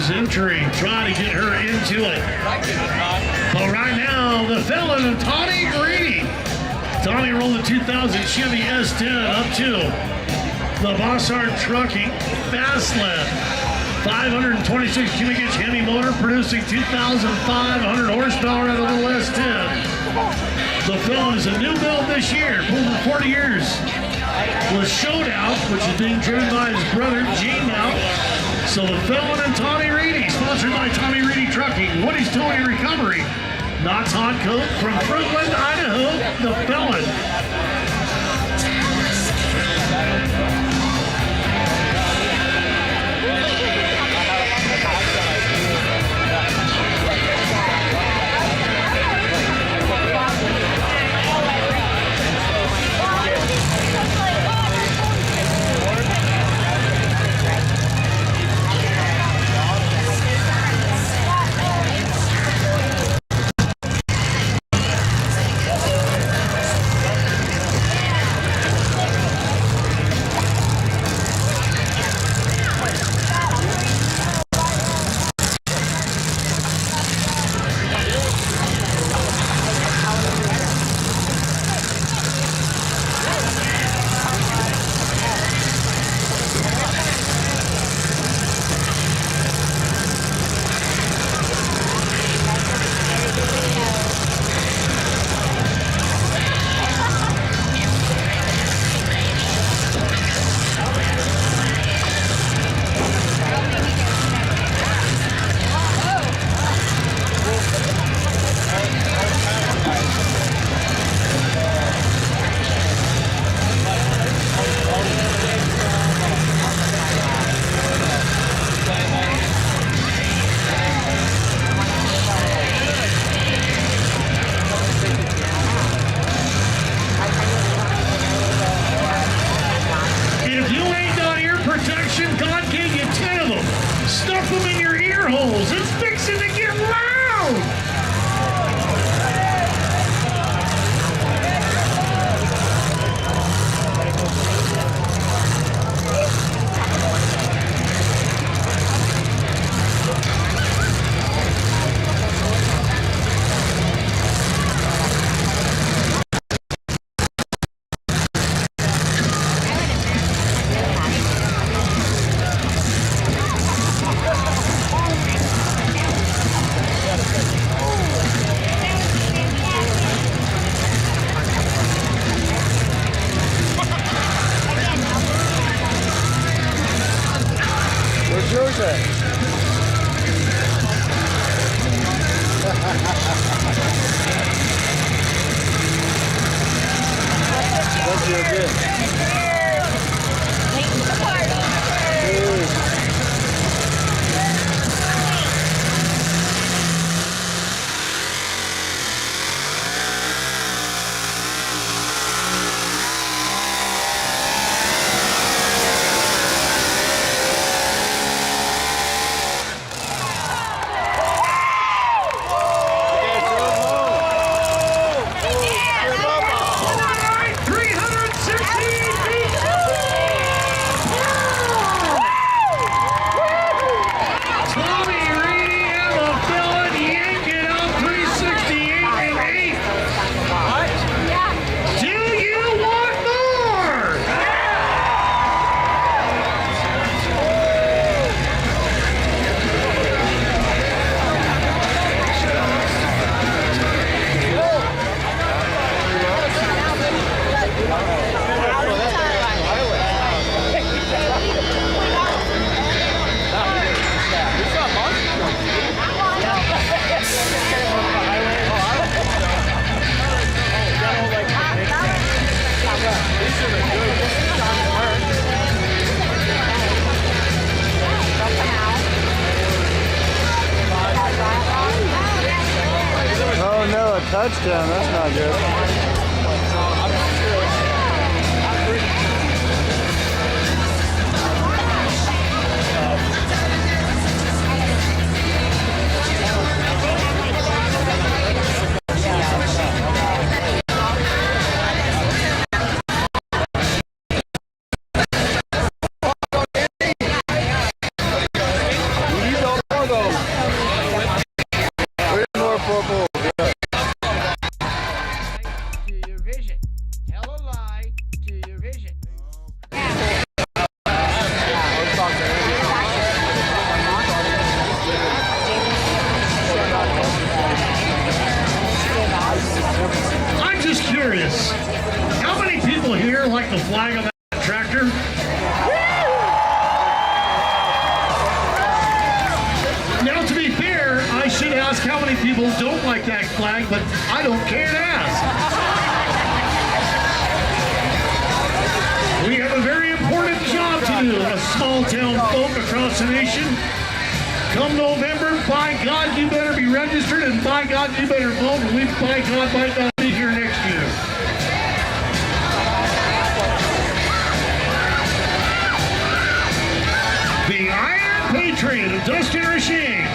barriers entry, trying to get her into it. But right now, the felon of Tommy Grady. Tommy rolled the 2000 Chevy S10 up to the Bossard Trucking Fast Lane. 526 cubic inch Hemi motor producing 2,500 horsepower out of the little S10. The felon is a new build this year, pulled for 40 years. With Showdown, which is being driven by his brother Gene now. So the felon and Tommy Reedy, sponsored by Tommy Reedy Trucking, Woody's Towing Recovery. Knott's Hot Coat from Fruitland, Idaho, the felon. Touchdown, that's not good. curious. How many people here like the flag on that tractor? Now, to be fair, I should ask how many people don't like that flag, but I don't care to ask. We have a very important job to do, a small town folk across the nation. Come November, by God, you better be registered, and by God, you better vote, and we, by God, might not be here next year. The Iron Patriot of Dustin Rasheen.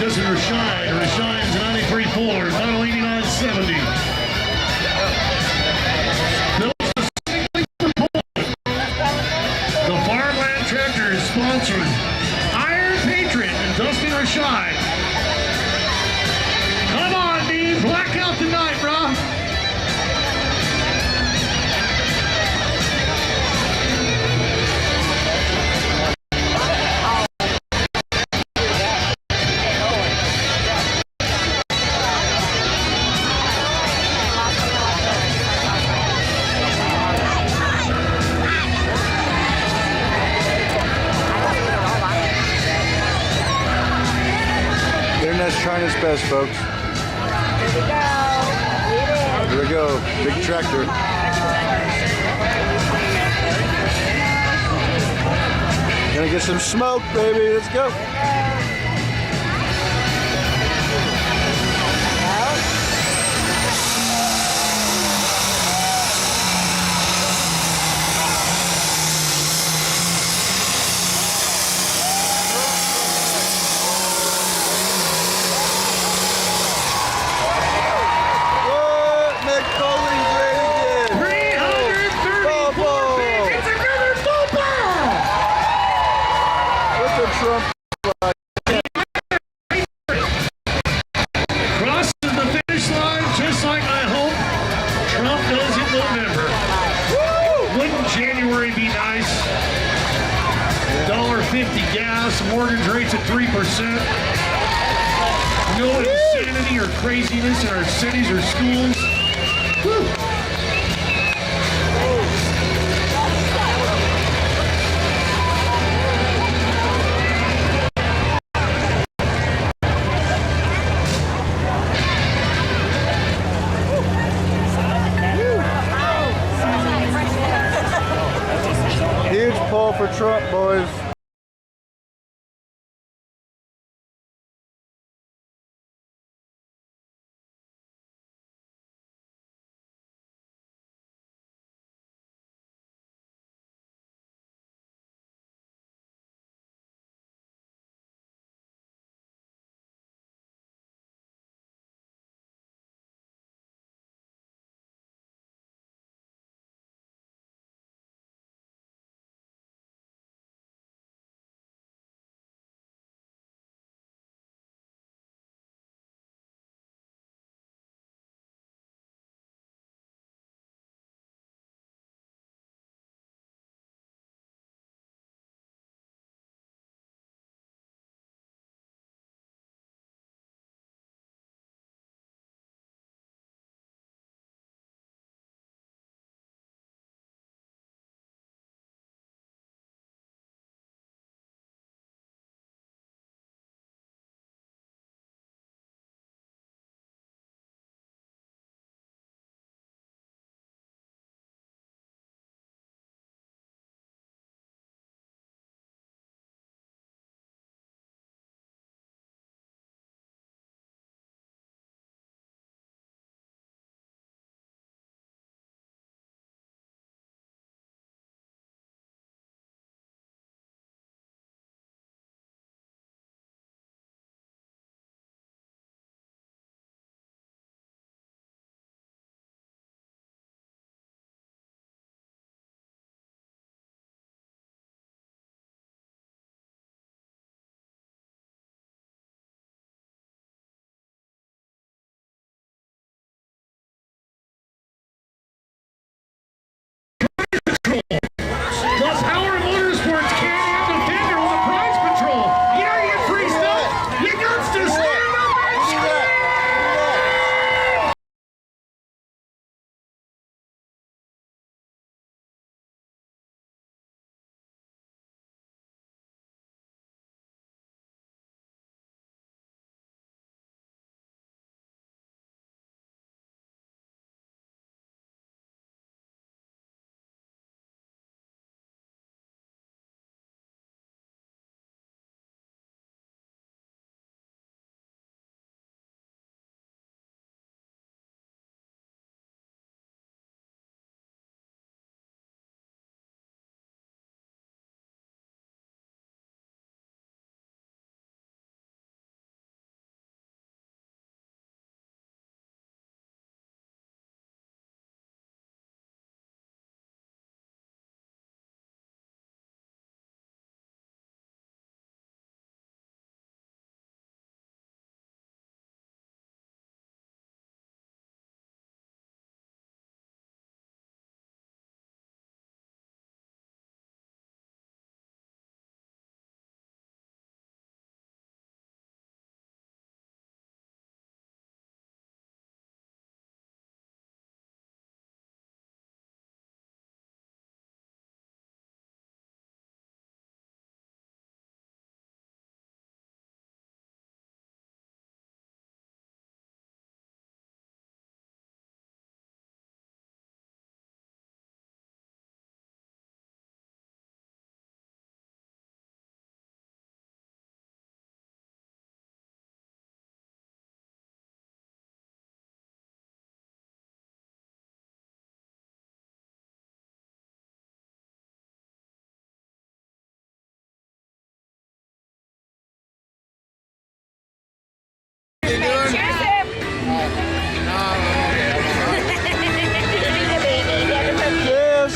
Justin Rashine. Rashine's 93.4, Model 8970. Built specifically for Poland. The Farmland Tractor is sponsored. Iron Patriot and Dustin Rashine. Come on, Dean. Blackout tonight, bro. Internet's trying its best, folks. Here we go. Big tractor. Gonna get some smoke, baby. Let's go. Trump crosses the finish line just like I hope Trump does in November. Wouldn't January be nice? $1.50 gas, mortgage rates at 3%. No insanity or craziness in our cities or schools. Woo. Huge pull for Trump, boys.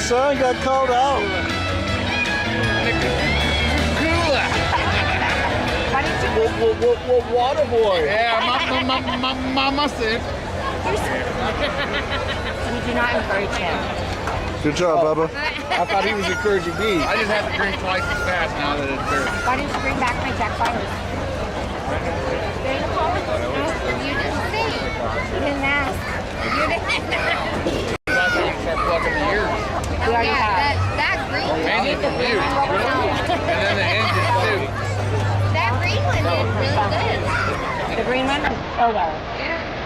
son got called out. Why didn't you Water boy. Yeah, my mama said. You do not encourage him. Good job, Bubba. I thought he was encouraging me. I just have to drink twice as fast now that it's there. Why didn't you bring back my Jack Fighters? There's a problem. No, you didn't say. You didn't ask. You didn't ask. Last time you start plucking the ears. We already have. That green one. Mainly the from green you. one rolls out. And then the engine too. That green one did really good. The green one? Oh, well.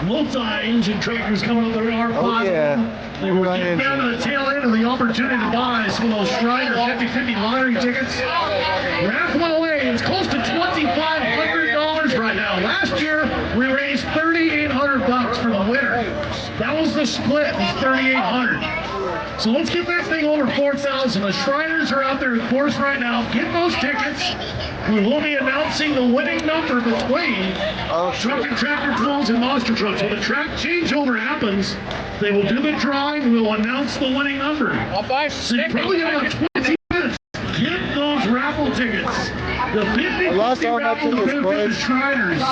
Multi-engine tractors coming up there are Oh, positive. yeah. They were getting down to the tail end of the opportunity to buy some of those Shriner 50/50 lottery tickets. Raffle away. It's close to $2,500 right now. Last year, we raised $3,800 for the winner. That was the split, was $3,800. So let's get that thing over 4,000. The Shriners are out there in force right now. Get those tickets. We will be announcing the winning number between truck and tractor pulls and monster trucks. When the track changeover happens, they will do the drawing. We will announce the winning number. I'll buy So you probably got about 20 minutes. Get those raffle tickets. The 50/50 raffle to benefit the Shriners.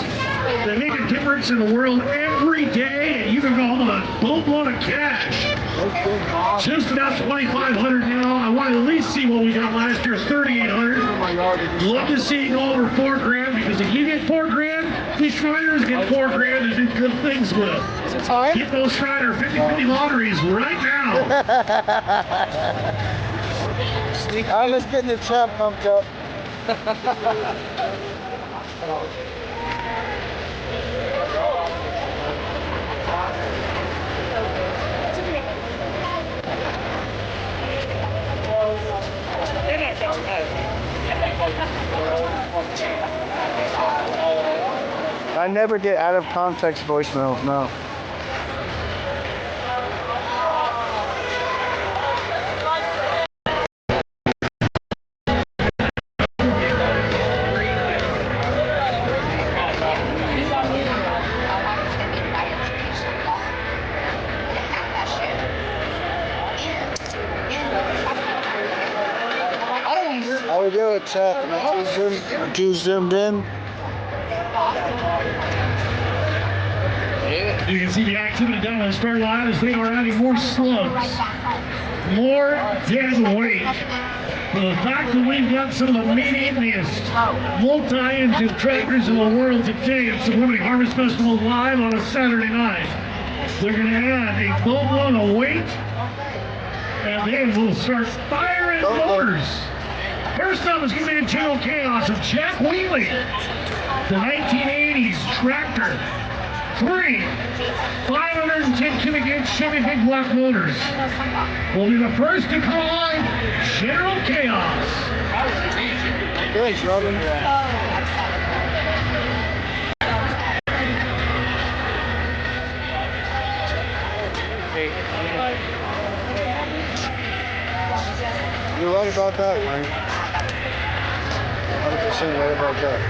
They make a difference in the world every day, and you can go home with a boatload of cash. Just about 2,500 now. I want to at least see what we got last year, 3,800. Love to see it go over 4 grand, because if you get 4 grand, these Shriners get 4 grand to do good things with. Get those Shriner 50/50 lotteries right now. I'm just getting the chat pumped up. I never get out of context voicemails, no. How we doing, chat? Am I too zoomed in? You can see the activity down on the start line as they are adding more slugs, more dead weight. But the fact that we've got some of the meatiest multi-engine tractors in the world today at Sublimity Harvest Festival live on a Saturday night, they're going to add a boatload of weight, and then we'll start firing motors. First up is going to be a General Chaos of Jack Wheatley, the 1980s tractor. 3 510 cubic inch Chevy big block motors will be the first to come on General Chaos. Thanks, Robin. You're right about that, Frank. 100% right about that.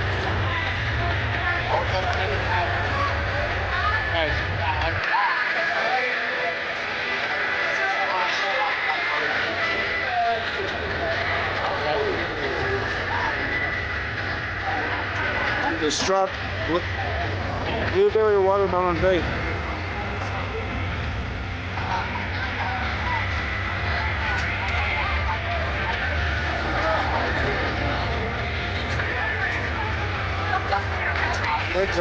The strap, blueberry watermelon bait. Thanks,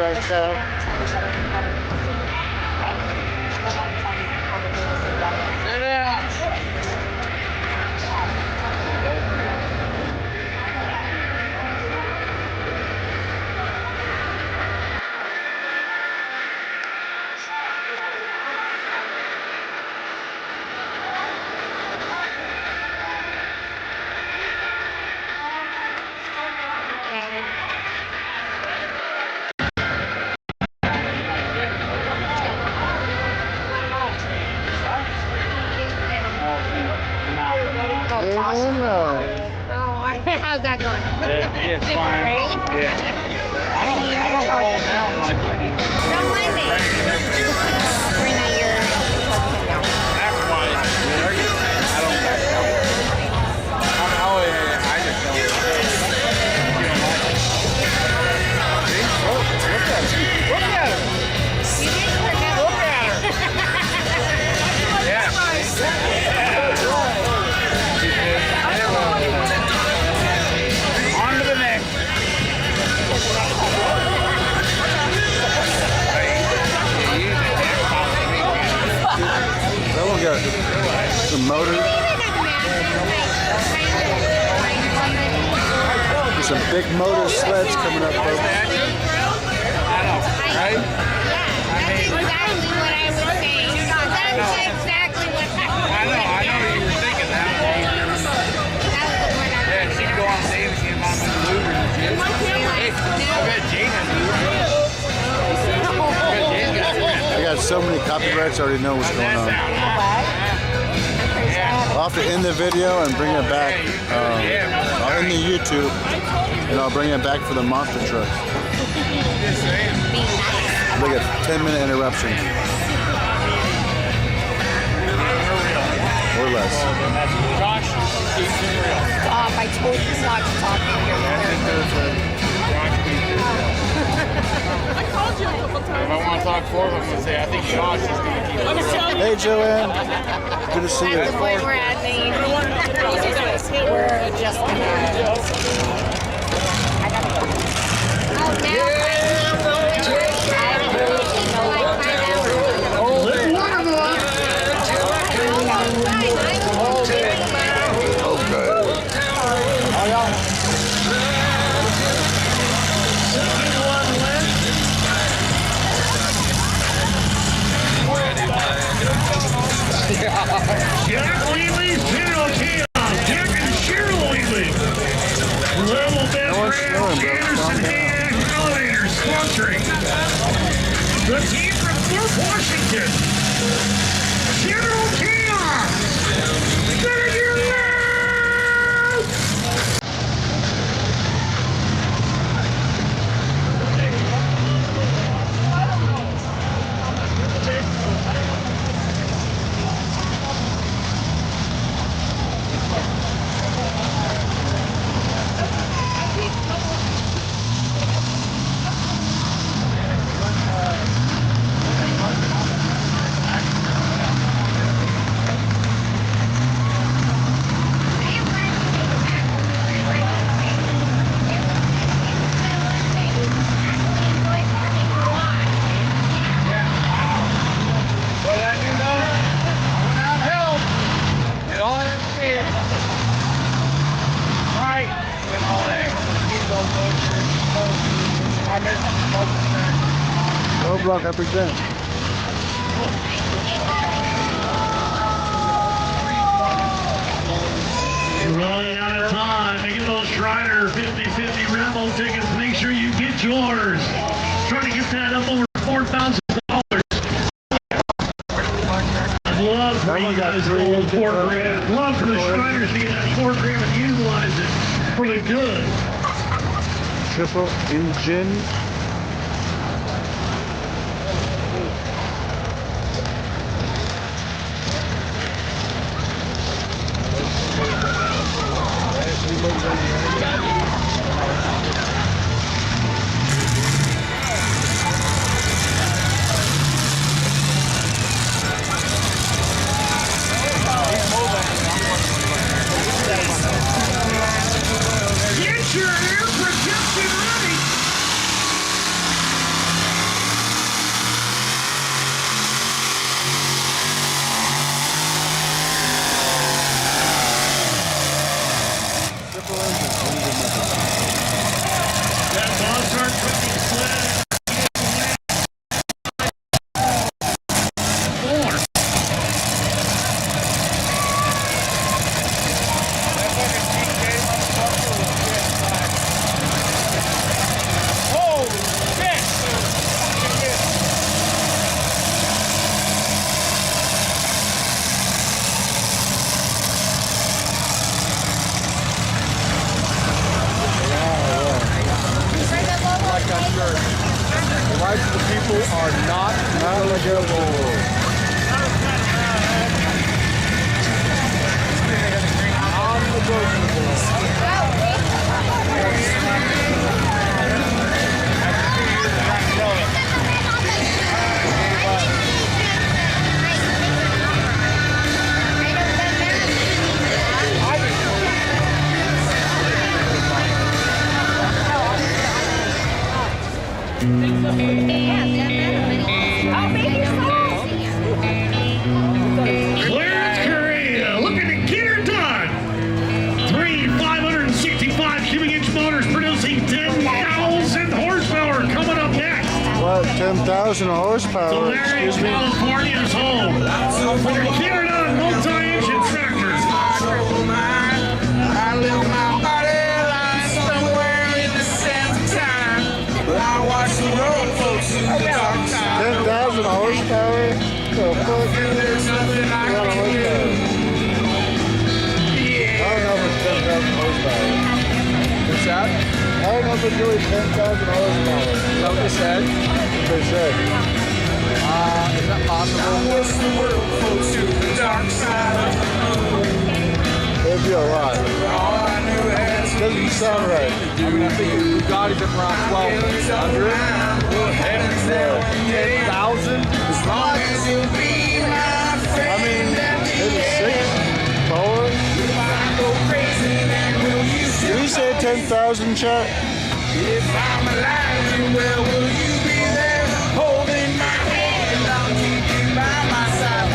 How's that going? It's fine. Yeah. Don't mind me. Bring that your That's why I don't Some big motor sleds coming up, folks. I know, right? Yeah, that's exactly what I was saying. That's exactly what I know you were thinking that. That was the one I was Yeah, she'd go on stage and see him on the Louvre and shit. Hey, I bet Jane has I got so many copyrights, I already know what's going on. I'll have to end the video and bring it back. I'll end the YouTube and I'll bring it back for the monster trucks. Look at 10-minute interruption. Or less. Josh keeps it real. Stop, I told you not to talk to your If I want to talk for them, I'm going to say, I think Josh is going to keep it. Hey, Joanne. Good to see you. That's the point we're at, Nate. We're just I gotta go. Oh, now Jack Wheatley's General Chaos. Jack and Cheryl Wheatley. Level Best Brands, Anderson Dan Elevators, sponsoring. The team from Fort Washington. General Chaos. Better your love! Roadblock, I present. You're running out of time. Make it those Shriner 50-50 Rambo tickets. Make sure you get yours. Trying to get that up over $4,000. I'd love for you guys to go with $4,000. I'd love for the Shriners to get that $4,000 and utilize it for the good. Triple engine. Get your air protection ready. got 10,000 horsepower. Hilarious, California's home for Canada multi-engine tractors. I live my body line somewhere in the summertime. I watch the road folks in the dark time. 10,000 horsepower? The fuck? There's nothing I A lot of can horsepower. do. I don't know if it's 10,000 horsepower. What's that? I don't know if it's really 10,000 horsepower. Is that what they said? They said. Is that possible? I watch the road folks to the dark side. It'd be a lot. All I knew had to Doesn't sound right. I mean, I think Bugatti's up around 1,200. 10,000? as long as you'll be my friend. I mean, maybe 6, 4. If I go crazy, then will you Did he say 10,000, chat? If I'm alive, well, will you be there holding my hand? I'll keep you by my side.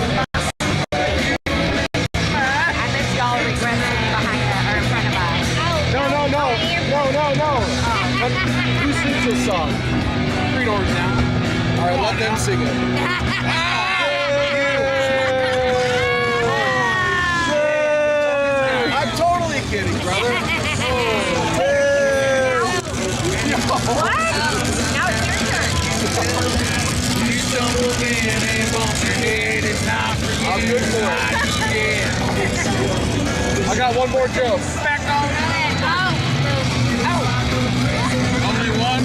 I bet y'all regret sitting behind or in front of us. No. Who sings this song? 3 doors down. All right, let them sing it. I'm totally kidding, brother. What? Now it's your turn. You stumble in and bump your head. It's not for you. I'm good for it. I got one more joke. Back on. Only one.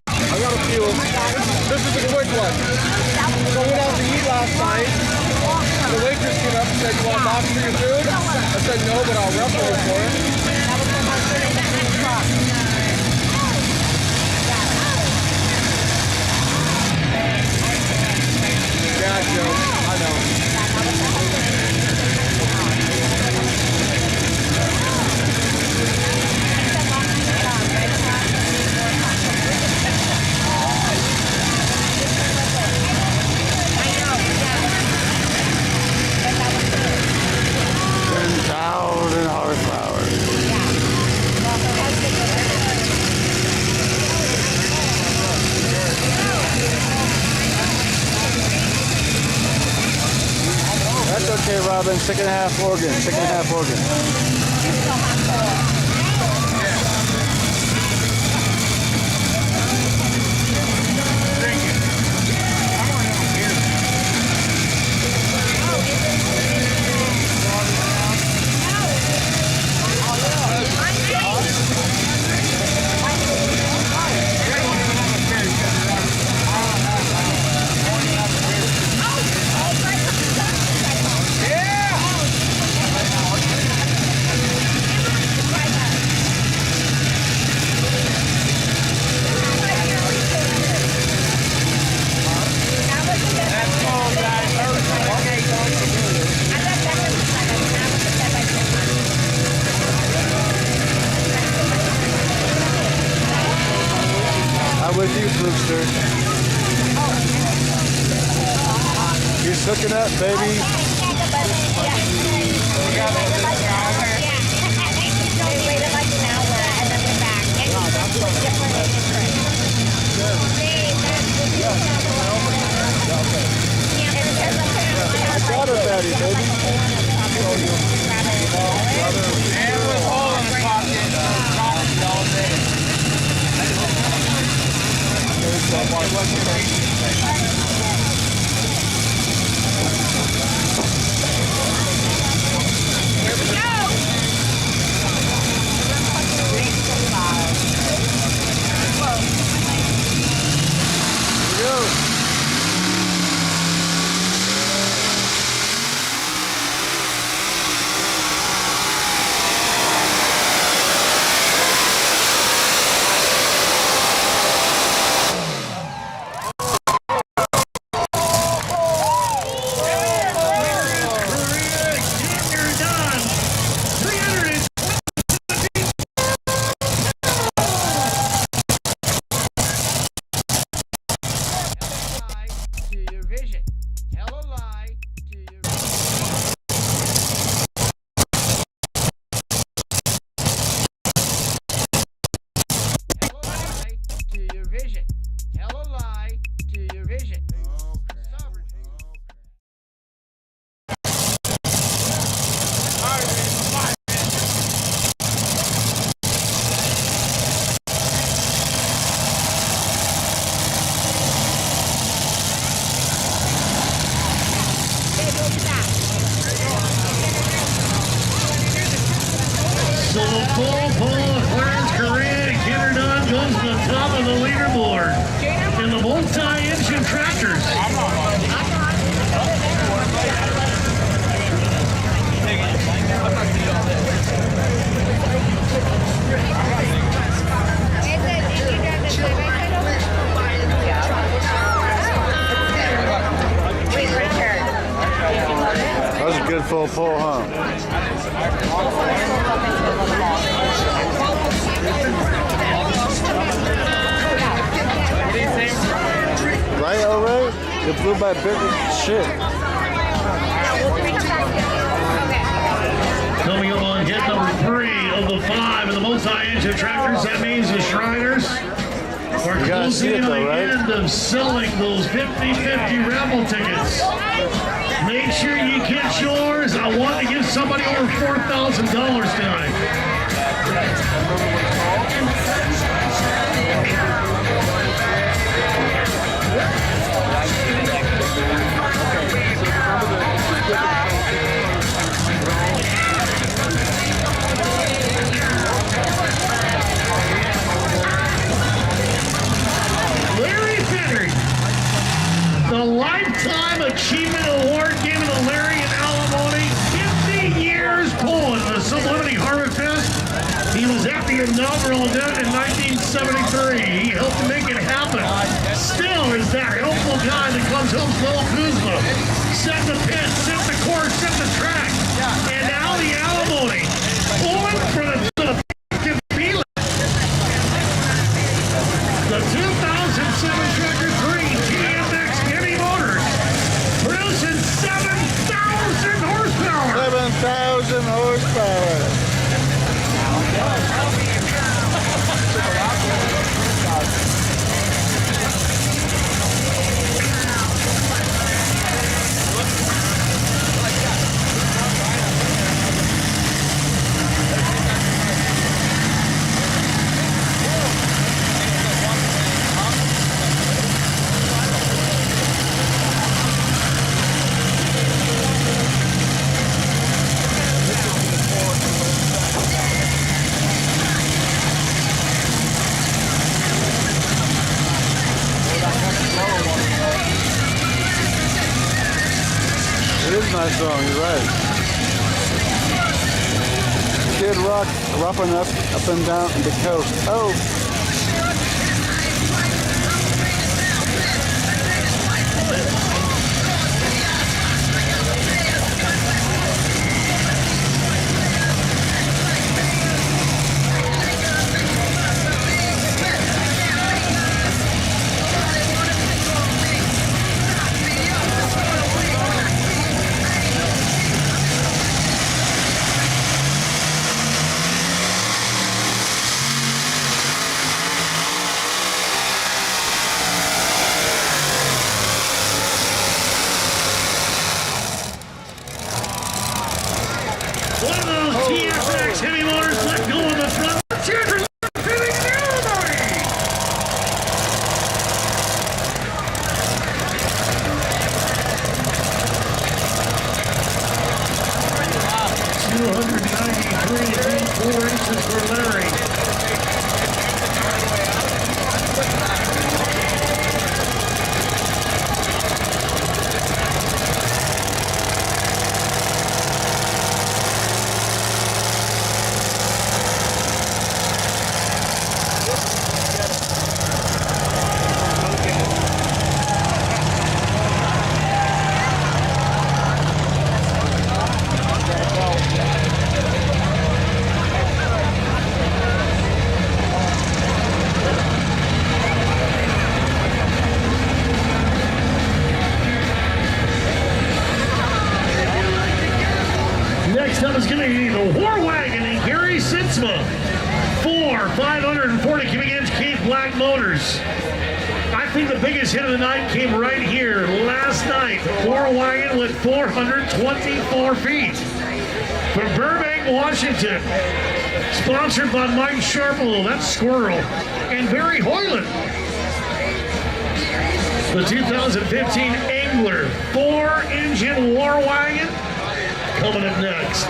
I got a few. This is a quick one. So I went out to eat last night. The waitress came up and said, "You want box for your food?" I said, "No, but I'll rep for it." Yeah, Joe. I know. That's okay, Robin. 6.5 organ. 6.5 organ. I'm with you, Floopster. He's hooking up, baby. Got her, Patty, baby. And with hole in the pocket, coffee all day. So the full pull of Clarence Corinne and Kinder Dunn goes to the top of the leaderboard in the multi-engine tractors. That was a good full pull, huh? Right, all right? It flew by big shit. Coming up on hit number 3 of the 5 in the multi-engine tractors, that means the Shriners are closing in on the end of selling those 50-50 raffle tickets. Make sure you get yours. I want to give somebody over $4,000 tonight. The Lifetime Achievement Award given to Larry and Alimony. 50 years pulling the Sublimity Harvest Fest. He was at the inaugural event in 1973. He helped make it happen. Still is that helpful guy that comes home to Little Kuzma. Set the pit, set the course, set the track. And now the Alimony pulling for the The 2007 Tractor 3 GMX Heavy Motors producing 7,000 horsepower. 7,000 horsepower. It is a nice song, you're right. Kid Rock roughing up and down the coast. Oh! One of those TSX Heavy Motors let go in the front. Cheers for feeling the Alimony! $293.4 inches for Larry. Next up is going to be the War Wagon and Gary Sitzma. 540 cubic inch Keith Black motors. I think the biggest hit of the night came right here last night. War Wagon with 424 feet. From Burbank, Washington. Sponsored by Mike Sharplow, that's Squirrel, and Barry Hoyland. The 2015 Angler 4-engine War Wagon coming up next.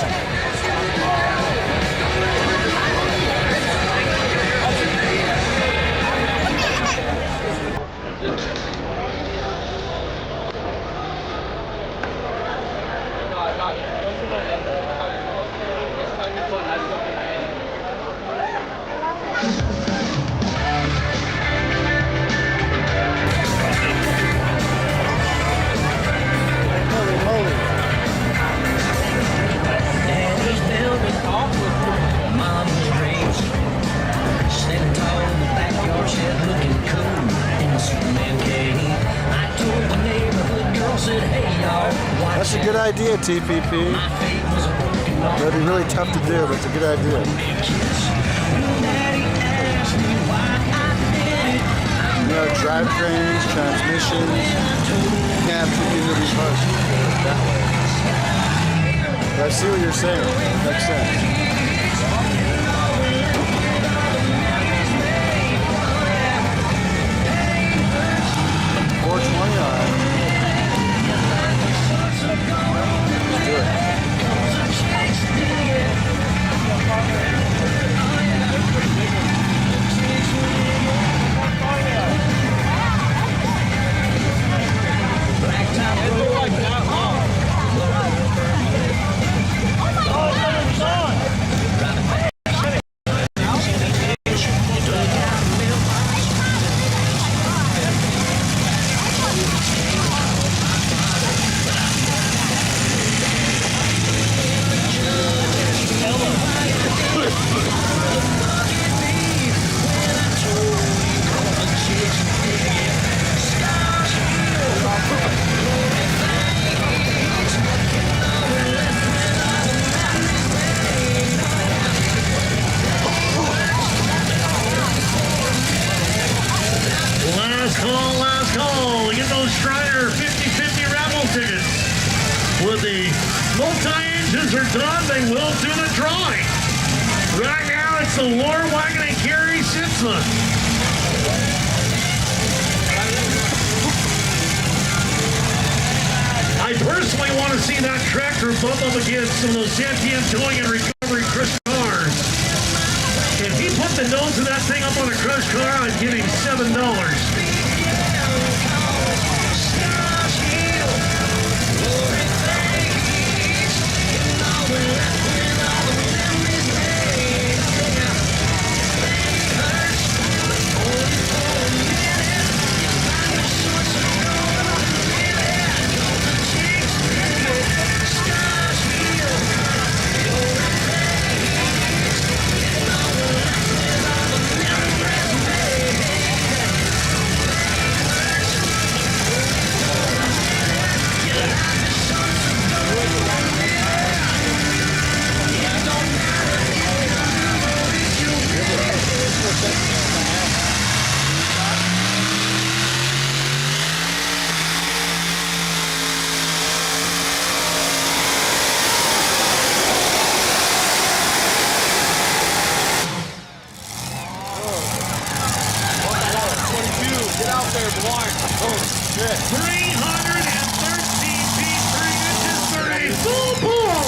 idea, TPP. That'd be really tough to do, but it's a good idea. You know, drivetrains, transmissions, you can't have two people in parts that way. But I see what you're saying. It makes sense. 420 on it. Let's do it. Last call. Get those Strider 50/50 raffle tickets. When the multi-engines are done, they will do the drawing. Right now, it's the War Wagon and Gary Sitzman. I personally want to see that tractor bump up against some of those Santiam Towing and Recovery crushed cars. If he put the nose of that thing up on a crushed car, I'd give him $7. Get out there, blind. Oh, shit. 313 feet, 3 inches for a full pull.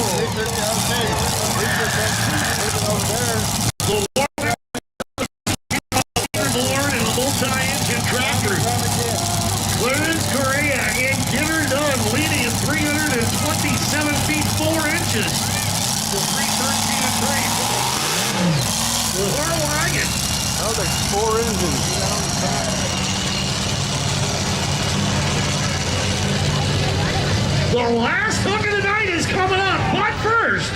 The Lord and a multi-engine tractor. Clarence Correa and Get Her Done leading at 327 feet, 4 inches. The 313 and 3. The War Wagon. That was like 4 engines. The last hook of the night is coming up. But first,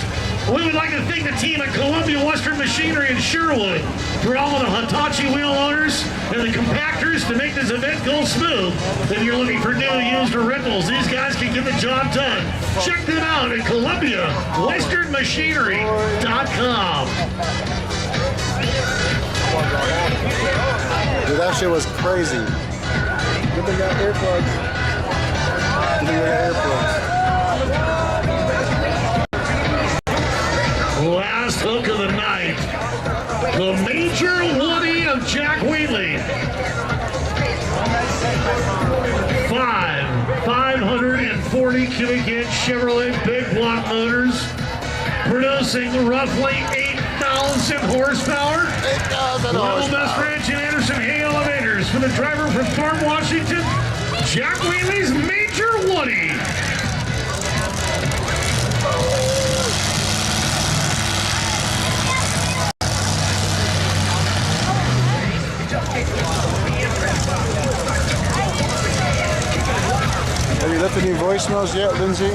we would like to thank the team at Columbia Western Machinery in Sherwood for all of the Hitachi wheel owners and the compactors to make this event go smooth. If you're looking for new, used, or rentals, these guys can get the job done. Check them out at ColumbiaWesternMachinery.com. Dude, that shit was crazy. Good thing I got earplugs. Last hook of the night, the Major Woody of Jack Wheatley. 540 cubic inch Chevrolet big block motors, producing roughly 8,000 horsepower. 8,000 World's horsepower. Best Ranch and Anderson Hay elevators for the driver from Thorpe, Washington, Jack Wheatley's Major Woody. Have you left any voicemails yet, Lindsay?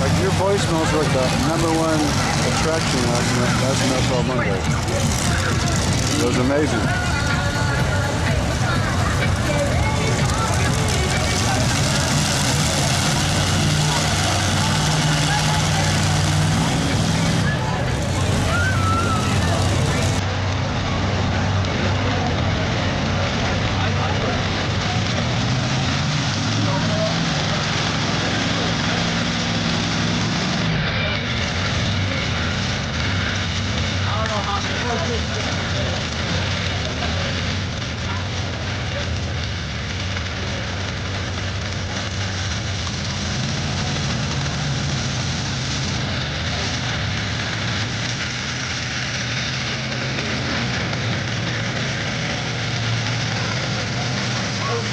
Like your voicemails were like the #1 attraction last night on Monday. It was amazing.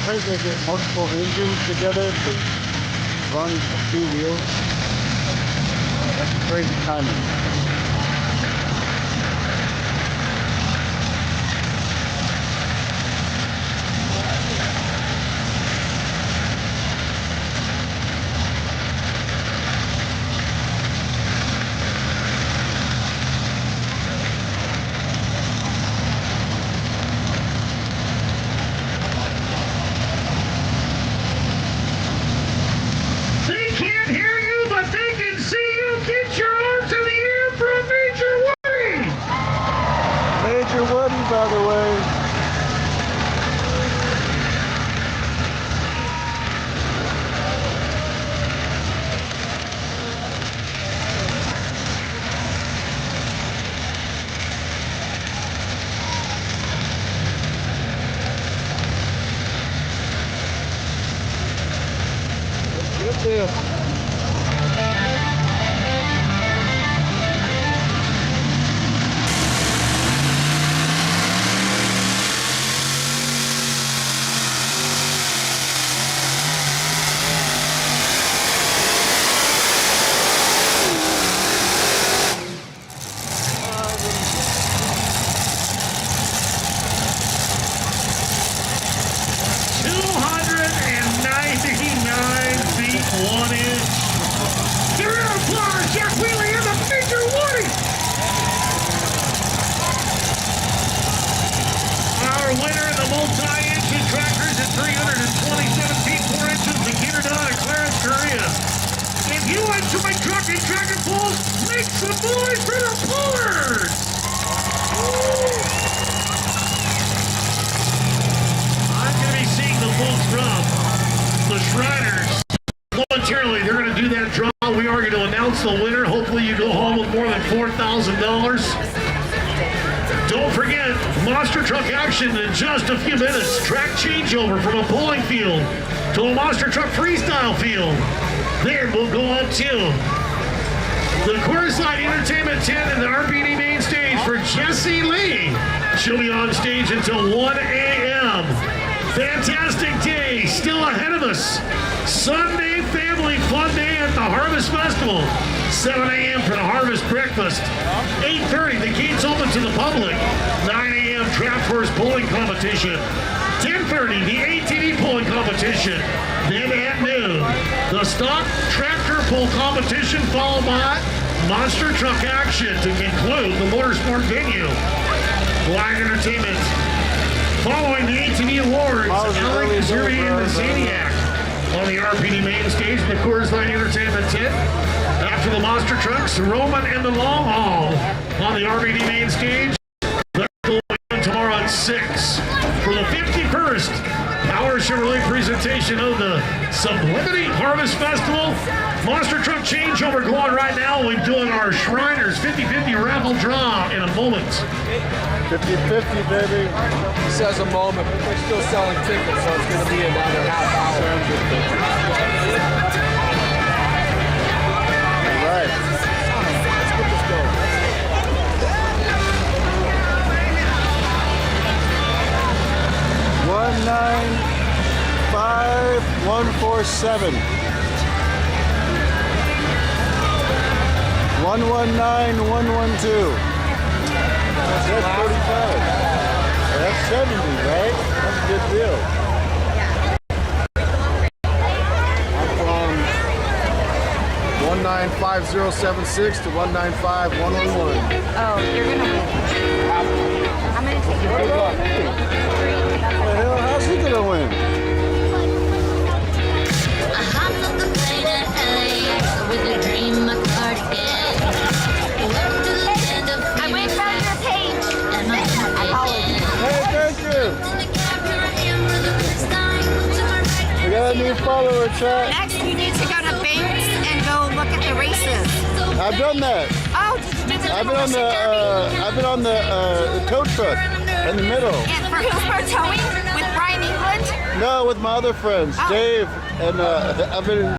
heard they get multiple engines together to run 2 wheels. That's crazy timing. They can't hear you, but they can see you. Get your arms in the air for a Major Woody. Major Woody, by the way. Good deal. Multi-engine tractors at 327 feet 4 inches to Canada, Clarence, Korea. If you enjoy trucking tractor pulls, make some noise for the pullers! I'm going to be seeing the folks from the Shriners. Momentarily, they're going to do that draw. We are going to announce the winner. Hopefully you go home with more than $4,000. Don't forget, monster truck action in just a few minutes. Track changeover from a pulling field to a monster truck freestyle field. Then we'll go up to the Chorus Line Entertainment 10 and the RPD main stage for Jessie Lee. She'll be on stage until 1 a.m. Fantastic day still ahead of us. Sunday family fun day at the Harvest Festival. 7 a.m. for the Harvest Breakfast. 8:30, the gates open to the public. 9 a.m. Draft Horse Pulling Competition. 10:30, the ATV Pulling Competition. Then at noon, the Stock Tractor Pull Competition, followed by Monster Truck Action to conclude the motorsport venue. Live entertainment. Following the ATV Awards, Alec Zerby and the Zaniac on the RPD main stage, the Coors Line Entertainment 10. After the monster trucks, Roman and the Long Haul on the RPD main stage. They're going on tomorrow at 6 for the 51st Power Chevrolet presentation of the Sublimity Harvest Festival. Monster truck changeover going right now. We're doing our Shriners 50-50 raffle draw in a moment. 50-50, baby. He says a moment, but they're still selling tickets, so it's going to be another half hour. All right. Let's get this going. $195,147. 119,112. That's 35. That's 70, right? That's a good deal. I'm from 195076 to 195111. Oh, you're gonna win. I'm gonna take you. What about me? What the hell? How's he gonna win? I hopped off the plane at LAX with a dream, a cardigan. Welcome to the land of I went down your page. and my Hey, thank you. We got a new follower, chat. Next, you need to go to Banks and go look at the races. I've done that. Oh, did you do the I've been on the tow truck in the middle. And for Hillsborough Towing with Brian England? No, with my other friends, Oh. Dave, and I've been